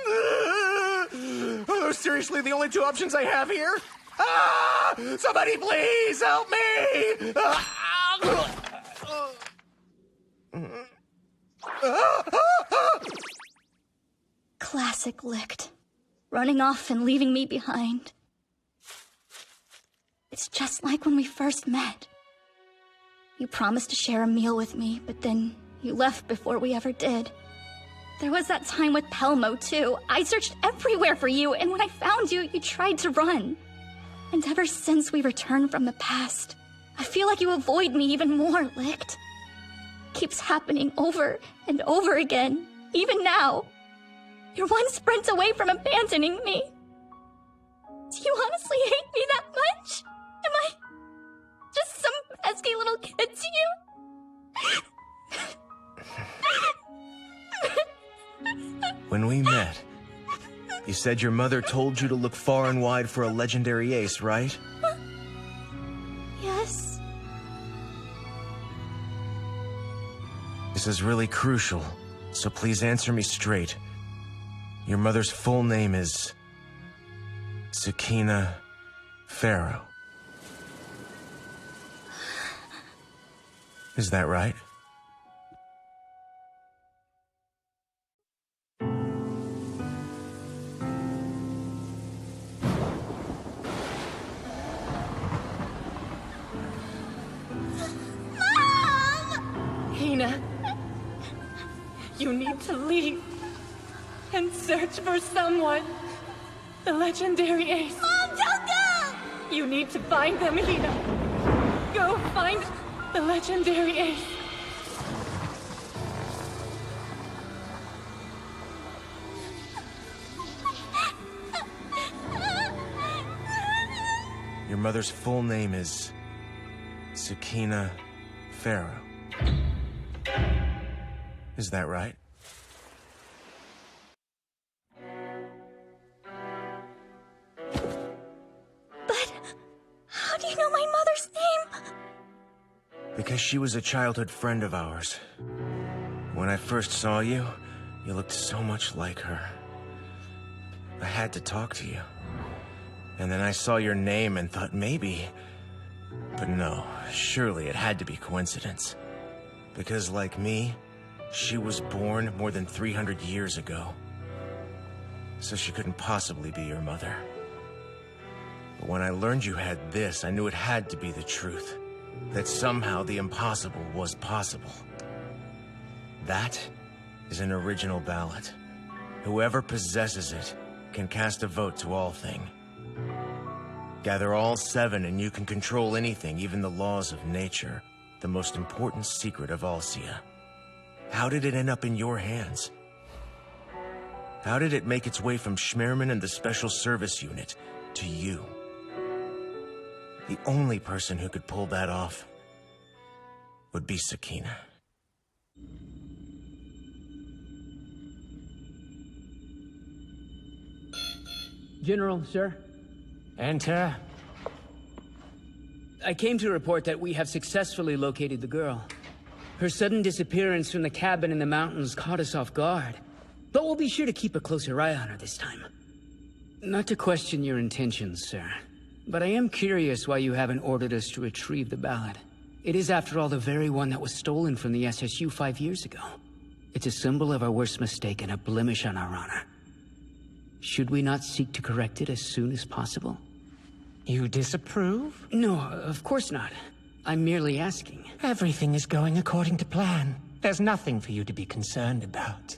Are those seriously the only two options I have here? Ah! Somebody please help me! Classic Licht. Running off and leaving me behind. It's just like when we first met. You promised to share a meal with me, but then you left before we ever did. There was that time with Pelmo, too. I searched everywhere for you, and when I found you, you tried to run. And ever since we returned from the past, I feel like you avoid me even more, Licht. Keeps happening over and over again, even now. You're one sprint away from abandoning me. Do you honestly hate me that much? Am I just some pesky little kid to you? When we met, you said your mother told you to look far and wide for a legendary ace, right? Yes. This is really crucial, so please answer me straight. Your mother's full name is Sakina Pharaoh. Is that right? Hina, you need to leave and search for someone. The legendary ace. Mom, don't go! You need to find them, Hina. Go find the legendary ace. Your mother's full name is Sakina Pharaoh. Is that right? But how do you know my mother's name? Because she was a childhood friend of ours. When I first saw you, you looked so much like her. I had to talk to you. And then I saw your name and thought maybe... But no, surely it had to be coincidence. Because like me, she was born more than 300 years ago. So she couldn't possibly be your mother. But when I learned you had this, I knew it had to be the truth. That somehow the impossible was possible. That is an original ballot. Whoever possesses it can cast a vote to all thing. Gather all 7 and you can control anything, even the laws of nature. The most important secret of Alcia. How did it end up in your hands? How did it make its way from Schmerman and the Special Service Unit to you? The only person who could pull that off would be Sakina. General, sir. Enter. I came to report that we have successfully located the girl. Her sudden disappearance from the cabin in the mountains caught us off guard. But we'll be sure to keep a closer eye on her this time. Not to question your intentions, sir, but I am curious why you haven't ordered us to retrieve the ballad. It is, after all, the very one that was stolen from the SSU 5 years ago. It's a symbol of our worst mistake and a blemish on our honor. Should we not seek to correct it as soon as possible? You disapprove? No, of course not. I'm merely asking. Everything is going according to plan. There's nothing for you to be concerned about.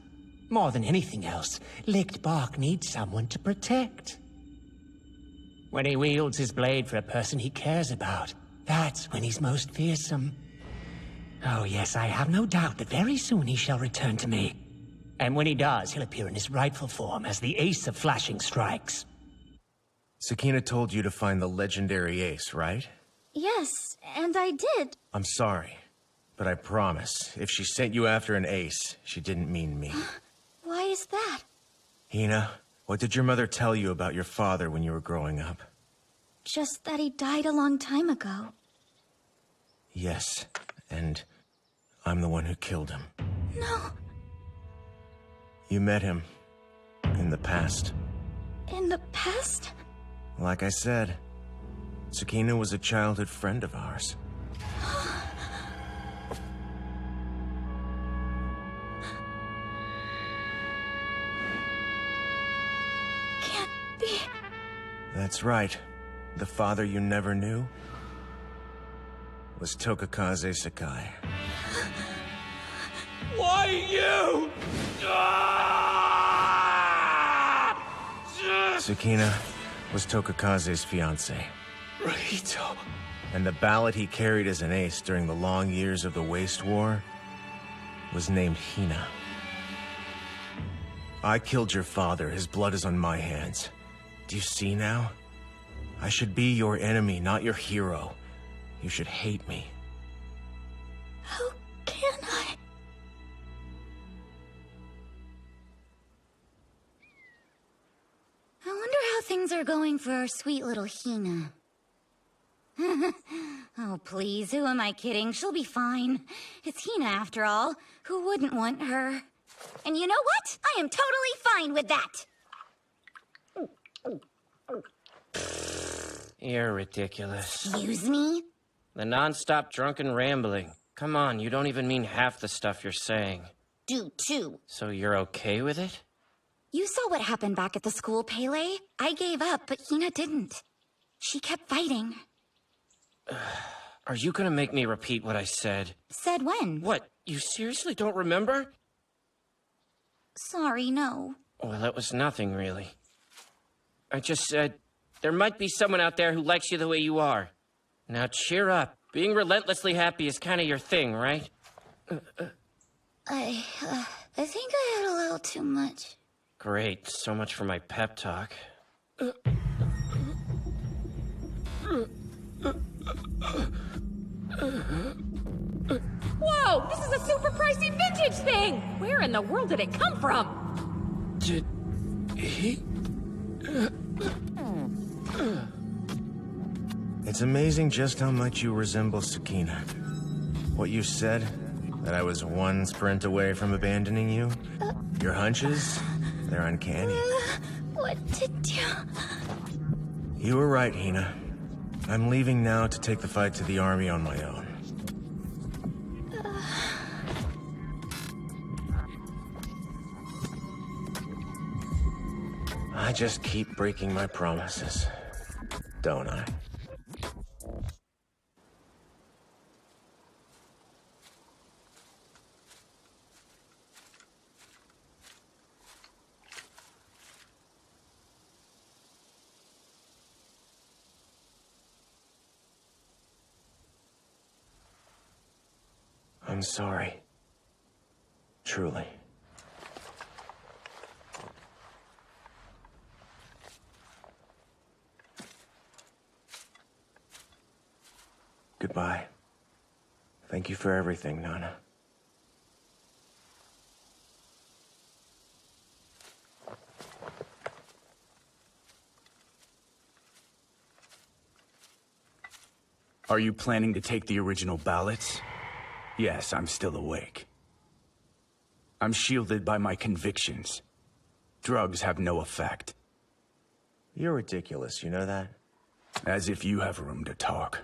More than anything else, Licked Bark needs someone to protect. When he wields his blade for a person he cares about, that's when he's most fearsome. Oh yes, I have no doubt that very soon he shall return to me. And when he does, he'll appear in his rightful form as the Ace of Flashing Strikes. Sakina told you to find the legendary ace, right? Yes, and I did. I'm sorry, but I promise, if she sent you after an ace, she didn't mean me. Why is that? Hina, what did your mother tell you about your father when you were growing up? Just that he died a long time ago. Yes, and I'm the one who killed him. No. You met him in the past. In the past? Like I said, Sakina was a childhood friend of ours. Can't be. That's right. The father you never knew was Tokakaze Sakai. Why you? Sakina was Tokakaze's fiancée. Rahito. And the ballad he carried as an ace during the long years of the Waste War was named Hina. I killed your father. His blood is on my hands. Do you see now? I should be your enemy, not your hero. You should hate me. How can I? I wonder how things are going for our sweet little Hina. Oh, please, who am I kidding? She'll be fine. It's Hina, after all. Who wouldn't want her? And you know what? I am totally fine with that! You're ridiculous. Excuse me? The non-stop drunken rambling. Come on, you don't even mean half the stuff you're saying. Do too. So you're okay with it? You saw what happened back at the school, Pele. I gave up, but Hina didn't. She kept fighting. Are you gonna make me repeat what I said? Said when? What, you seriously don't remember? Sorry, no. Well, it was nothing, really. I just said, there might be someone out there who likes you the way you are. Now cheer up. Being relentlessly happy is kind of your thing, right? I think I had a little too much. Great, so much for my pep talk. Whoa! This is a super pricey vintage thing! Where in the world did it come from? Did he? It's amazing just how much you resemble Sakina. What you said, that I was one sprint away from abandoning you, your hunches, they're uncanny. What did you... You were right, Hina. I'm leaving now to take the fight to the army on my own. I just keep breaking my promises. don't I? I'm sorry. Truly. Goodbye. Thank you for everything, Nana. Are you planning to take the original ballots? Yes, I'm still awake. I'm shielded by my convictions. Drugs have no effect. You're ridiculous, you know that? As if you have room to talk.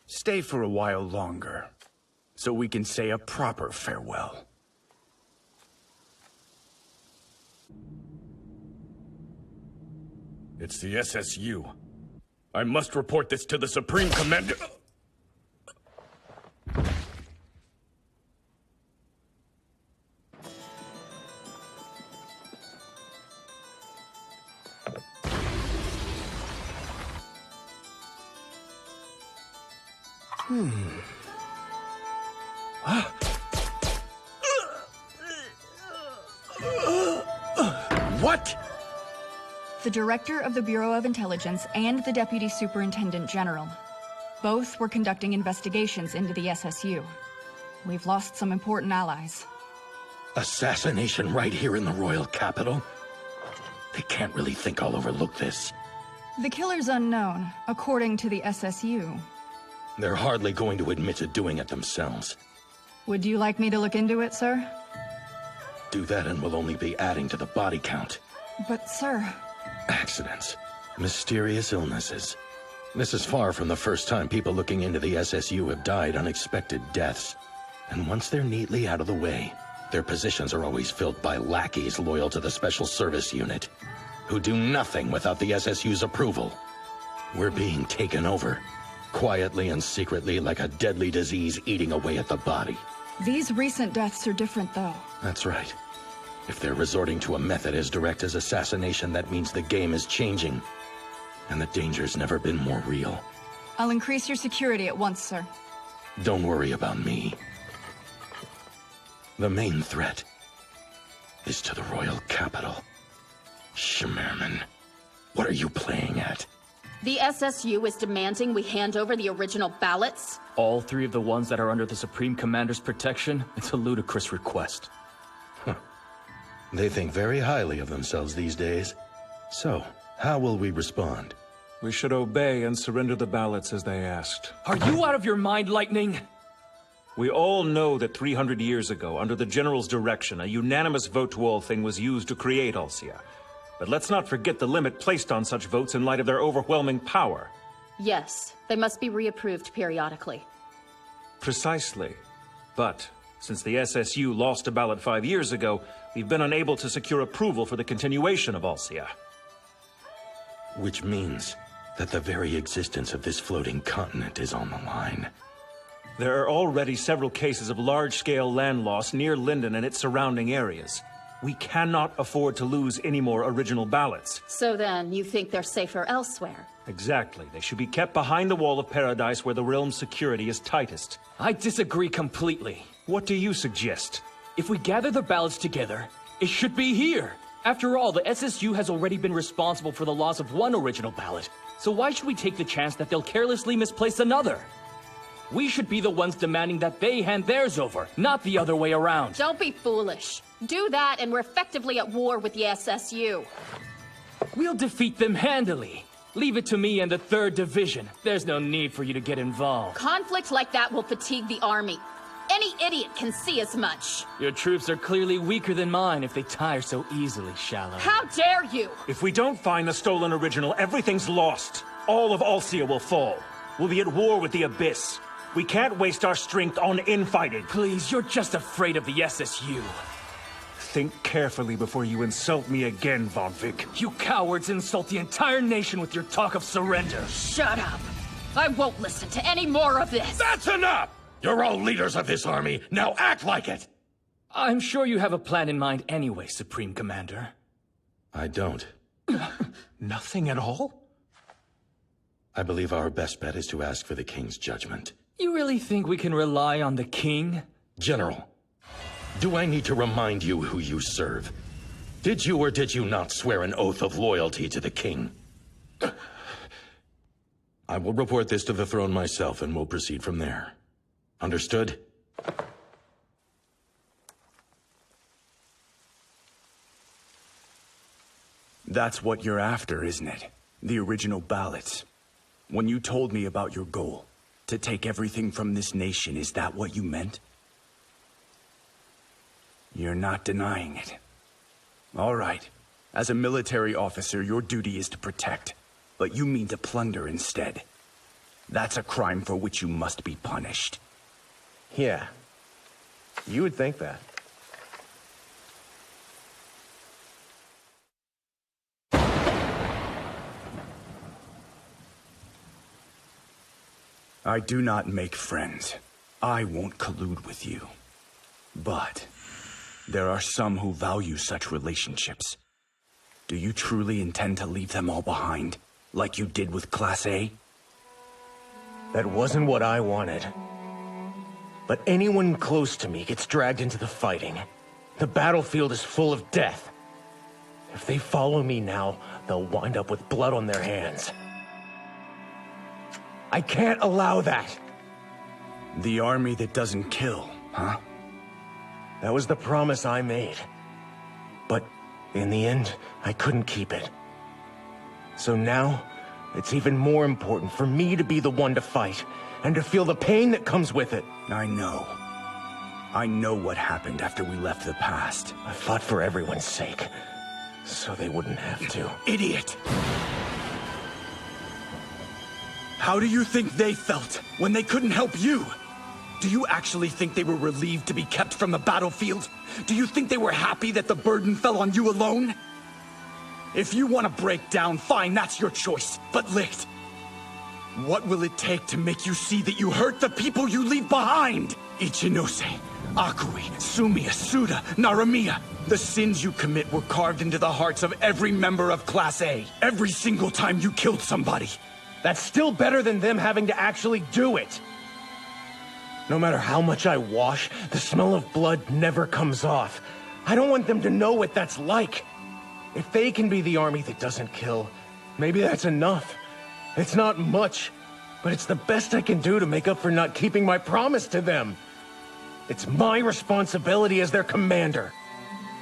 Stay for a while longer, so we can say a proper farewell. It's the SSU. I must report this to the Supreme Commander. What? The Director of the Bureau of Intelligence and the Deputy Superintendent General. Both were conducting investigations into the SSU. We've lost some important allies. Assassination right here in the royal capital? They can't really think I'll overlook this. The killer's unknown, according to the SSU. They're hardly going to admit to doing it themselves. Would you like me to look into it, sir? Do that and we'll only be adding to the body count. But, sir... Accidents. Mysterious illnesses. This is far from the first time people looking into the SSU have died unexpected deaths. And once they're neatly out of the way, their positions are always filled by lackeys loyal to the Special Service Unit, who do nothing without the SSU's approval. We're being taken over, quietly and secretly, like a deadly disease eating away at the body. These recent deaths are different, though. That's right. If they're resorting to a method as direct as assassination, that means the game is changing. And the danger's never been more real. I'll increase your security at once, sir. Don't worry about me. The main threat is to the royal capital. Schmerman, what are you playing at? The SSU is demanding we hand over the original ballots? All three of the ones that are under the Supreme Commander's protection? It's a ludicrous request. They think very highly of themselves these days. So, how will we respond? We should obey and surrender the ballots as they asked. Are you out of your mind, Lightning? We all know that 300 years ago, under the General's direction, a unanimous vote to all thing was used to create Alcia. But let's not forget the limit placed on such votes in light of their overwhelming power. Yes, they must be reapproved periodically. Precisely. But, since the SSU lost a ballot 5 years ago, we've been unable to secure approval for the continuation of Alcia. Which means that the very existence of this floating continent is on the line. There are already several cases of large-scale land loss near Linden and its surrounding areas. We cannot afford to lose any more original ballots. So then, you think they're safer elsewhere? Exactly. They should be kept behind the wall of paradise where the realm's security is tightest. I disagree completely. What do you suggest? If we gather the ballots together, it should be here. After all, the SSU has already been responsible for the loss of one original ballot. So why should we take the chance that they'll carelessly misplace another? We should be the ones demanding that they hand theirs over, not the other way around. Don't be foolish. Do that and we're effectively at war with the SSU. We'll defeat them handily. Leave it to me and the 3rd Division. There's no need for you to get involved. Conflict like that will fatigue the army. Any idiot can see as much. Your troops are clearly weaker than mine if they tire so easily, Shallow. How dare you! If we don't find the stolen original, everything's lost. All of Alcia will fall. We'll be at war with the Abyss. We can't waste our strength on infighting. Please, you're just afraid of the SSU. Think carefully before you insult me again, Von Vick. You cowards insult the entire nation with your talk of surrender. Shut up! I won't listen to any more of this! That's enough! You're all leaders of this army. Now act like it! I'm sure you have a plan in mind anyway, Supreme Commander. I don't. Nothing at all? I believe our best bet is to ask for the King's judgment. You really think we can rely on the King? General, do I need to remind you who you serve? Did you or did you not swear an oath of loyalty to the King? I will report this to the throne myself and we'll proceed from there. Understood? That's what you're after, isn't it? The original ballots. When you told me about your goal, to take everything from this nation, is that what you meant? You're not denying it. All right. As a military officer, your duty is to protect, but you mean to plunder instead. That's a crime for which you must be punished. Yeah. You would think that. I do not make friends. I won't collude with you. But there are some who value such relationships. Do you truly intend to leave them all behind, like you did with Class A? That wasn't what I wanted. But anyone close to me gets dragged into the fighting. The battlefield is full of death. If they follow me now, they'll wind up with blood on their hands. I can't allow that. The army that doesn't kill, huh? That was the promise I made. But in the end, I couldn't keep it. So now, it's even more important for me to be the one to fight, and to feel the pain that comes with it. I know. I know what happened after we left the past. I fought for everyone's sake, so they wouldn't have to. Idiot! How do you think they felt when they couldn't help you? Do you actually think they were relieved to be kept from the battlefield? Do you think they were happy that the burden fell on you alone? If you want to break down, fine, that's your choice. But Licht, what will it take to make you see that you hurt the people you leave behind? Ichinose, Akui, Sumiya, Suda, Naramiya. The sins you commit were carved into the hearts of every member of Class A. Every single time you killed somebody. That's still better than them having to actually do it. No matter how much I wash, the smell of blood never comes off. I don't want them to know what that's like. If they can be the army that doesn't kill, maybe that's enough. It's not much, but it's the best I can do to make up for not keeping my promise to them. It's my responsibility as their commander.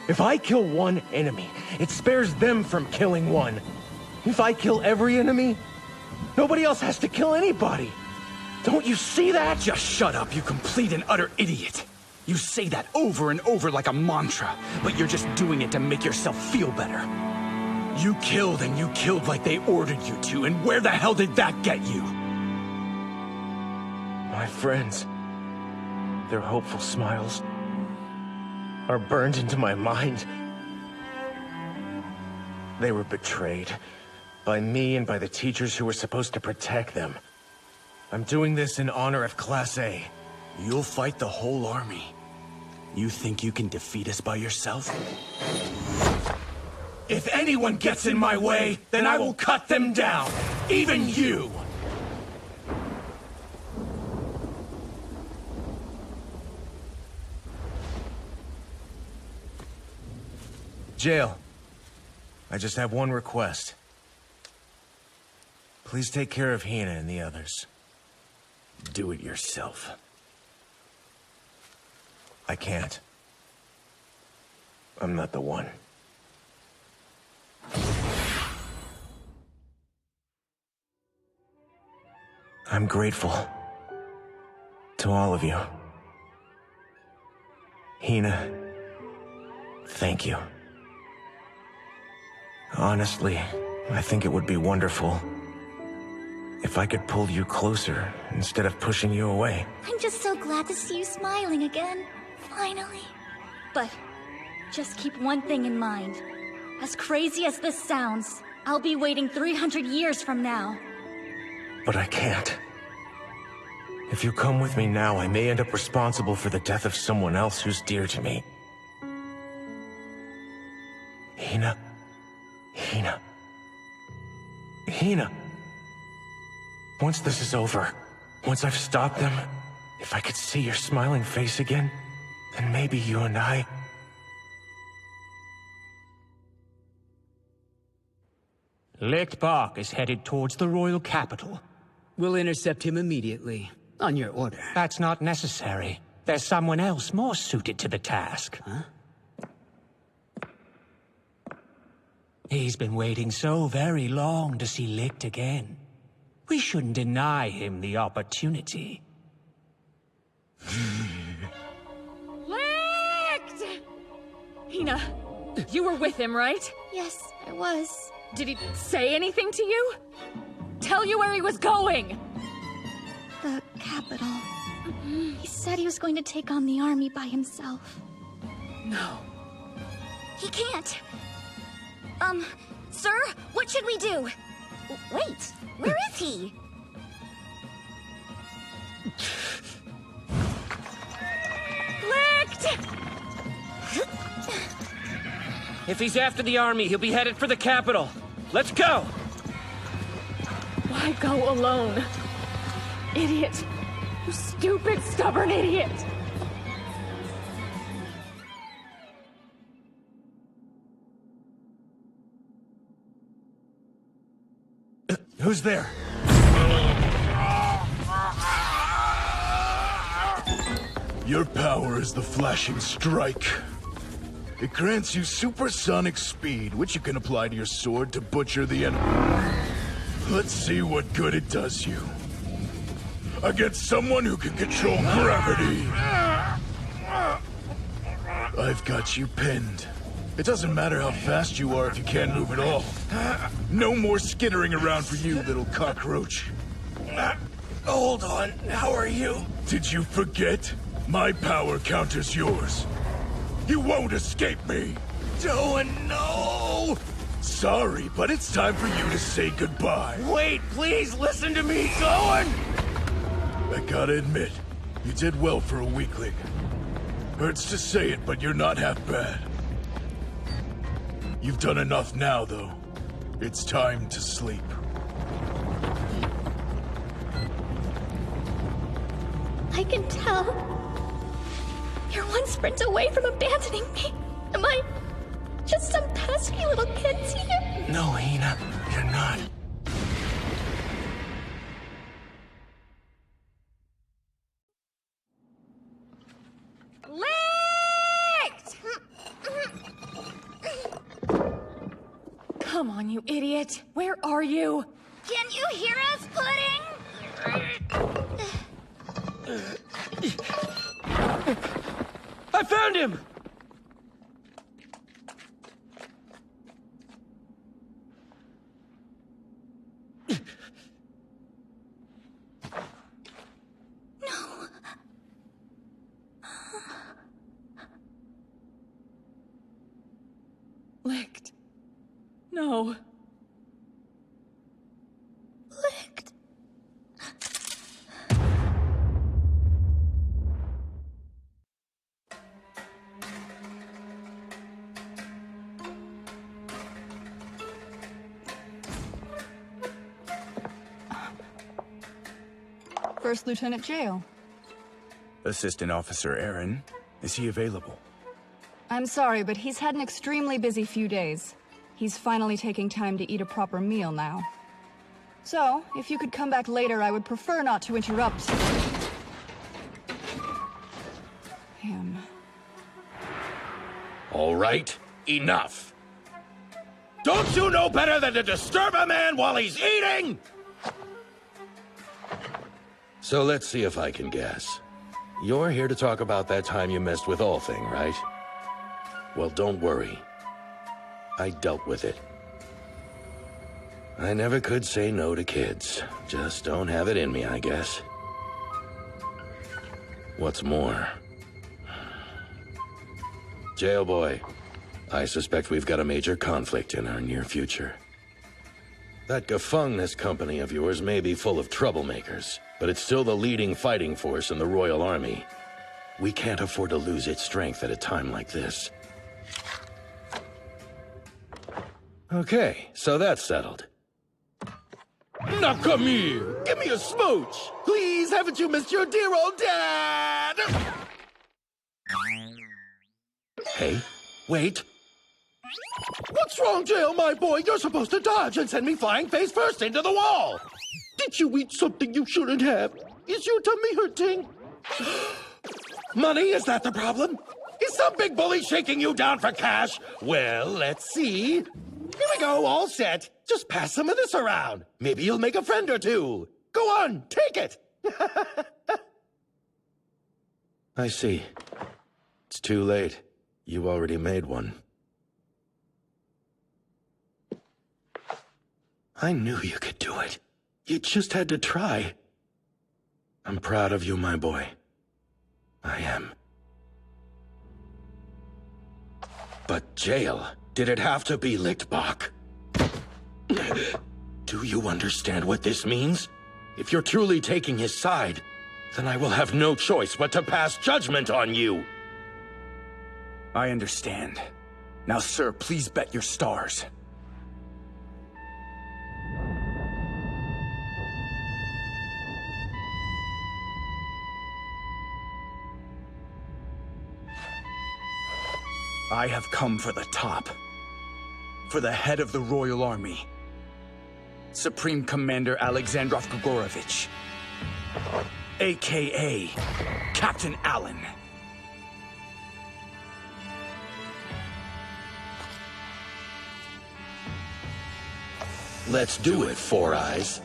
If I kill one enemy, it spares them from killing one. If I kill every enemy, nobody else has to kill anybody. Don't you see that? Just shut up, you complete and utter idiot. You say that over and over like a mantra, but you're just doing it to make yourself feel better. You killed and you killed like they ordered you to, and where the hell did that get you? My friends, their hopeful smiles are burned into my mind. They were betrayed by me and by the teachers who were supposed to protect them. I'm doing this in honor of Class A. You'll fight the whole army. You think you can defeat us by yourself? If anyone gets in my way, then I will cut them down. Even you! Jail. I just have one request. Please take care of Hina and the others. Do it yourself. I can't. I'm not the one. I'm grateful to all of you. Hina, thank you. Honestly, I think it would be wonderful if I could pull you closer instead of pushing you away. I'm just so glad to see you smiling again. Finally. But Just keep one thing in mind. As crazy as this sounds, I'll be waiting 300 years from now. But I can't. If you come with me now, I may end up responsible for the death of someone else who's dear to me. Hina. Hina. Hina. Once this is over, once I've stopped them, if I could see your smiling face again, then maybe you and I... Licht Bark is headed towards the royal capital. We'll intercept him immediately, on your order. That's not necessary. There's someone else more suited to the task. Huh? He's been waiting so very long to see Licht again. We shouldn't deny him the opportunity. Licht! Hina, you were with him, right? Yes, I was. Did he say anything to you? Tell you where he was going! The capital. He said he was going to take on the army by himself. No. He can't. Sir, what should we do? Wait, where is he? Licht! If he's after the army, he'll be headed for the capital. Let's go! Why go alone? Idiot! You stupid, stubborn idiot! Who's there? Your power is the flashing strike. It grants you supersonic speed, which you can apply to your sword to butcher the enemy. Let's see what good it does you. Against someone who can control gravity. I've got you pinned. It doesn't matter how fast you are if you can't move at all. No more skittering around for you, little cockroach. Hold on, how are you? Did you forget? My power counters yours. You won't escape me! Doan, no! Sorry, but it's time for you to say goodbye. Wait, please listen to me, Doan! I gotta admit, you did well for a weakling. Hurts to say it, but you're not half bad. You've done enough now, though. It's time to sleep. I can tell. You're one sprint away from abandoning me. Am I just some pesky little kid to you? No, Hina, you're not. Licht! Come on, you idiot. Where are you? Can you hear us, Pudding? I found him! No. Licht. No. Licht. First Lieutenant Jail. Assistant Officer Aaron, is he available? I'm sorry, but he's had an extremely busy few days. He's finally taking time to eat a proper meal now. So, if you could come back later, I would prefer not to interrupt him. All right, enough. Don't you know better than to disturb a man while he's eating? So let's see if I can guess. You're here to talk about that time you messed with Allthing, right? Well, don't worry. I dealt with it. I never could say no to kids. Just don't have it in me, I guess. What's more... Jailboy, I suspect we've got a major conflict in our near future. That Gefangenist company of yours may be full of troublemakers, but it's still the leading fighting force in the Royal Army. We can't afford to lose its strength at a time like this. Okay, so that's settled. Now come here! Give me a smooch! Please, haven't you missed your dear old dad? Hey, wait. What's wrong, Jail, my boy? You're supposed to dodge and send me flying face first into the wall! Did you eat something you shouldn't have? Is your tummy hurting? Money, is that the problem? Is some big bully shaking you down for cash? Well, let's see. Here we go, all set. Just pass some of this around. Maybe you'll make a friend or two. Go on, take it. I see. It's too late. You already made one. I knew you could do it. You just had to try. I'm proud of you, my boy. I am. But Jail, did it have to be Lichtbach? Do you understand what this means? If you're truly taking his side, then I will have no choice but to pass judgment on you. I understand. Now, sir, please bet your stars. I have come for the top. For the head of the Royal Army. Supreme Commander Alexandrov Grigorovich. AKA Captain Allen. Let's do it, Four Eyes.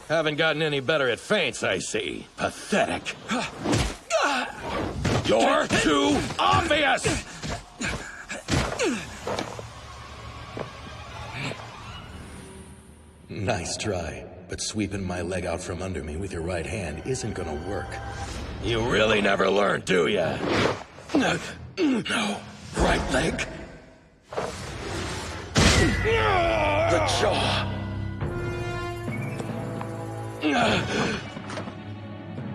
Haven't gotten any better at feints, I see. Pathetic. You're too obvious! Nice try, but sweeping my leg out from under me with your right hand isn't gonna work. You really never learn, do ya? No. Right leg? The jaw.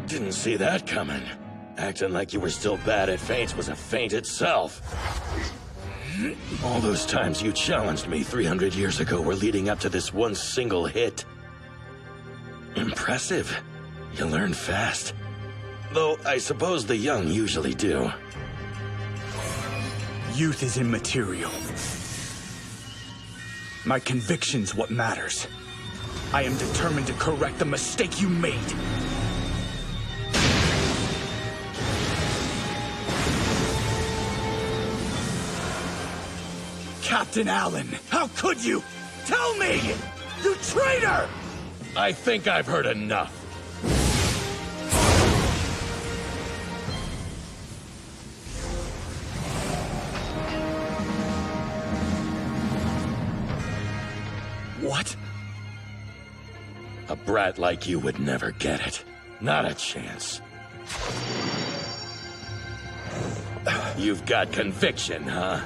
Didn't see that coming. Acting like you were still bad at feints was a feint itself. All those times you challenged me 300 years ago were leading up to this one single hit. Impressive. You learn fast. Though I suppose the young usually do. Youth is immaterial. My conviction's what matters. I am determined to correct the mistake you made. Captain Allen, how could you? Tell me! You traitor! I think I've heard enough. What? A brat like you would never get it. Not a chance. You've got conviction, huh?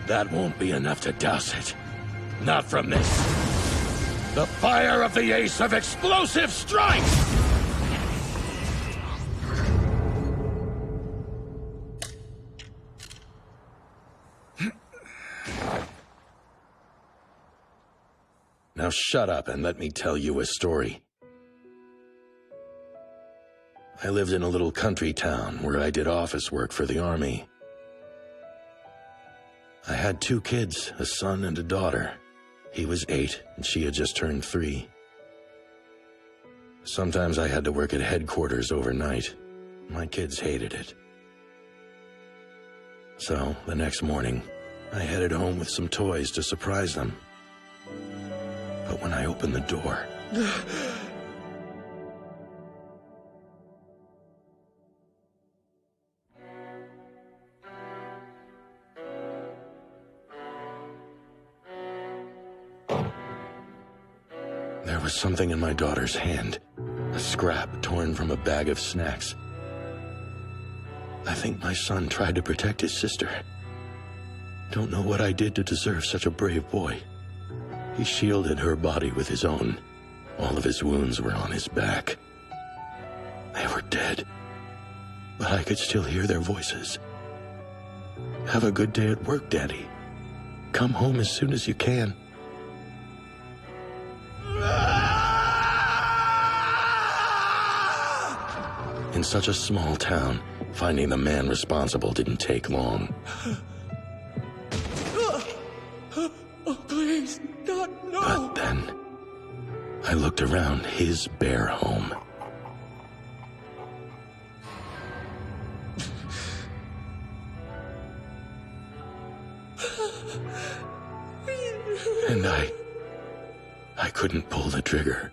That won't be enough to douse it. Not from this. The fire of the Ace of Explosive Strike! Now shut up and let me tell you a story. I lived in a little country town where I did office work for the army. I had 2 kids, a son and a daughter. He was 8 and she had just turned 3. Sometimes I had to work at headquarters overnight. My kids hated it. So, the next morning, I headed home with some toys to surprise them. But when I opened the door, There was something in my daughter's hand. A scrap torn from a bag of snacks. I think my son tried to protect his sister. Don't know what I did to deserve such a brave boy. He shielded her body with his own. All of his wounds were on his back. They were dead, but I could still hear their voices. Have a good day at work, Daddy. Come home as soon as you can. In such a small town, finding the man responsible didn't take long. Oh, please, God, no! But then, I looked around his bare home. And I couldn't pull the trigger.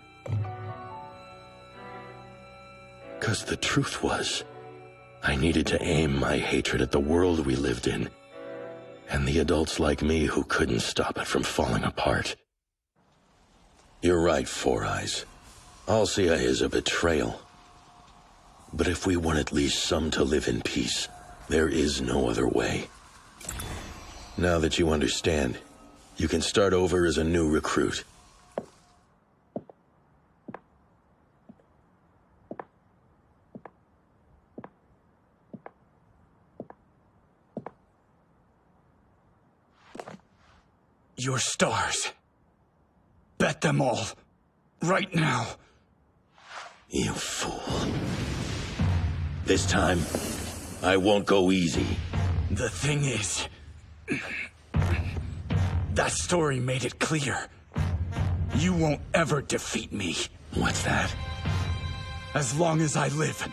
'Cause the truth was, I needed to aim my hatred at the world we lived in, and the adults like me who couldn't stop it from falling apart. You're right, Four Eyes. Alcia is a betrayal. But if we want at least some to live in peace, there is no other way. Now that you understand, you can start over as a new recruit. Your stars. Bet them all. Right now. You fool. This time, I won't go easy. The thing is, that story made it clear. You won't ever defeat me. What's that? As long as I live,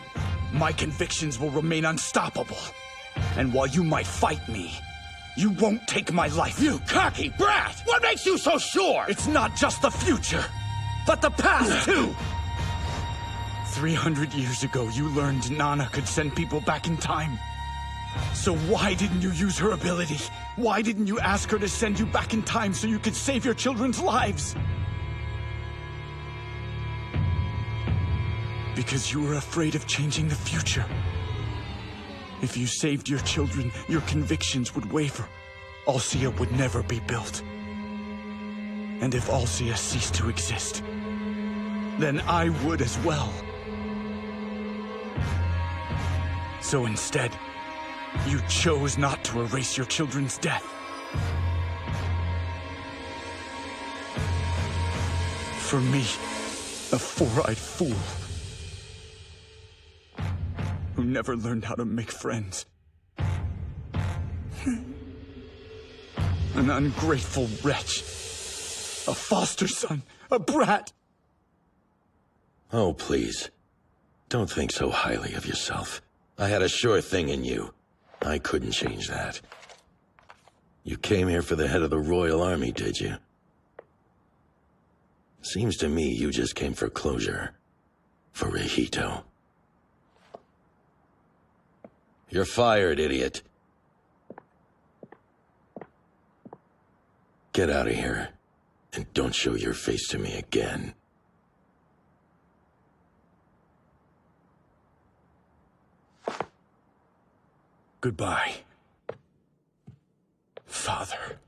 my convictions will remain unstoppable. And while you might fight me, you won't take my life. You cocky brat! What makes you so sure? It's not just the future, but the past, too! 300 years ago, you learned Nana could send people back in time. So why didn't you use her ability? Why didn't you ask her to send you back in time so you could save your children's lives? Because you were afraid of changing the future. If you saved your children, your convictions would waver. Alcia would never be built. And if Alcia ceased to exist, then I would as well. So instead, you chose not to erase your children's death. For me, a four-eyed fool who never learned how to make friends. An ungrateful wretch. A foster son. A brat. Oh, please. Don't think so highly of yourself. I had a sure thing in you. I couldn't change that. You came here for the head of the Royal Army, did you? Seems to me you just came for closure. For Rihito. You're fired, idiot. Get out of here, and don't show your face to me again. Goodbye, Father.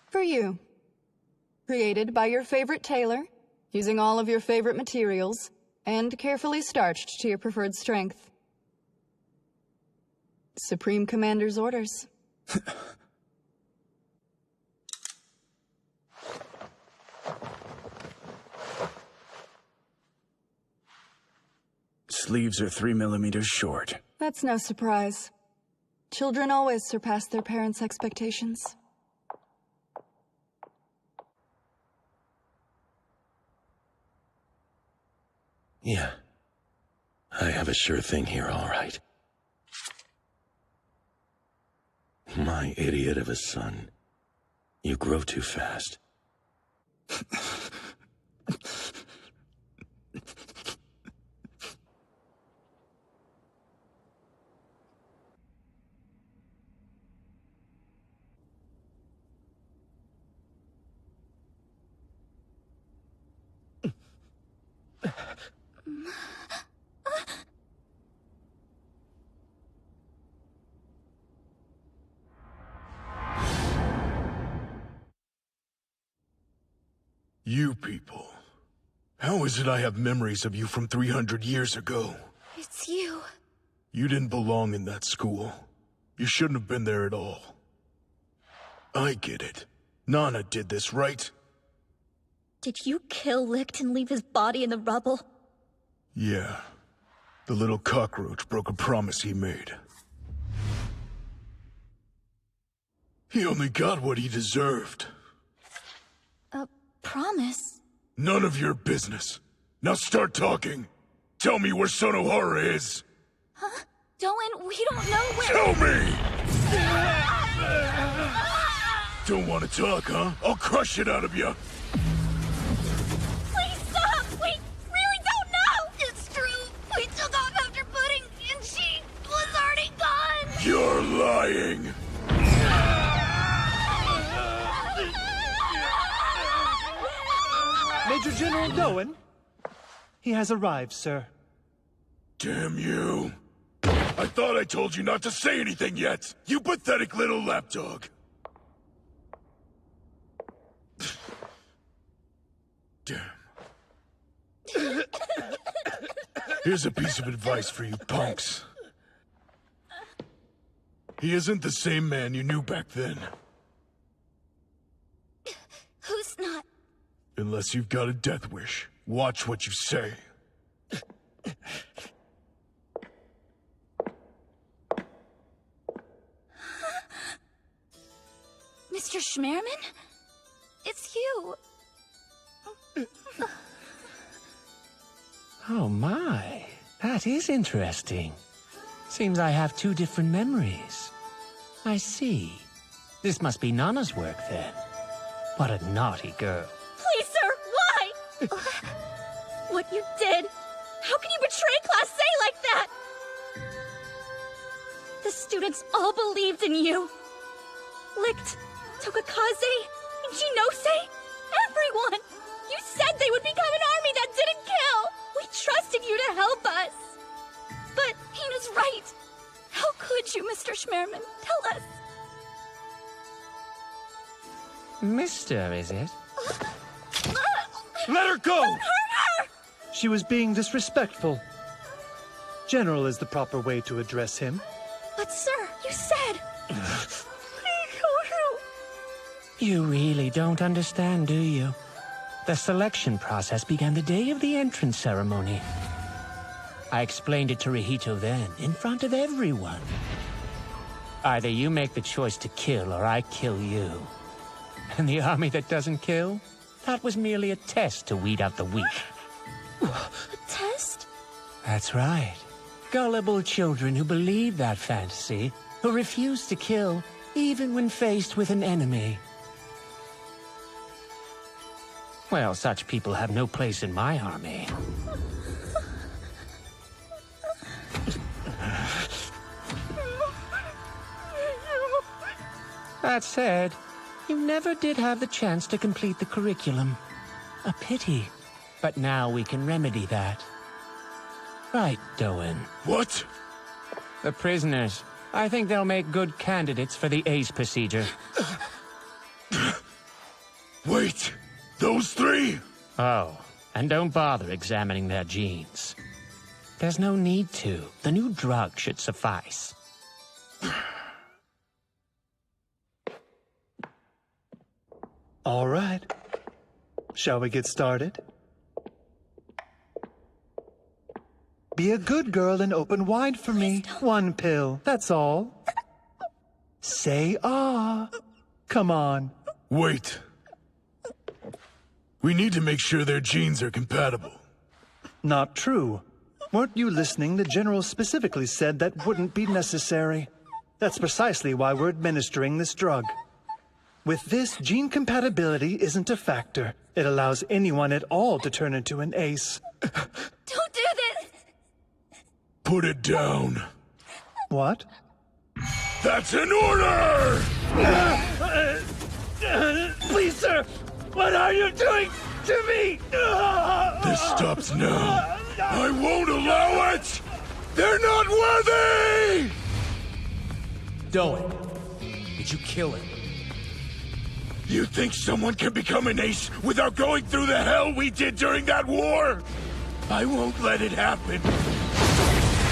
For you. Created by your favorite tailor, using all of your favorite materials, and carefully starched to your preferred strength. Supreme Commander's orders. Sleeves are 3mm short. That's no surprise. Children always surpass their parents' expectations. Yeah. I have a sure thing here, all right. My idiot of a son. You grow too fast. You people. How is it I have memories of you from 300 years ago? It's you. You didn't belong in that school. You shouldn't have been there at all. I get it. Nana did this, right? Did you kill Licht and leave his body in the rubble? Yeah. The little cockroach broke a promise he made. He only got what he deserved. A promise? None of your business. Now start talking. Tell me where Sonohara is. Huh? Doan, we don't know where— Tell me! Don't want to talk, huh? I'll crush it out of you. Please stop! We really don't know! It's true. We took off after Pudding, and she was already gone! You're lying! Major General Doan? He has arrived, sir. Damn you. I thought I told you not to say anything yet! You pathetic little lapdog! Damn. Here's a piece of advice for you punks. He isn't the same man you knew back then. Who's not? Unless you've got a death wish. Watch what you say. Mr. Schmerman? It's you. Oh my, that is interesting. Seems I have two different memories. I see. This must be Nana's work then. What a naughty girl. Please, sir, why? What you did? How can you betray Class A like that? The students all believed in you. Licht, Tokakaze, and Jinose, everyone! You said they would become an army that didn't kill! We trusted you to help us! But Hina's right. How could you, Mr. Schmerman? Tell us. Mister, is it? Let her go! Don't hurt her! She was being disrespectful. General is the proper way to address him. But sir, you said... You really don't understand, do you? The selection process began the day of the entrance ceremony. I explained it to Rihito then, in front of everyone. Either you make the choice to kill, or I kill you. And the army that doesn't kill? That was merely a test to weed out the weak. A test? That's right. Gullible children who believe that fantasy, who refuse to kill, even when faced with an enemy. Well, such people have no place in my army. That said, you never did have the chance to complete the curriculum. A pity. But now we can remedy that. Right, Doan? What? The prisoners. I think they'll make good candidates for the ACE procedure. Wait! Those three? Oh, and don't bother examining their genes. There's no need to. The new drug should suffice. All right. Shall we get started? Be a good girl and open wide for me. One pill, that's all. Say ah. Come on. Wait. We need to make sure their genes are compatible. Not true. Weren't you listening? The General specifically said that wouldn't be necessary. That's precisely why we're administering this drug. With this, gene compatibility isn't a factor. It allows anyone at all to turn into an ace. Don't do this! Put it down. What? That's an order! Please, sir! What are you doing to me? This stops now. I won't allow it! They're not worthy! Doe, did you kill him? You think someone can become an ace without going through the hell we did during that war? I won't let it happen.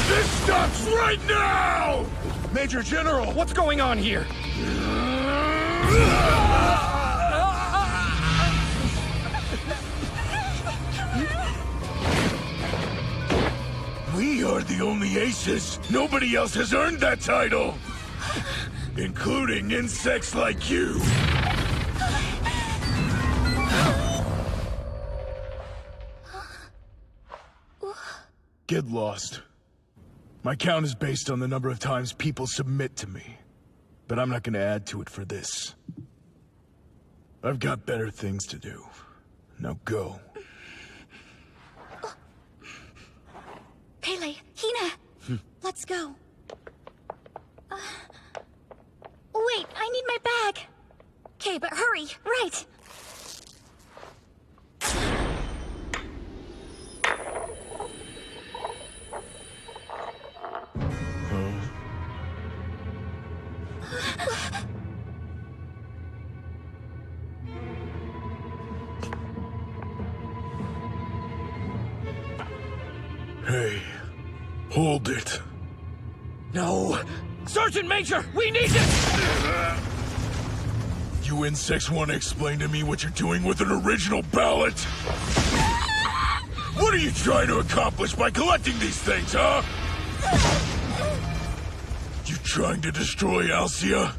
This stops right now! Major General, what's going on here? We are the only aces. Nobody else has earned that title. Including insects like you. Get lost. My count is based on the number of times people submit to me. But I'm not gonna add to it for this. I've got better things to do. Now go. Pele, Hina, let's go. Wait, I need my bag. Okay, but hurry, right. Hey, hold it. No! Sergeant Major, we need it! You insects want to explain to me what you're doing with an original ballot? What are you trying to accomplish by collecting these things, huh? You trying to destroy Alcia?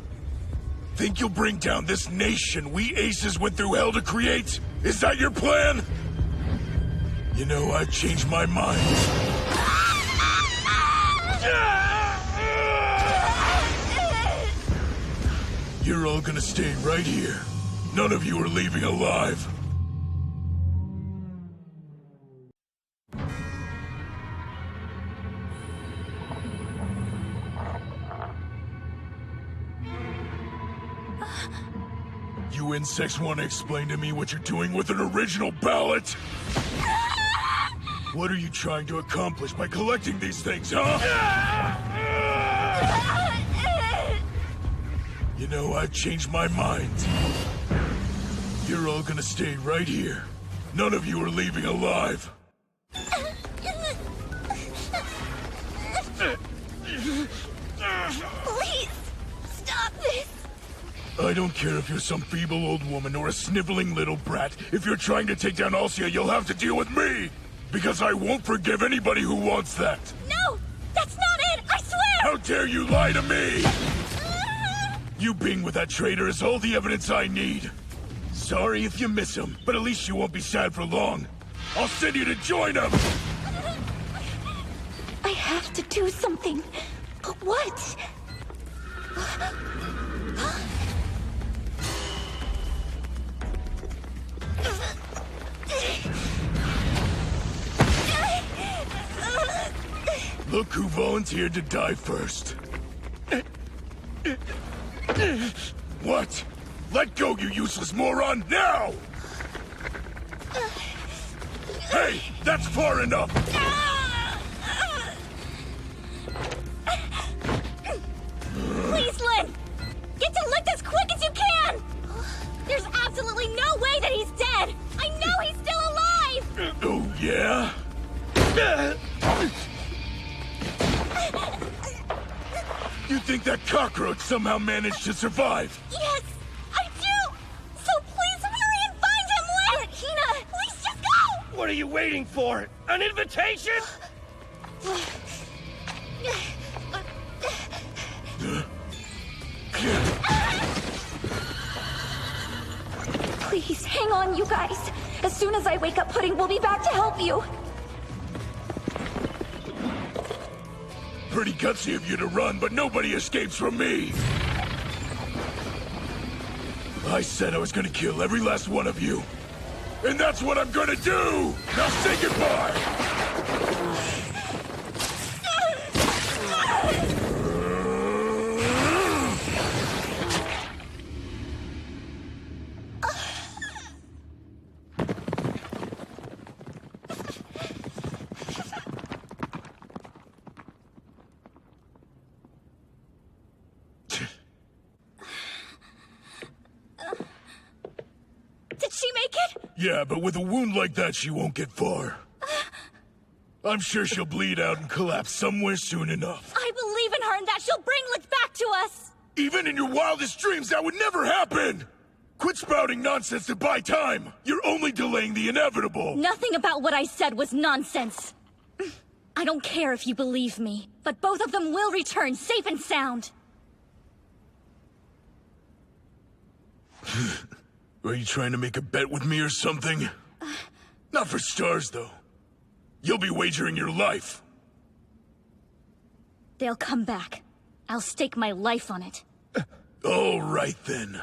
Think you'll bring down this nation we aces went through hell to create? Is that your plan? You know, I've changed my mind. You're all gonna stay right here. None of you are leaving alive. You insects want to explain to me what you're doing with an original ballot? What are you trying to accomplish by collecting these things, huh? You know, I've changed my mind. You're all gonna stay right here. None of you are leaving alive. Please, stop this. I don't care if you're some feeble old woman or a sniveling little brat. If you're trying to take down Alcia, you'll have to deal with me. Because I won't forgive anybody who wants that. No, that's not it, I swear! How dare you lie to me? You being with that traitor is all the evidence I need. Sorry if you miss him, but at least you won't be sad for long. I'll send you to join him! I have to do something. But what? Look who volunteered to die first. What? Let go, you useless moron, now! Hey, that's far enough! Please, Lynn! Get to lift as quick as you can! There's absolutely no way that he's dead! I know he's still alive! Oh, yeah? You think that cockroach somehow managed to survive? Yes, I do! So please hurry and find him, Lynn! Hina, please just go! What are you waiting for? An invitation? Please, hang on, you guys. As soon as I wake up Pudding, we'll be back to help you. Pretty gutsy of you to run, but nobody escapes from me. I said I was gonna kill every last one of you. And that's what I'm gonna do! Now say goodbye! Yeah, but with a wound like that, she won't get far. I'm sure she'll bleed out and collapse somewhere soon enough. I believe in her and that she'll bring Lick back to us! Even in your wildest dreams, that would never happen! Quit spouting nonsense to buy time! You're only delaying the inevitable! Nothing about what I said was nonsense. I don't care if you believe me, but both of them will return safe and sound. Are you trying to make a bet with me or something? Not for stars, though. You'll be wagering your life. They'll come back. I'll stake my life on it. All right, then.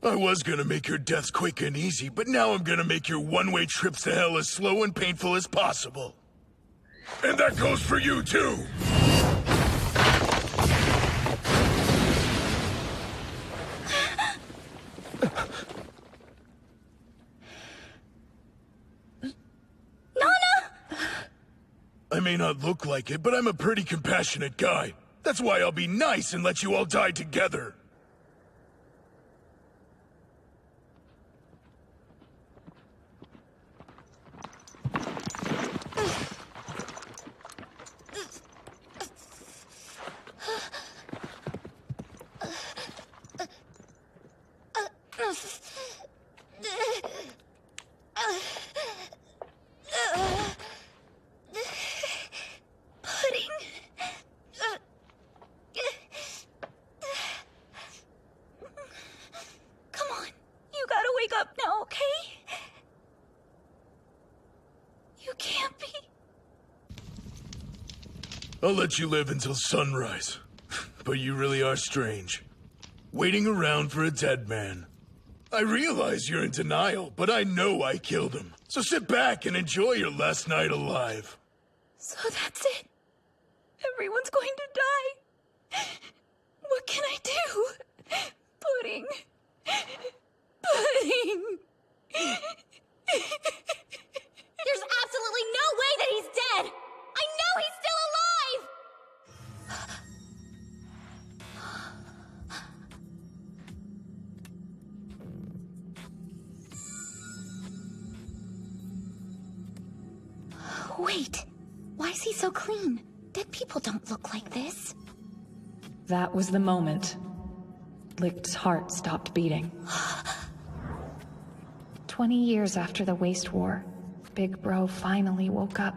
I was gonna make your deaths quick and easy, but now I'm gonna make your one-way trips to hell as slow and painful as possible. And that goes for you, too! I may not look like it, but I'm a pretty compassionate guy. That's why I'll be nice and let you all die together. I'll let you live until sunrise. But you really are strange. Waiting around for a dead man. I realize you're in denial, but I know I killed him. So sit back and enjoy your last night alive. So that's it? Everyone's going to die? What can I do? Pudding. Pudding. There's absolutely no way that he's dead! I know he's still alive! Wait, why is he so clean? Dead people don't look like this. That was the moment Licht's heart stopped beating. 20 years after the Waste War, Big Bro finally woke up.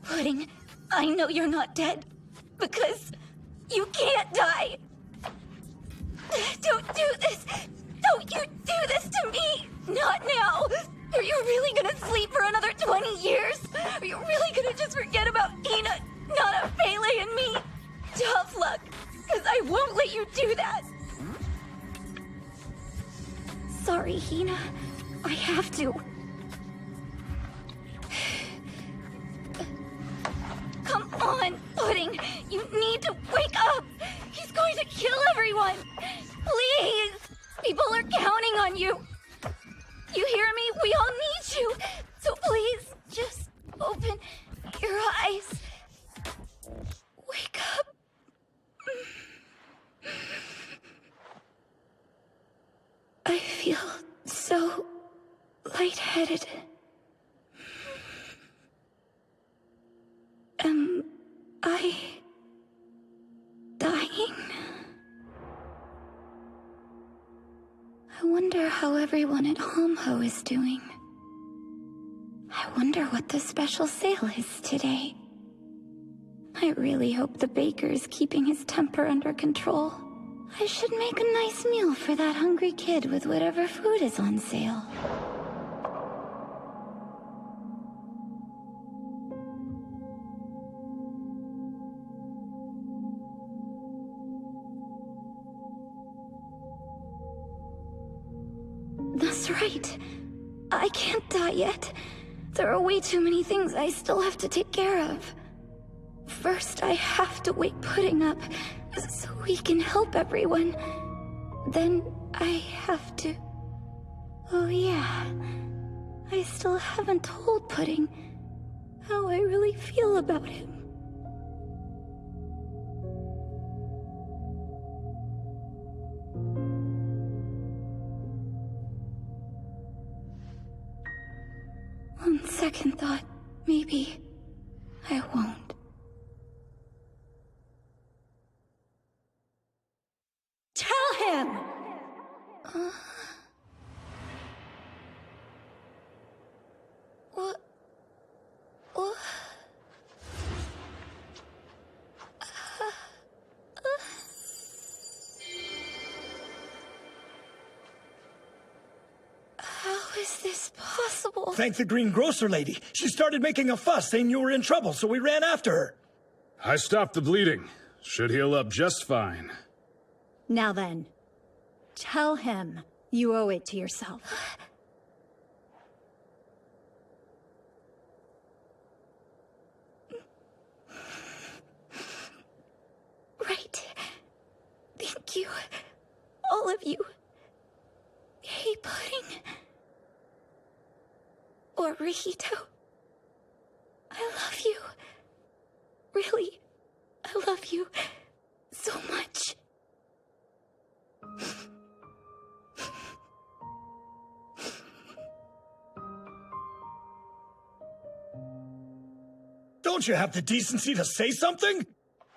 Pudding, I know you're not dead, because you can't die. Don't do this. Don't you do this to me. Not now. Are you really gonna sleep for another 20 years? Are you really gonna just forget about Hina, Nana, Pele, and me? Tough luck, because I won't let you do that. Sorry, Hina. I have to. Come on, Pudding! You need to wake up! He's going to kill everyone! Please! People are counting on you! You hear me? We all need you! So please, just open your eyes. Wake up. I feel so lightheaded. Am I dying? I wonder how everyone at Homho is doing. I wonder what the special sale is today. I really hope the baker is keeping his temper under control. I should make a nice meal for that hungry kid with whatever food is on sale. That's right. I can't die yet. There are way too many things I still have to take care of. First, I have to wake Pudding up so we can help everyone. Then I have to... Oh yeah. I still haven't told Pudding how I really feel about him. maybe I won't. Tell him! What? What? How is this possible? Thank the greengrocer lady. She started making a fuss saying you were in trouble, so we ran after her. I stopped the bleeding. Should heal up just fine. Now then, tell him you owe it to yourself. Right. Thank you. All of you. Hey, Pudding. Or Rihito. I love you. Really, I love you so much. Don't you have the decency to say something?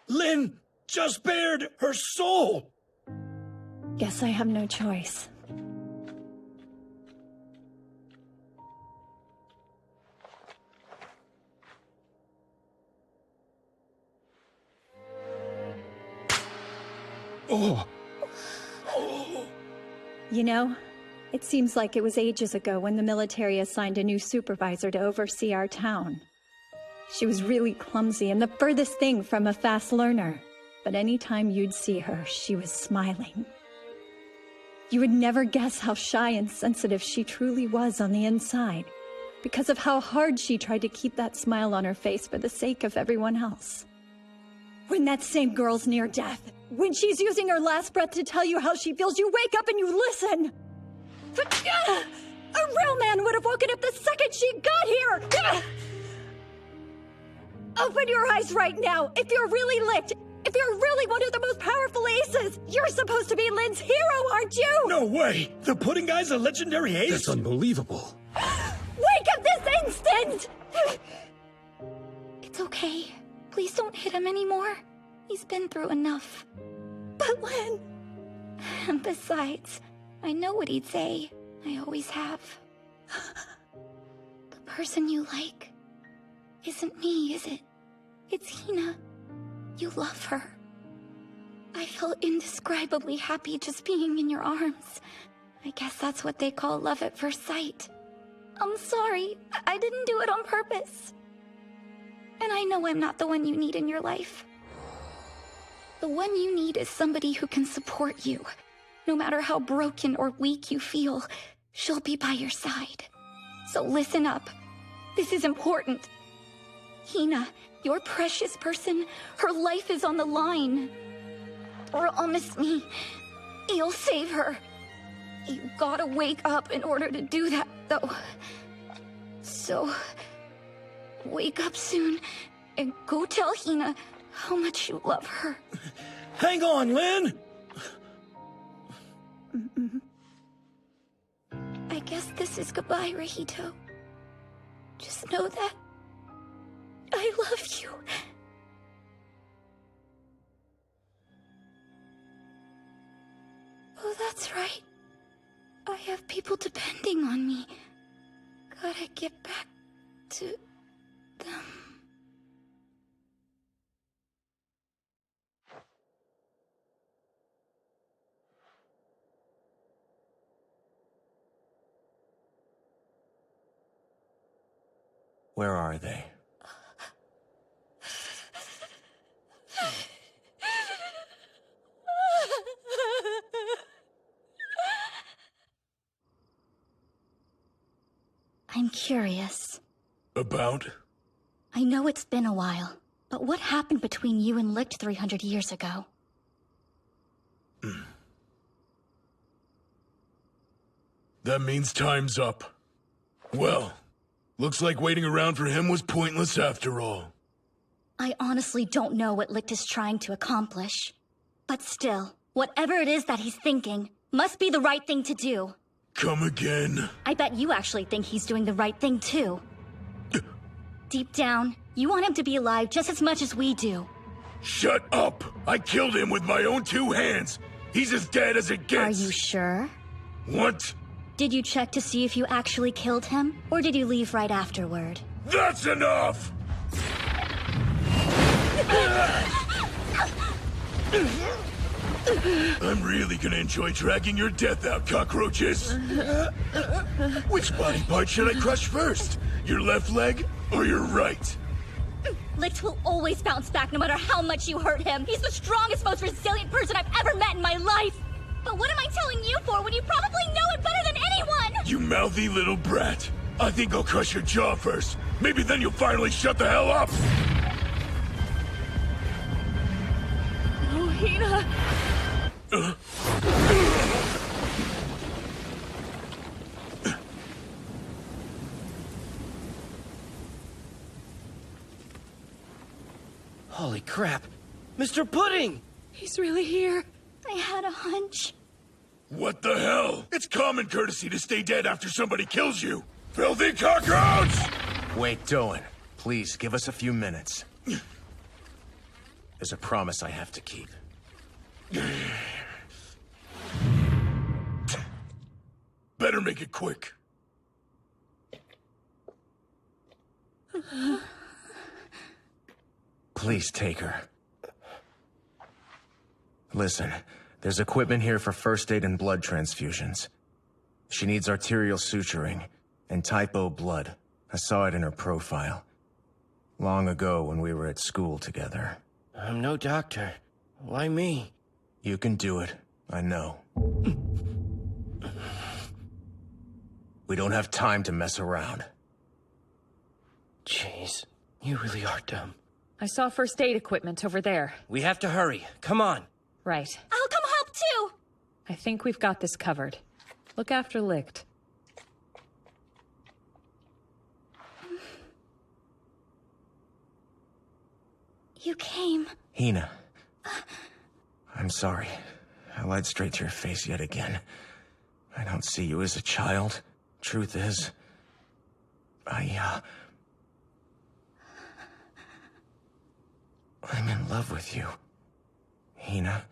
Lynn just bared her soul. Guess I have no choice. Oh. You know, it seems like it was ages ago when the military assigned a new supervisor to oversee our town. She was really clumsy and the furthest thing from a fast learner. But anytime you'd see her, she was smiling. You would never guess how shy and sensitive she truly was on the inside, because of how hard she tried to keep that smile on her face for the sake of everyone else. When that same girl's near death, when she's using her last breath to tell you how she feels, you wake up and you listen! A real man would have woken up the second she got here! Open your eyes right now! If you're really licked, if you're really one of the most powerful aces, you're supposed to be Lynn's hero, aren't you? No way! The Pudding Guy's a legendary ace? That's unbelievable. Wake up this instant! It's okay. Please don't hit him anymore. He's been through enough. But Lynn... And besides, I know what he'd say. I always have. The person you like isn't me, is it? It's Hina. You love her. I felt indescribably happy just being in your arms. I guess that's what they call love at first sight. I'm sorry. I didn't do it on purpose. And I know I'm not the one you need in your life. The one you need is somebody who can support you. No matter how broken or weak you feel, she'll be by your side. So listen up. This is important. Hina, your precious person, her life is on the line. Promise me, you'll save her. You gotta wake up in order to do that, though. So, wake up soon and go tell Hina how much you love her. Hang on, Lynn! I guess this is goodbye, Rihito. Just know that I love you. Oh, that's right. I have people depending on me. Gotta get back to them. Where are they? I'm curious. About? I know it's been a while, but what happened between you and Licht 300 years ago? That means time's up. Well, looks like waiting around for him was pointless after all. I honestly don't know what Licht is trying to accomplish. But still, whatever it is that he's thinking, must be the right thing to do. Come again? I bet you actually think he's doing the right thing too. Deep down, you want him to be alive just as much as we do. Shut up! I killed him with my own 2 hands! He's as dead as it gets! Are you sure? What? Did you check to see if you actually killed him? Or did you leave right afterward? That's enough! I'm really gonna enjoy dragging your death out, cockroaches! Which body part should I crush first? Your left leg or your right? Licht will always bounce back no matter how much you hurt him. He's the strongest, most resilient person I've ever met in my life. But what am I telling you for when you probably know it better than anyone? You mouthy little brat. I think I'll crush your jaw first. Maybe then you'll finally shut the hell up. Oh, Hina. Holy crap. Mr. Pudding! He's really here. I had a hunch. What the hell? It's common courtesy to stay dead after somebody kills you. Filthy cockroach! Wait, Doan. Please, give us a few minutes. There's a promise I have to keep. Better make it quick. Please take her. Listen, there's equipment here for first aid and blood transfusions. She needs arterial suturing and type O blood. I saw it in her profile. Long ago when we were at school together. I'm no doctor. Why me? You can do it. I know. We don't have time to mess around. Jeez, you really are dumb. I saw first aid equipment over there. We have to hurry. Come on. Right. I'll come help too! I think we've got this covered. Look after Licht. You came. Hina. I'm sorry. I lied straight to your face yet again. I don't see you as a child. Truth is, I'm in love with you, Hina.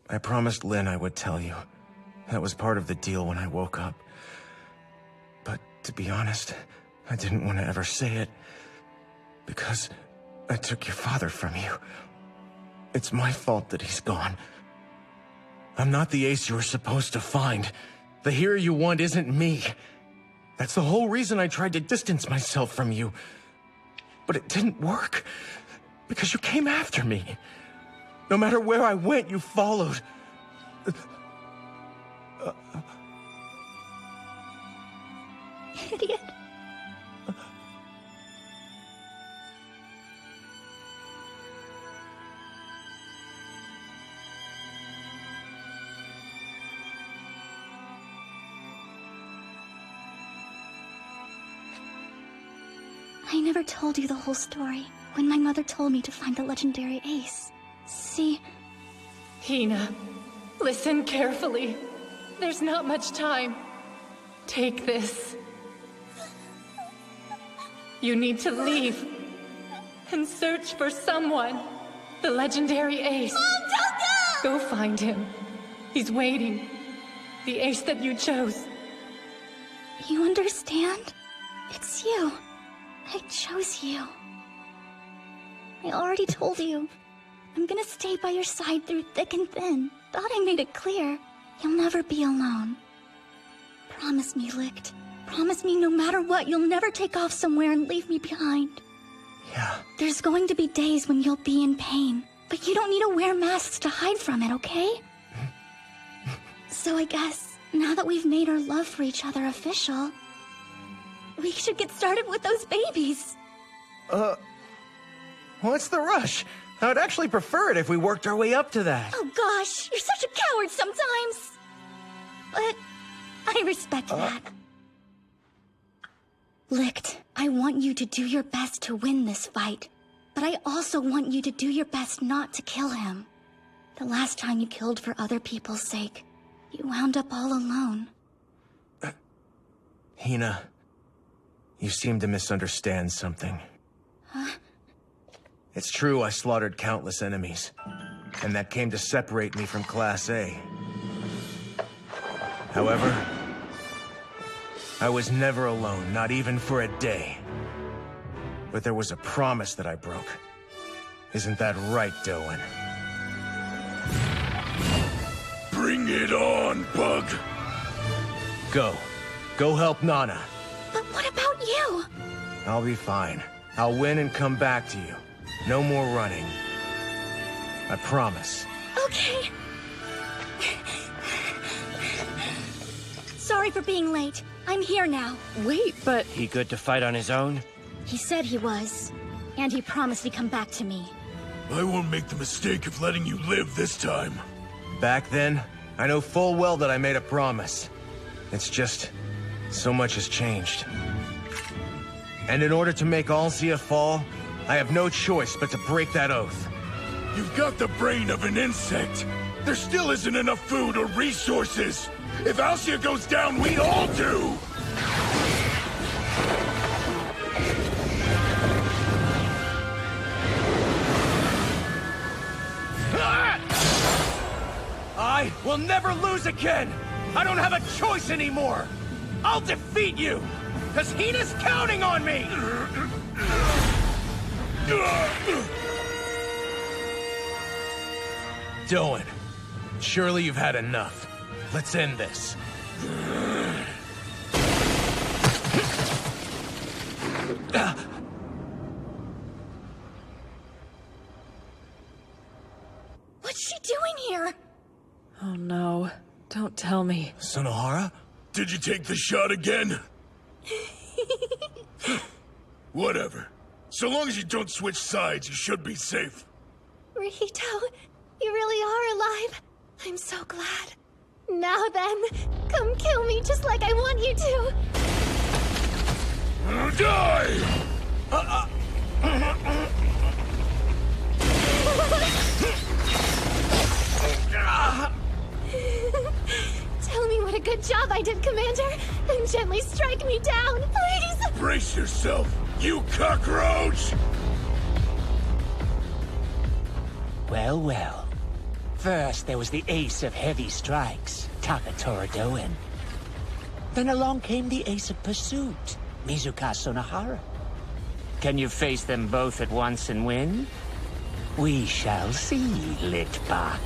I promised Lynn I would tell you. That was part of the deal when I woke up. But to be honest, I didn't want to ever say it. Because I took your father from you. It's my fault that he's gone. I'm not the ace you were supposed to find. The hero you want isn't me. That's the whole reason I tried to distance myself from you. But it didn't work. Because you came after me. No matter where I went, you followed. Idiot. I never told you the whole story when my mother told me to find the legendary ace. See? Hina, listen carefully. There's not much time. Take this. You need to leave and search for someone. The legendary ace. Mom, don't go! Go find him. He's waiting. The ace that you chose. You understand? It's you. I chose you. I already told you. I'm gonna stay by your side through thick and thin. Thought I made it clear. You'll never be alone. Promise me, Licht. Promise me no matter what, you'll never take off somewhere and leave me behind. Yeah. There's going to be days when you'll be in pain, but you don't need to wear masks to hide from it, okay? So I guess, now that we've made our love for each other official, we should get started with those babies. What's the rush? I would actually prefer it if we worked our way up to that. Oh gosh, you're such a coward sometimes. But I respect that. Licht, I want you to do your best to win this fight. But I also want you to do your best not to kill him. The last time you killed for other people's sake, you wound up all alone. Hina, You seem to misunderstand something. Huh? It's true I slaughtered countless enemies, and that came to separate me from Class A. However, I was never alone, not even for a day. But there was a promise that I broke. Isn't that right, Doan? Bring it on, Bug! Go. Go help Nana. But what about you? I'll be fine. I'll win and come back to you. No more running. I promise. Okay. Sorry for being late. I'm here now. Wait, but... He good to fight on his own? He said he was. And he promised he'd come back to me. I won't make the mistake of letting you live this time. Back then, I know full well that I made a promise. It's just... so much has changed. And in order to make Alcia fall, I have no choice but to break that oath. You've got the brain of an insect. There still isn't enough food or resources. If Alcia goes down, we all do! I will never lose again! I don't have a choice anymore! I'll defeat you! Cause Hina's counting on me! Doan, surely you've had enough. Let's end this. What's she doing here? Oh no. Don't tell me. Sonohara? Did you take the shot again? Whatever. So long as you don't switch sides, you should be safe. Rihito, you really are alive. I'm so glad. Now then, come kill me just like I want you to. Die! Tell me what a good job I did, Commander, and gently strike me down, please! Brace yourself, you cockroach! Well, well. First, there was the ace of heavy strikes, Takatora Doan. Then along came the ace of pursuit, Mizuka Sonohara. Can you face them both at once and win? We shall see, Litbach.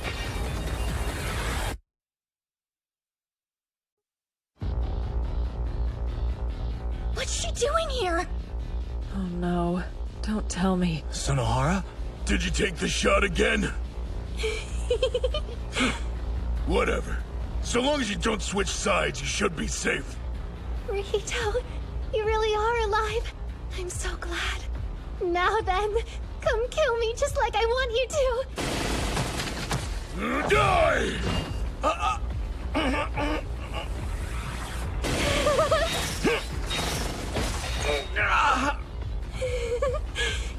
What's she doing here? Oh no. Don't tell me. Sonohara? Did you take the shot again? Whatever. So long as you don't switch sides, you should be safe. Rihito, you really are alive. I'm so glad. Now then, come kill me just like I want you to. Die!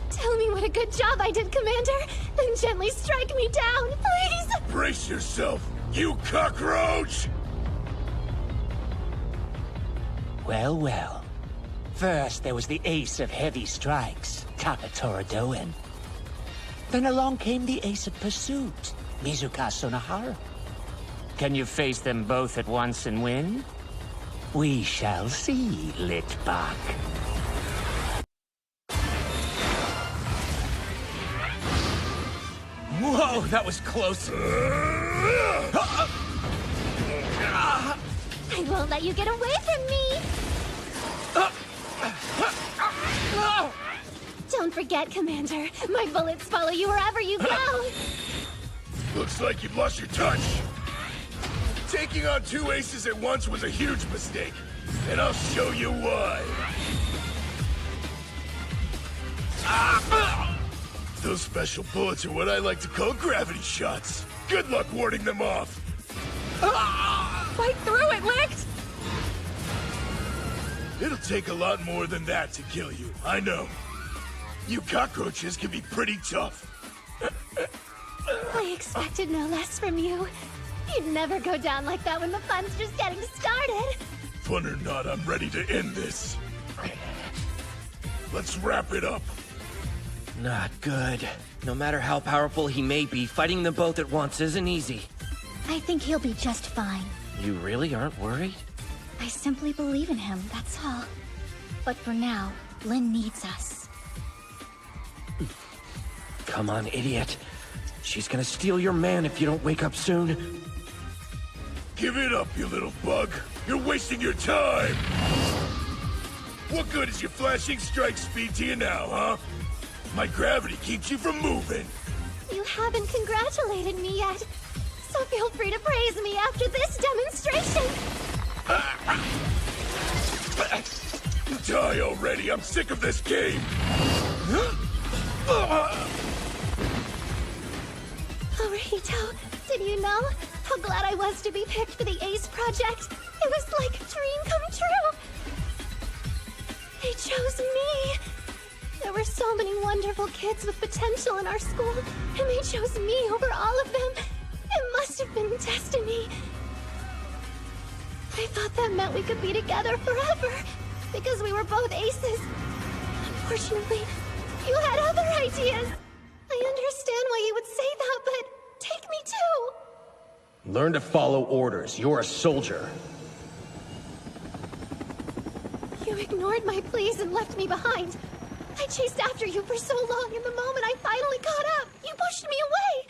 Tell me what a good job I did, Commander, and gently strike me down, please! Brace yourself, you cockroach! Well, well. First, there was the ace of heavy strikes, Takatora Doan. Then along came the ace of pursuit, Mizuka Sonohara. Can you face them both at once and win? We shall see, Litbach. Whoa, that was close. I won't let you get away from me! Don't forget, Commander. My bullets follow you wherever you go. Looks like you've lost your touch. Taking on two aces at once was a huge mistake, and I'll show you why. Those special bullets are what I like to call gravity shots. Good luck warding them off. Fight through it, Licht! It'll take a lot more than that to kill you, I know. You cockroaches can be pretty tough. I expected no less from you. You'd never go down like that when the fun's just getting started. Fun or not, I'm ready to end this. Let's wrap it up. Not good. No matter how powerful he may be, fighting them both at once isn't easy. I think he'll be just fine. You really aren't worried? I simply believe in him, that's all. But for now, Lynn needs us. Come on, idiot. She's gonna steal your man if you don't wake up soon. Give it up, you little bug. You're wasting your time. What good is your flashing strike speed to you now, huh? My gravity keeps you from moving. You haven't congratulated me yet, so feel free to praise me after this demonstration. Die already, I'm sick of this game. Rito, did you know how glad I was to be picked for the ACE project? It was like a dream come true. They chose me. There were so many wonderful kids with potential in our school, and they chose me over all of them. It must have been destiny. I thought that meant we could be together forever, because we were both aces. Unfortunately, you had other ideas. I understand why you would say that, but take me too. Learn to follow orders. You're a soldier. You ignored my pleas and left me behind. I chased after you for so long, and the moment I finally caught up, you pushed me away.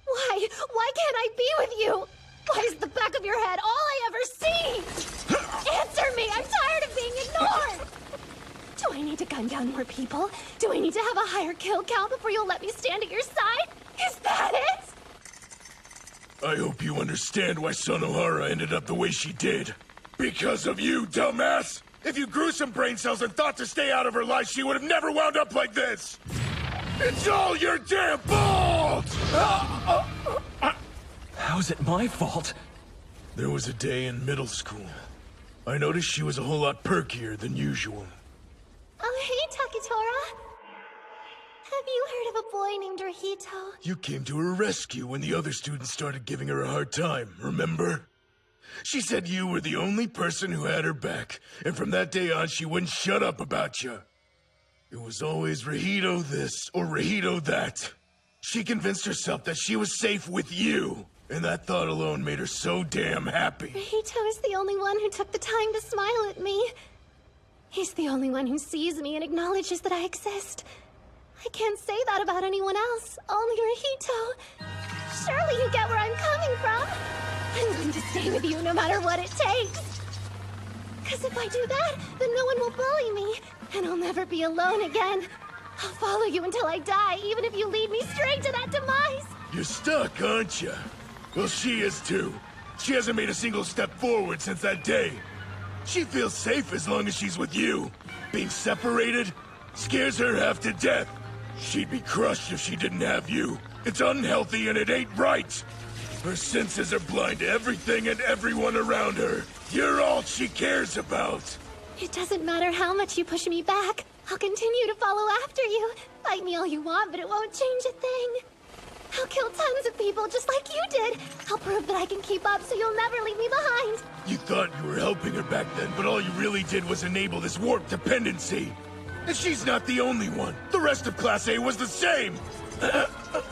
Why? Why can't I be with you? Why is the back of your head all I ever see? Answer me! I'm tired of being ignored! Do I need to gun down more people? Do I need to have a higher kill count before you'll let me stand at your side? Is that it? I hope you understand why Sonohara ended up the way she did. Because of you, dumbass! If you grew some brain cells and thought to stay out of her life, she would have never wound up like this! It's all your damn fault! How's it my fault? There was a day in middle school. I noticed she was a whole lot perkier than usual. Oh, hey, Takitora. Have you heard of a boy named Rahito? You came to her rescue when the other students started giving her a hard time, remember? She said you were the only person who had her back, and from that day on she wouldn't shut up about you. It was always Rahito this or Rahito that. She convinced herself that she was safe with you, and that thought alone made her so damn happy. Rahito is the only one who took the time to smile at me. He's the only one who sees me and acknowledges that I exist. I can't say that about anyone else, only Rahito. Surely you get where I'm coming from. I'm going to stay with you no matter what it takes. Because if I do that, then no one will bully me, and I'll never be alone again. I'll follow you until I die, even if you lead me straight to that demise. You're stuck, aren't you? Well, she is too. She hasn't made a single step forward since that day. She feels safe as long as she's with you. Being separated scares her half to death. She'd be crushed if she didn't have you. It's unhealthy and it ain't right. Her senses are blind to everything and everyone around her. You're all she cares about. It doesn't matter how much you push me back. I'll continue to follow after you. Fight me all you want, but it won't change a thing. I'll kill tons of people just like you did. I'll prove that I can keep up so you'll never leave me behind. You thought you were helping her back then, but all you really did was enable this warped dependency. And she's not the only one. The rest of Class A was the same.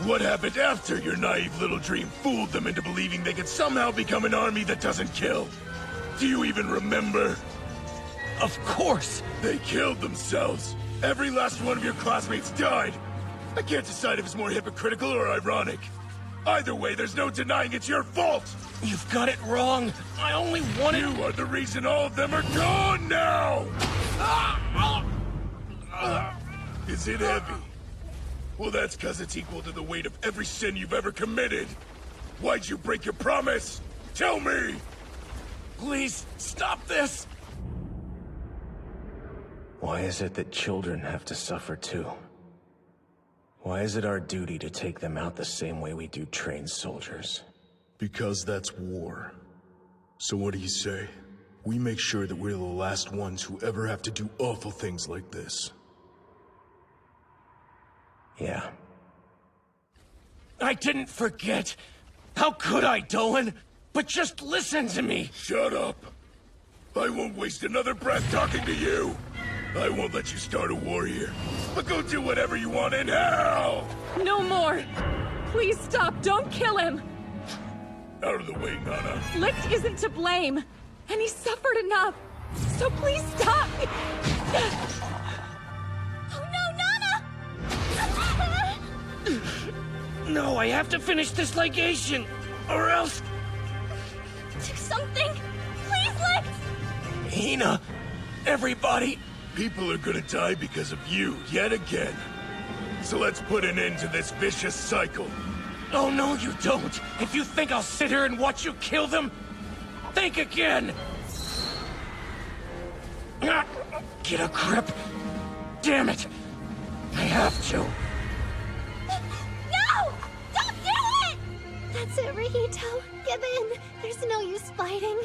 What happened after your naive little dream fooled them into believing they could somehow become an army that doesn't kill? Do you even remember? Of course! They killed themselves. Every last one of your classmates died. I can't decide if it's more hypocritical or ironic. Either way, there's no denying it's your fault! You've got it wrong. I only wanted... You are the reason all of them are gone now! Is it heavy? Well, that's because it's equal to the weight of every sin you've ever committed. Why'd you break your promise? Tell me! Please, stop this! Why is it that children have to suffer too? Why is it our duty to take them out the same way we do trained soldiers? Because that's war. So what do you say? We make sure that we're the last ones who ever have to do awful things like this. Yeah. I didn't forget. How could I, Doan? But just listen to me. Shut up. I won't waste another breath talking to you. I won't let you start a war here. But go do whatever you want in hell! No more! Please stop, don't kill him! Out of the way, Nana. Licht isn't to blame, and he suffered enough. So please stop! Oh no, Nana! No, I have to finish this ligation, or else... Do something! Please, Licht! Hina! Everybody! People are gonna die because of you, yet again. So let's put an end to this vicious cycle. Oh, no, you don't! If you think I'll sit here and watch you kill them, think again! Get a grip! Damn it! I have to! No! Don't do it! That's it, Rahito. Give in. There's no use fighting.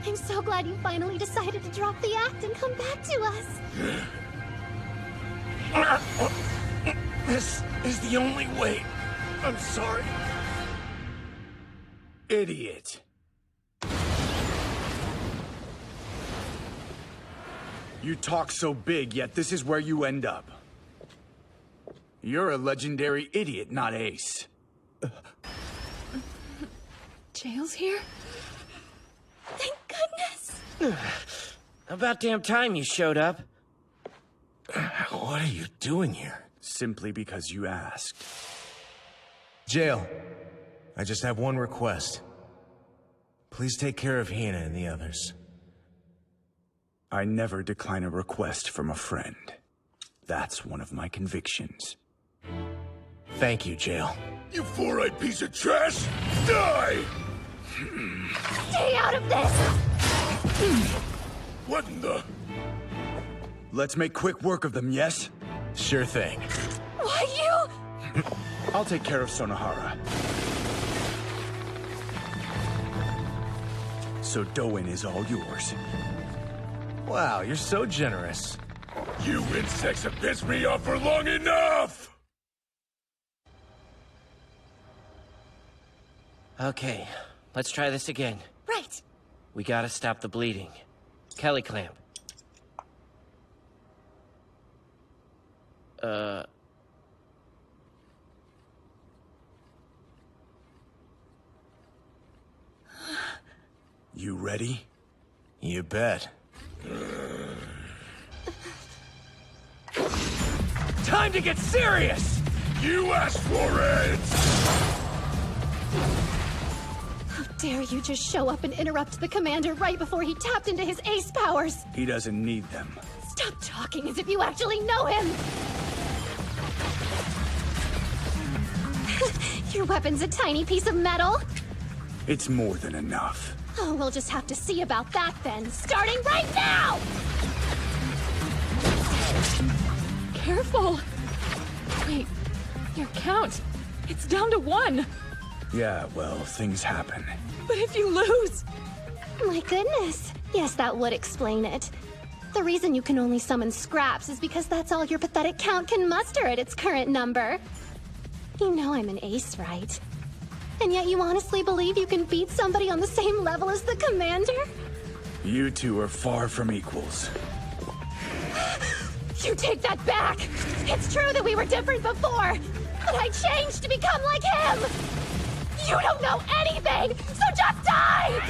I'm so glad you finally decided to drop the act and come back to us. This is the only way. I'm sorry. Idiot. You talk so big, yet this is where you end up. You're a legendary idiot, not Ace. Jail's here? Thank goodness! About damn time you showed up. What are you doing here? Simply because you asked. Jail. I just have one request. Please take care of Hina and the others. I never decline a request from a friend. That's one of my convictions. Thank you, Jail. You four-eyed piece of trash! Die! Stay out of this! What in the... Let's make quick work of them, yes? Sure thing. Why you? I'll take care of Sonohara. So Doin is all yours. Wow, you're so generous. You insects have pissed me off for long enough! Okay, let's try this again. Right. We gotta stop the bleeding. Kelly clamp. You ready? You bet. Time to get serious! You asked for it! How dare you just show up and interrupt the commander right before he tapped into his ace powers? He doesn't need them. Stop talking as if you actually know him! Your weapon's a tiny piece of metal? It's more than enough. Oh, we'll just have to see about that then, starting right now! Careful! Wait, your count. It's down to 1. Yeah, well, things happen. But if you lose... My goodness. Yes, that would explain it. The reason you can only summon scraps is because that's all your pathetic count can muster at its current number. You know I'm an ace, right? And yet you honestly believe you can beat somebody on the same level as the commander? You two are far from equals. You take that back! It's true that we were different before, but I changed to become like him! You don't know anything, so just die!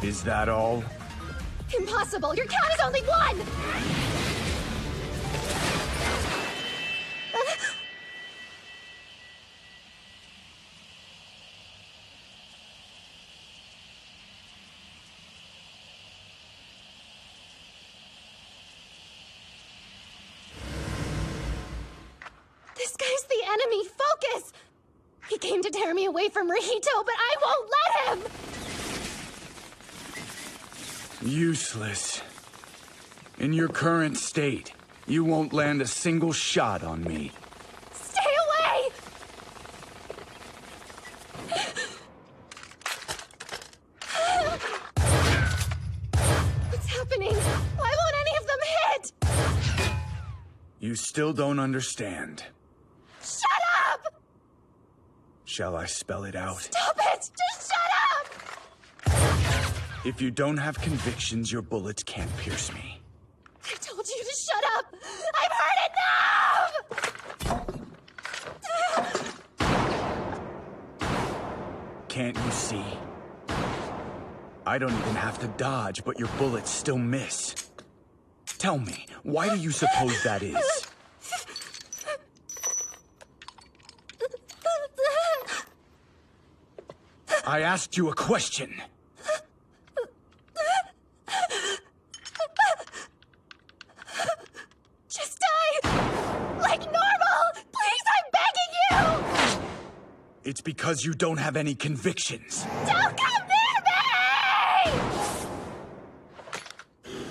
Is that all? Impossible! Your count is only 1! This guy's the enemy! Focus! He came to tear me away from Rahito, but I won't let him! Useless. In your current state, you won't land a single shot on me. Stay away! What's happening? Why won't any of them hit? You still don't understand. Shut up! Shall I spell it out? Stop it! Just shut up! If you don't have convictions, your bullets can't pierce me. I told you to shut up! I've heard enough! Can't you see? I don't even have to dodge, but your bullets still miss. Tell me, why do you suppose that is? I asked you a question. Just die! Like normal! Please, I'm begging you! It's because you don't have any convictions. Don't come near me!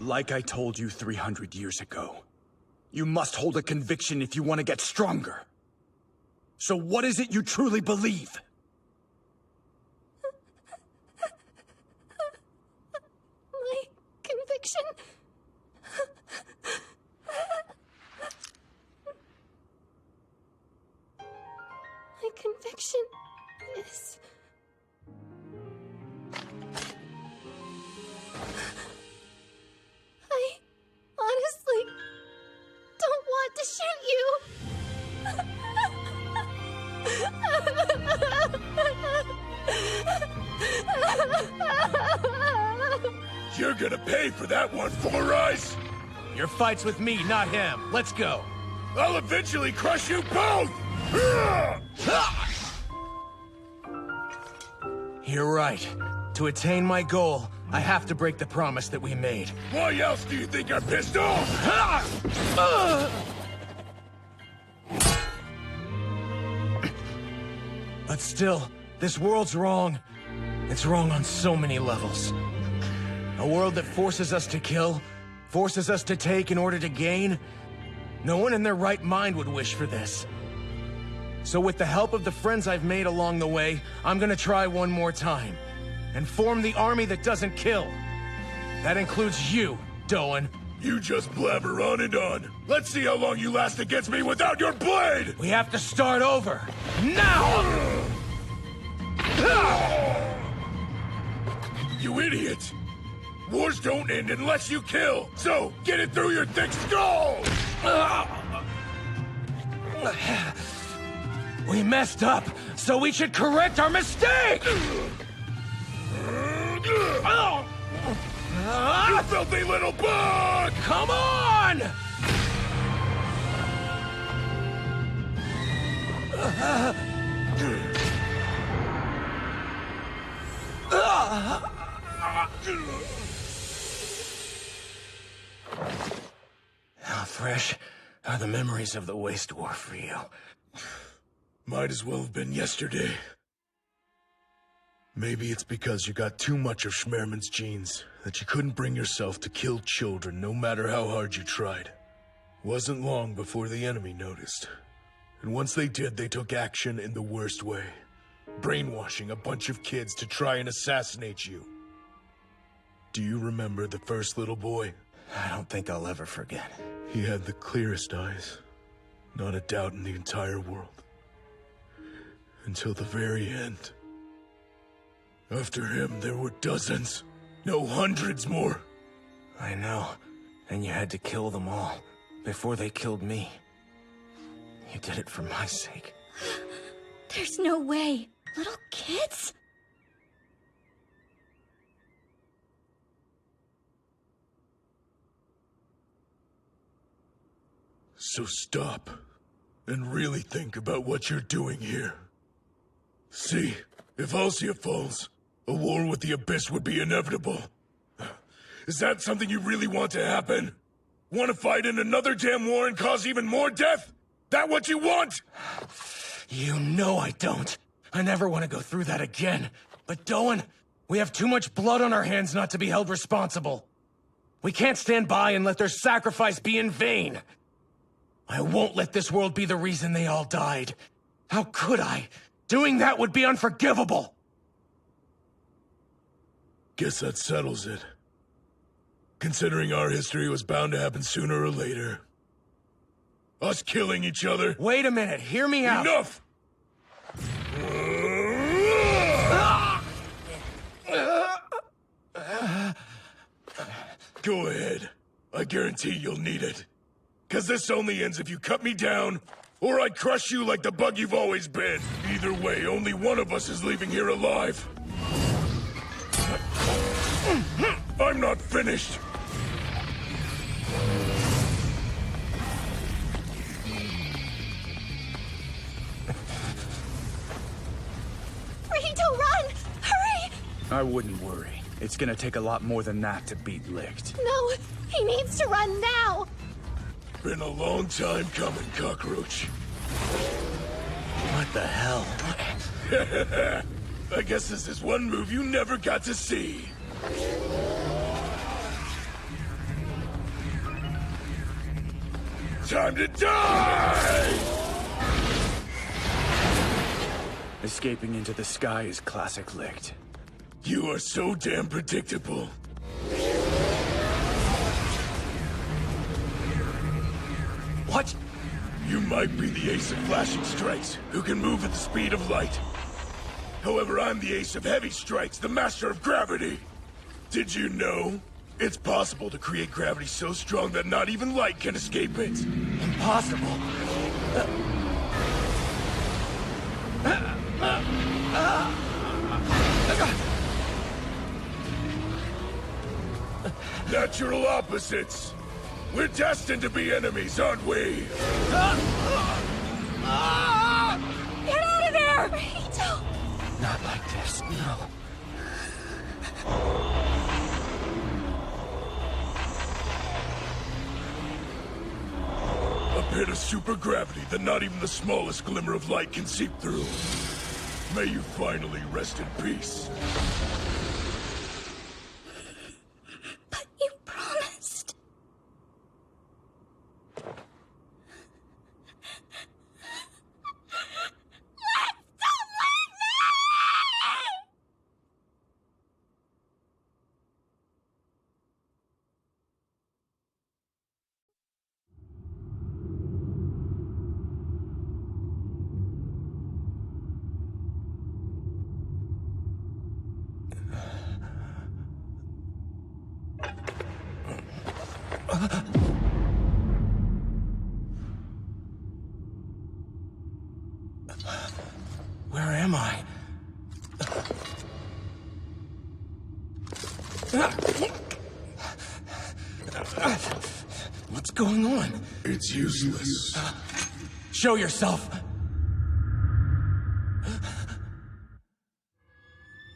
Like I told you 300 years ago, you must hold a conviction if you want to get stronger. So what is it you truly believe? My conviction... My conviction is... I honestly don't want to shoot you. You're gonna pay for that one, Four Eyes! Your fight's with me, not him. Let's go. I'll eventually crush you both! You're right. To attain my goal, I have to break the promise that we made. Why else do you think I'm pissed off? But still, this world's wrong. It's wrong on so many levels. A world that forces us to kill, forces us to take in order to gain. No one in their right mind would wish for this. So with the help of the friends I've made along the way, I'm gonna try one more time. And form the army that doesn't kill. That includes you, Doan. You just blabber on and on. Let's see how long you last against me without your blade! We have to start over. Now! You idiot! Wars don't end unless you kill! So, get it through your thick skull! We messed up, so we should correct our mistake! You filthy little bug! Come on! How fresh are the memories of the Waste War for you? Might as well have been yesterday. Maybe it's because you got too much of Schmerman's genes, that you couldn't bring yourself to kill children no matter how hard you tried. Wasn't long before the enemy noticed. And once they did, they took action in the worst way. Brainwashing a bunch of kids to try and assassinate you. Do you remember the first little boy? I don't think I'll ever forget. He had the clearest eyes. Not a doubt in the entire world. Until the very end. After him, there were dozens. No, hundreds more. I know. And you had to kill them all. Before they killed me. You did it for my sake. There's no way. Little kids? So stop. And really think about what you're doing here. See, if Alcia falls, a war with the Abyss would be inevitable. Is that something you really want to happen? Want to fight in another damn war and cause even more death? That what you want? You know I don't. I never want to go through that again. But Doan, we have too much blood on our hands not to be held responsible. We can't stand by and let their sacrifice be in vain. I won't let this world be the reason they all died. How could I? Doing that would be unforgivable. Guess that settles it. Considering our history was bound to happen sooner or later. Us killing each other. Wait a minute, hear me out. Enough! go ahead. I guarantee you'll need it. 'Cause this only ends if you cut me down, or I crush you like the bug you've always been. Either way, only one of us is leaving here alive. I'm not finished. Rahito, run! Hurry! I wouldn't worry. It's gonna take a lot more than that to beat Licht. No, he needs to run now! Been a long time coming, cockroach. What the hell? I guess this is one move you never got to see. Time to die! Escaping into the sky is classic Licht. You are so damn predictable. What? You might be the ace of flashing strikes, who can move at the speed of light. However, I'm the ace of heavy strikes, the master of gravity. Did you know? It's possible to create gravity so strong that not even light can escape it. Impossible. Natural opposites. We're destined to be enemies, aren't we? Get out of there! Rahito! Not like this, no. A pit of supergravity that not even the smallest glimmer of light can seep through. May you finally rest in peace. But you promised. Where am I? What's going on? It's useless. Show yourself!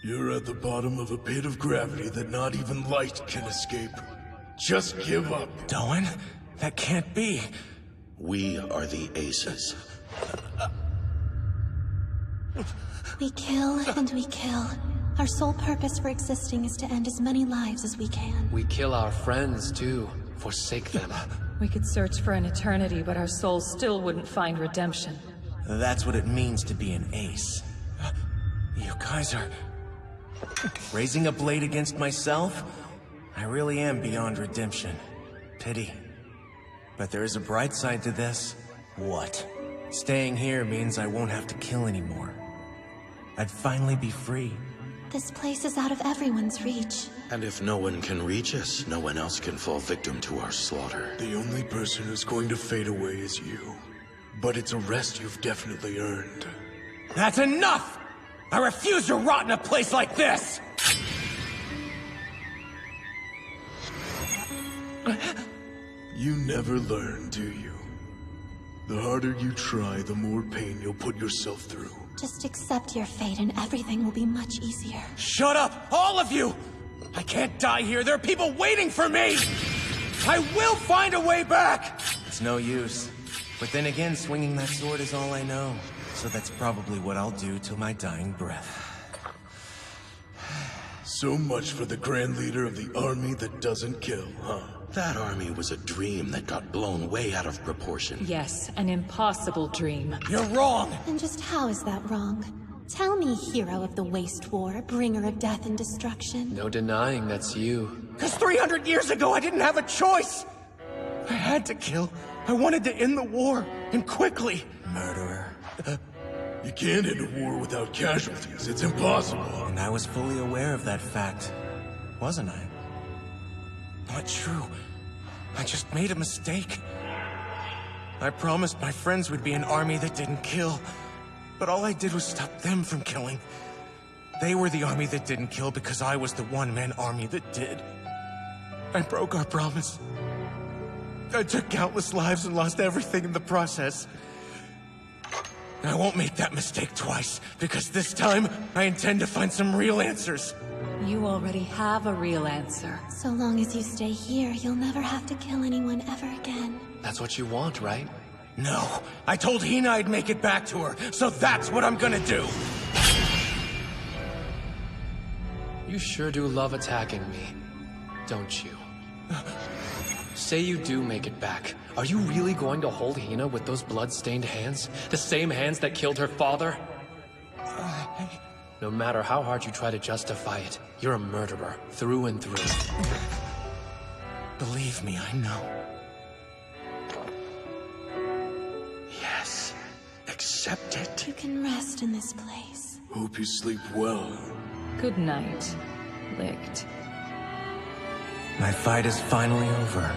You're at the bottom of a pit of gravity that not even light can escape. Just give up. Doan? That can't be. We are the aces. We kill and we kill. Our sole purpose for existing is to end as many lives as we can. We kill our friends, too. Forsake them. We could search for an eternity, but our souls still wouldn't find redemption. That's what it means to be an ace. You guys are... raising a blade against myself? I really am beyond redemption. Pity. But there is a bright side to this. What? Staying here means I won't have to kill anymore. I'd finally be free. This place is out of everyone's reach. And if no one can reach us, no one else can fall victim to our slaughter. The only person who's going to fade away is you. But it's a rest you've definitely earned. That's enough! I refuse to rot in a place like this! You never learn, do you? The harder you try, the more pain you'll put yourself through. Just accept your fate and everything will be much easier. Shut up, all of you! I can't die here, there are people waiting for me! I will find a way back! It's no use. But then again, swinging that sword is all I know. So that's probably what I'll do till my dying breath. So much for the Grand Leader of the army that doesn't kill, huh? That army was a dream that got blown way out of proportion. Yes, an impossible dream. You're wrong! And just how is that wrong? Tell me, hero of the Waste War, bringer of death and destruction. No denying that's you. 'Cause 300 years ago I didn't have a choice! I had to kill. I wanted to end the war, and quickly. Murderer. You can't end a war without casualties. It's impossible. And I was fully aware of that fact, wasn't I? not true. I just made a mistake. I promised my friends would be an army that didn't kill, but all I did was stop them from killing. They were the army that didn't kill because I was the one-man army that did. I broke our promise. I took countless lives and lost everything in the process. I won't make that mistake twice, because this time, I intend to find some real answers. You already have a real answer. So long as you stay here, you'll never have to kill anyone ever again. That's what you want, right? No, I told Hina I'd make it back to her, so that's what I'm gonna do. You sure do love attacking me, don't you? Say you do make it back. Are you really going to hold Hina with those blood-stained hands? The same hands that killed her father? No matter how hard you try to justify it, you're a murderer, through and through. Believe me, I know. Yes. Accept it. You can rest in this place. Hope you sleep well. Good night, Licht. My fight is finally over.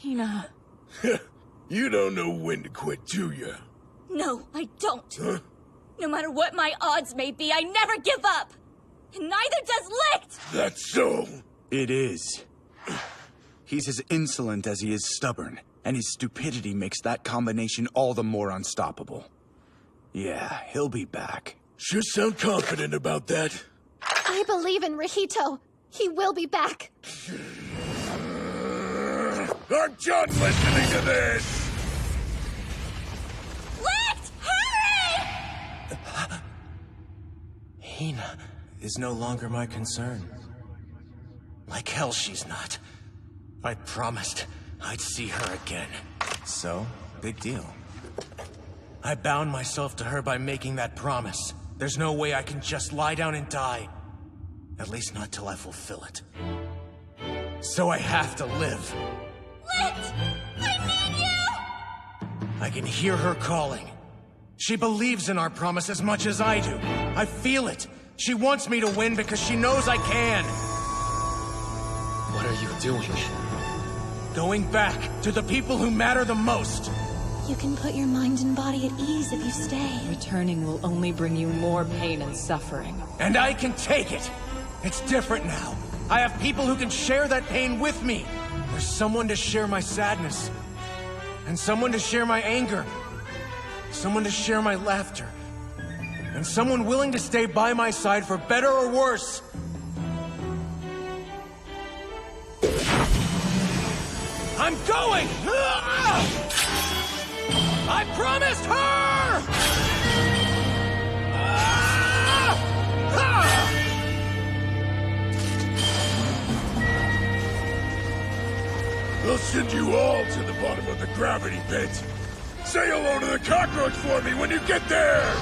Hina. You don't know when to quit, do you? No, I don't. No matter what my odds may be, I never give up. And neither does Licht! That's so. It is. He's as insolent as he is stubborn, and his stupidity makes that combination all the more unstoppable. Yeah, he'll be back. Sure sound confident about that. I believe in Rahito. He will be back. I'm done listening to this! Licht! Hurry! Hina is no longer my concern. Like hell she's not. I promised I'd see her again. So, big deal. I bound myself to her by making that promise. There's no way I can just lie down and die. At least not till I fulfill it. So I have to live. Licht! I need you! I can hear her calling. She believes in our promise as much as I do. I feel it. She wants me to win because she knows I can. What are you doing? Going back to the people who matter the most. You can put your mind and body at ease if you stay. Returning will only bring you more pain and suffering. And I can take it. It's different now. I have people who can share that pain with me. There's someone to share my sadness. And someone to share my anger. Someone to share my laughter. And someone willing to stay by my side for better or worse. I'm going! I promised her! I'll send you all to the bottom of the gravity pit. Say hello to the cockroach for me when you get there!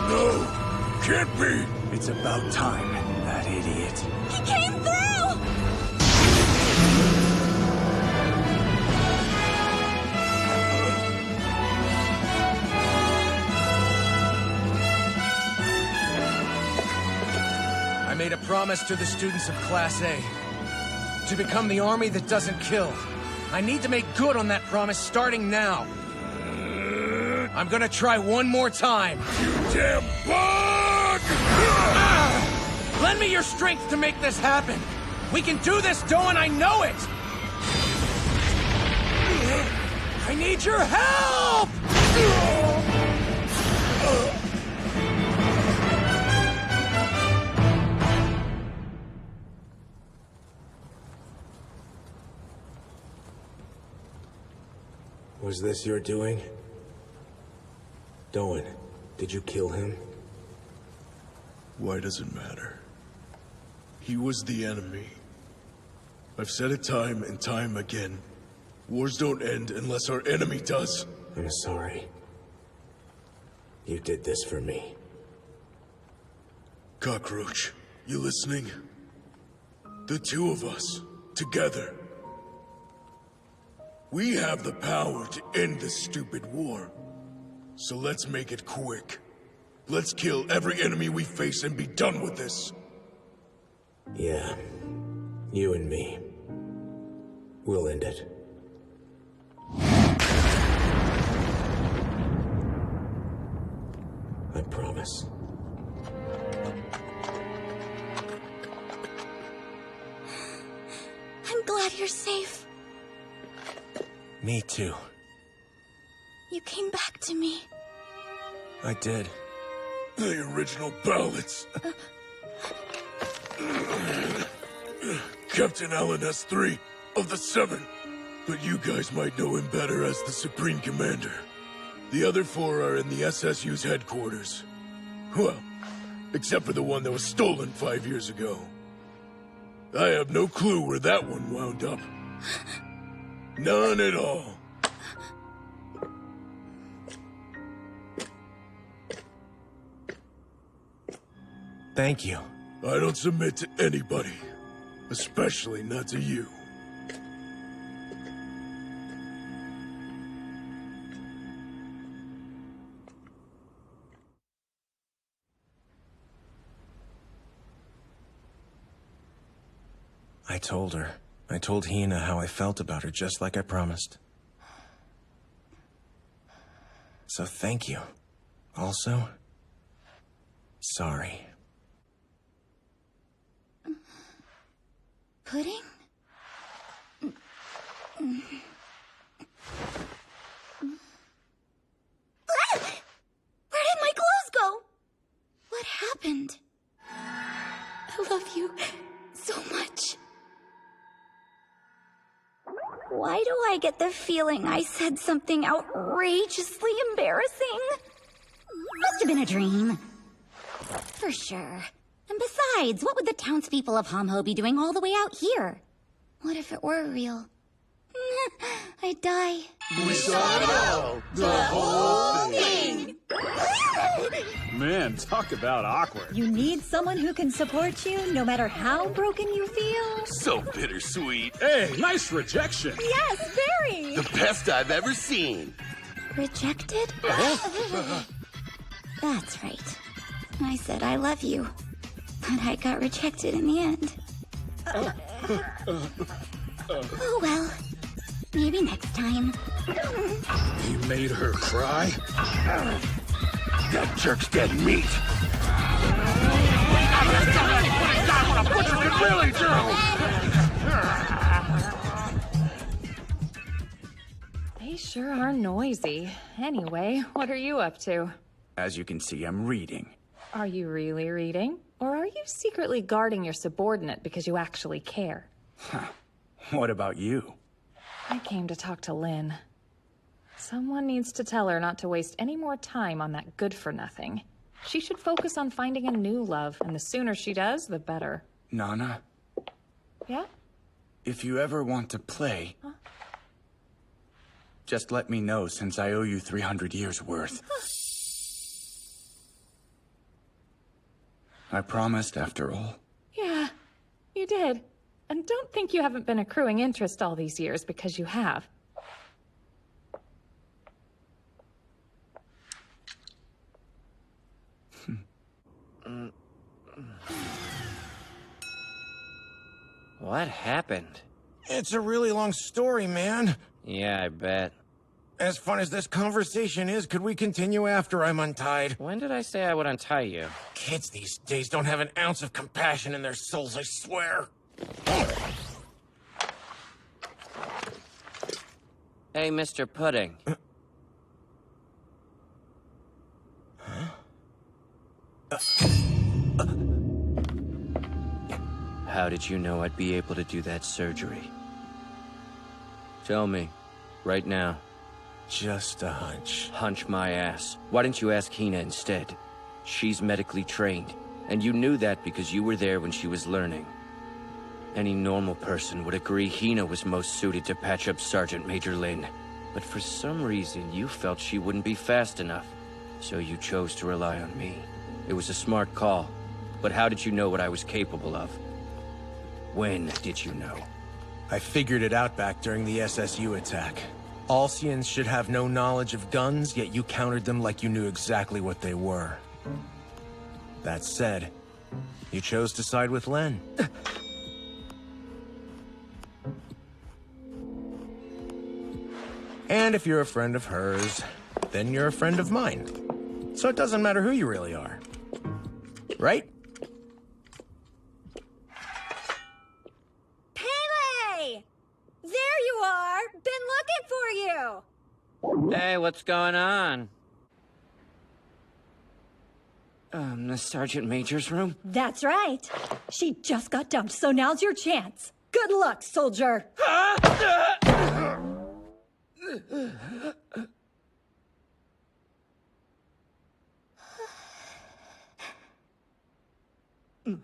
No, can't be. It's about time, that idiot. He came through! I made a promise to the students of Class A. To become the army that doesn't kill. I need to make good on that promise starting now. I'm gonna try one more time. You damn bug! Lend me your strength to make this happen. We can do this, Doan, I know it! I need your help! Was this your doing? Doan, did you kill him? Why does it matter? He was the enemy. I've said it time and time again. Wars don't end unless our enemy does. I'm sorry. You did this for me. Cockroach, you listening? The two of us, together. We have the power to end this stupid war. So let's make it quick. Let's kill every enemy we face and be done with this. Yeah. You and me. We'll end it. I promise. I'm glad you're safe. Me too. You came back to me. I did. The original ballots. Captain Allen has 3 of the 7. But you guys might know him better as the Supreme Commander. The other 4 are in the SSU's headquarters. Well, except for the one that was stolen 5 years ago. I have no clue where that one wound up. None at all. Thank you. I don't submit to anybody. Especially not to you. I told her. I told Hina how I felt about her, just like I promised. So thank you. Also, sorry. Pudding? Where did my clothes go? What happened? I love you so much. Why do I get the feeling I said something outrageously embarrassing? Must have been a dream. For sure. And besides, what would the townspeople of Homho be doing all the way out here? What if it were real? I'd die. We saw it all! The whole thing! Man, talk about awkward. You need someone who can support you no matter how broken you feel. So bittersweet. Hey, nice rejection. Yes, very! The best I've ever seen. Rejected? That's right. I said I love you. But I got rejected in the end. Oh well. Maybe next time. You made her cry? That jerk's dead meat. What a butcher could really do! They sure are noisy. Anyway, what are you up to? As you can see, I'm reading. Are you really reading? Or are you secretly guarding your subordinate because you actually care? What about you? I came to talk to Lynn. Someone needs to tell her not to waste any more time on that good-for-nothing. She should focus on finding a new love, and the sooner she does, the better. Nana? Yeah? If you ever want to play, just let me know, since I owe you 300 years worth. I promised, after all. Yeah, you did. And don't think you haven't been accruing interest all these years, because you have. What happened? It's a really long story, man. Yeah, I bet. As fun as this conversation is, could we continue after I'm untied? When did I say I would untie you? Kids these days don't have an ounce of compassion in their souls, I swear. Hey, Mr. Pudding. How did you know I'd be able to do that surgery? Tell me, right now. Just a hunch. Hunch my ass. Why didn't you ask Hina instead? She's medically trained, and you knew that because you were there when she was learning. Any normal person would agree Hina was most suited to patch up Sergeant Major Lin. But for some reason, you felt she wouldn't be fast enough. So you chose to rely on me. It was a smart call. But how did you know what I was capable of? When did you know? I figured it out back during the SSU attack. Alcians should have no knowledge of guns, yet you countered them like you knew exactly what they were. That said, you chose to side with Len. And if you're a friend of hers, then you're a friend of mine. So it doesn't matter who you really are. Right? Pele! There you are! Been looking for you! Hey, what's going on? The Sergeant Major's room? That's right. She just got dumped, so now's your chance. Good luck, soldier. Whoopsie.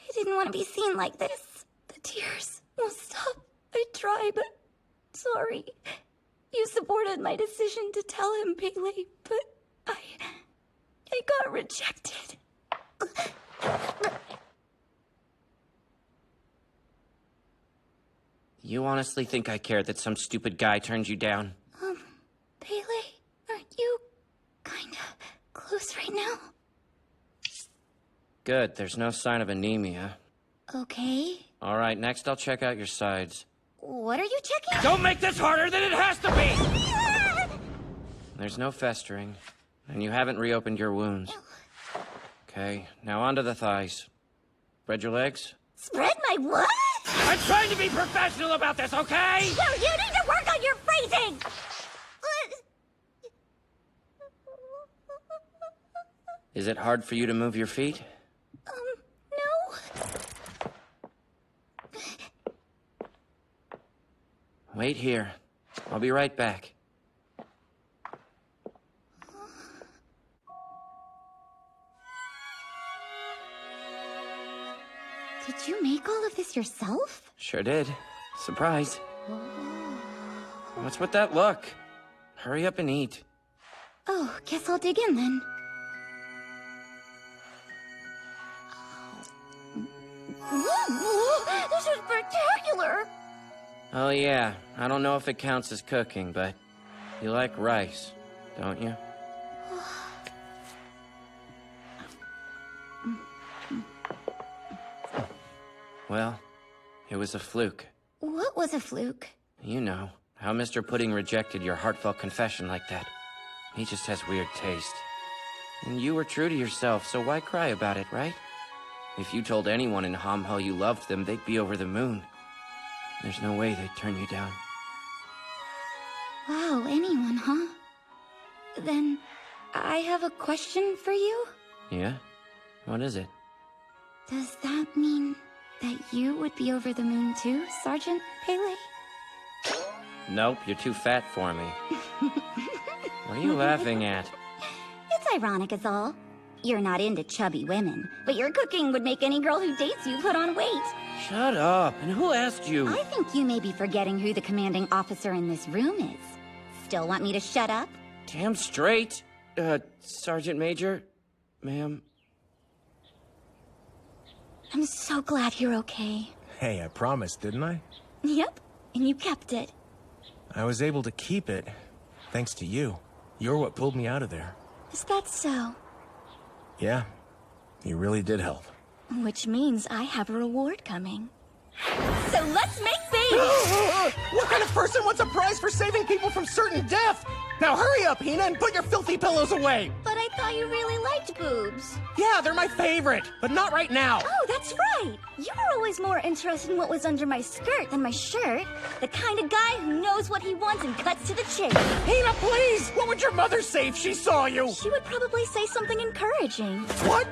I didn't want to be seen like this. The tears won't stop. I try, but sorry. You supported my decision to tell him, Pele, but I got rejected. You honestly think I care that some stupid guy turned you down? Pele, aren't you kinda close right now? Good, there's no sign of anemia. Okay. Alright, next I'll check out your sides. What are you checking? Don't make this harder than it has to be! There's no festering, and you haven't reopened your wounds. Okay, now onto the thighs. Spread your legs. Spread my what? I'm trying to be professional about this, okay? No, you need to work on your phrasing! Is it hard for you to move your feet? No. Wait here. I'll be right back. Did you make all of this yourself? Sure did. Surprise. What's with that look? Hurry up and eat. Oh, guess I'll dig in then. This is spectacular! Oh yeah, I don't know if it counts as cooking, but you like rice, don't you? Well, it was a fluke. What was a fluke? You know, how Mr. Pudding rejected your heartfelt confession like that. He just has weird taste. And you were true to yourself, so why cry about it, right? If you told anyone in Homhull you loved them, they'd be over the moon. There's no way they'd turn you down. Wow, anyone, huh? Then, I have a question for you. Yeah? What is it? Does that mean that you would be over the moon too, Sergeant Pele? Nope, you're too fat for me. What are you laughing at? It's ironic is all. You're not into chubby women, but your cooking would make any girl who dates you put on weight. Shut up, and who asked you? I think you may be forgetting who the commanding officer in this room is. Still want me to shut up? Damn straight. Sergeant Major? Ma'am? I'm so glad you're okay. Hey, I promised, didn't I? Yep, and you kept it. I was able to keep it, thanks to you. You're what pulled me out of there. Is that so? Yeah, you really did help. Which means I have a reward coming. So let's make babies! What kind of person wants a prize for saving people from certain death? Now hurry up, Hina, and put your filthy pillows away! But I thought you really liked boobs. Yeah, they're my favorite, but not right now. Oh, that's right! You were always more interested in what was under my skirt than my shirt. The kind of guy who knows what he wants and cuts to the chase. Hina, please! What would your mother say if she saw you? She would probably say something encouraging. What?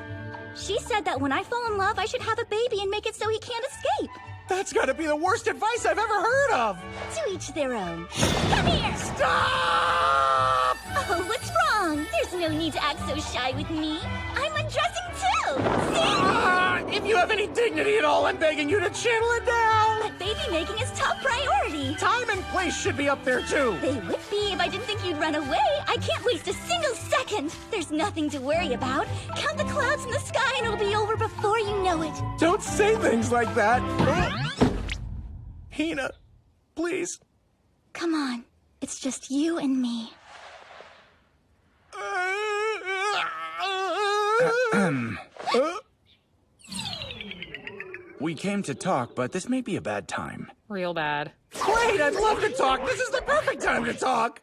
She said that when I fall in love, I should have a baby and make it so he can't escape. That's gotta be the worst advice I've ever heard of! To each their own. Come here! Stop! Oh, what's wrong? wrong. There's no need to act so shy with me. I'm undressing too. If you have any dignity at all, I'm begging you to channel it down. But baby making is top priority. Time and place should be up there too. They would be if I didn't think you'd run away. I can't waste a single second. There's nothing to worry about. Count the clouds in the sky and it'll be over before you know it. Don't say things like that. Hina, please. Come on. It's just you and me. We came to talk, but this may be a bad time. Real bad. Wait, I'd love to talk. This is the perfect time to talk.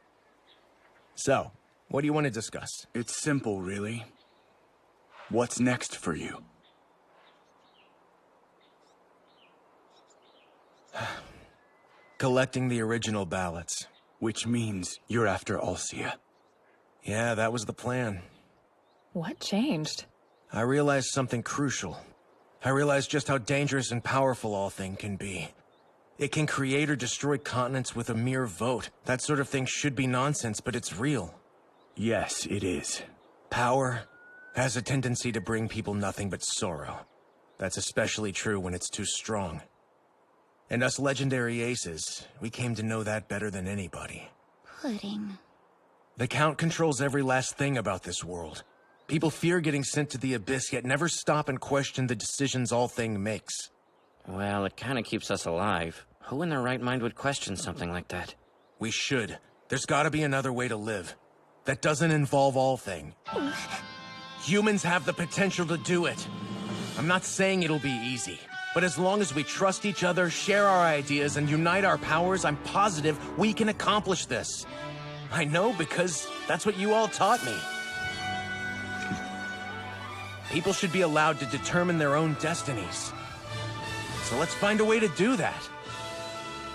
So, what do you want to discuss? It's simple, really. What's next for you? Collecting the original ballots. Which means you're after Alcia. Yeah, that was the plan. What changed? I realized something crucial. I realized just how dangerous and powerful all thing can be. It can create or destroy continents with a mere vote. That sort of thing should be nonsense, but it's real. Yes, it is. Power has a tendency to bring people nothing but sorrow. That's especially true when it's too strong. And us legendary aces, we came to know that better than anybody. Pudding. The Count controls every last thing about this world. People fear getting sent to the abyss, yet never stop and question the decisions all thing makes. Well, it kind of keeps us alive. Who in their right mind would question something like that? We should. There's gotta be another way to live. That doesn't involve all thing. Humans have the potential to do it. I'm not saying it'll be easy. But as long as we trust each other, share our ideas, and unite our powers, I'm positive we can accomplish this. I know because that's what you all taught me. People should be allowed to determine their own destinies. So let's find a way to do that.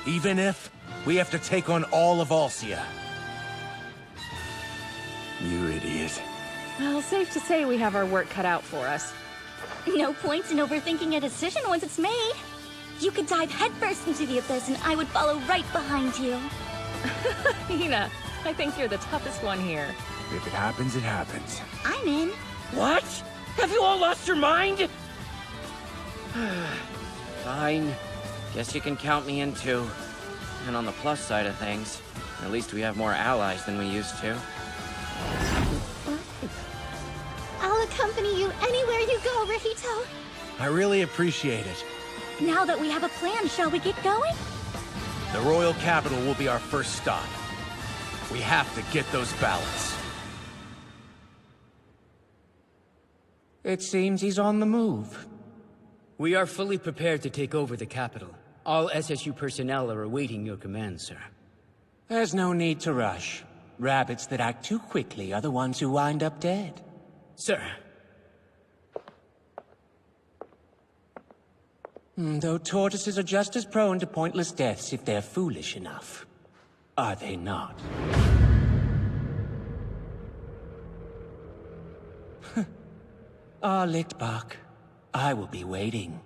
Even if we have to take on all of Alcia. You idiot. Well, safe to say we have our work cut out for us. No point in overthinking a decision once it's made. You could dive headfirst into the abyss and I would follow right behind you. Hina, I think you're the toughest one here. If it happens, it happens. I'm in. What? Have you all lost your mind? Fine. Guess you can count me in too. And on the plus side of things, at least we have more allies than we used to. I'll accompany you anywhere you go, Rahito. I really appreciate it. Now that we have a plan, shall we get going? The royal capital will be our first stop. We have to get those ballots. It seems he's on the move. We are fully prepared to take over the capital. All SSU personnel are awaiting your command, sir. There's no need to rush. Rabbits that act too quickly are the ones who wind up dead. Sir. Though tortoises are just as prone to pointless deaths if they're foolish enough. Are they not? Lichtbach. I will be waiting.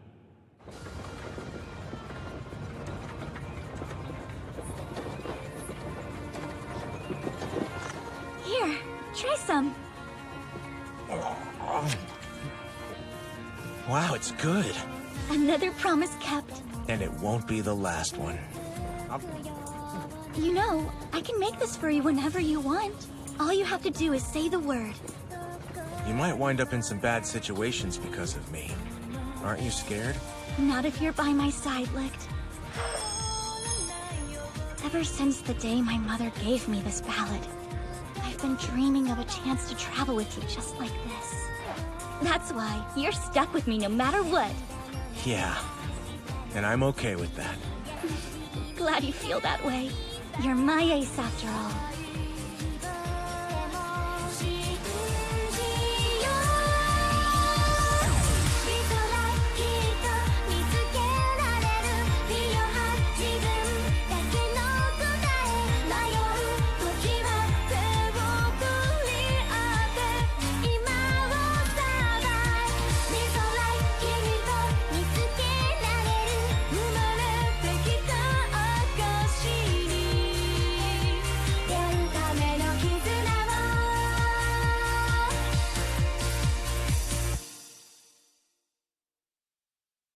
Here, try some. Wow, it's good. Another promise kept. And it won't be the last one. You know, I can make this for you whenever you want. All you have to do is say the word. You might wind up in some bad situations because of me. Aren't you scared? Not if you're by my side, Licht. Ever since the day my mother gave me this ballot, I've been dreaming of a chance to travel with you just like this. That's why you're stuck with me no matter what. Yeah. And I'm okay with that. Glad you feel that way. You're my ace after all.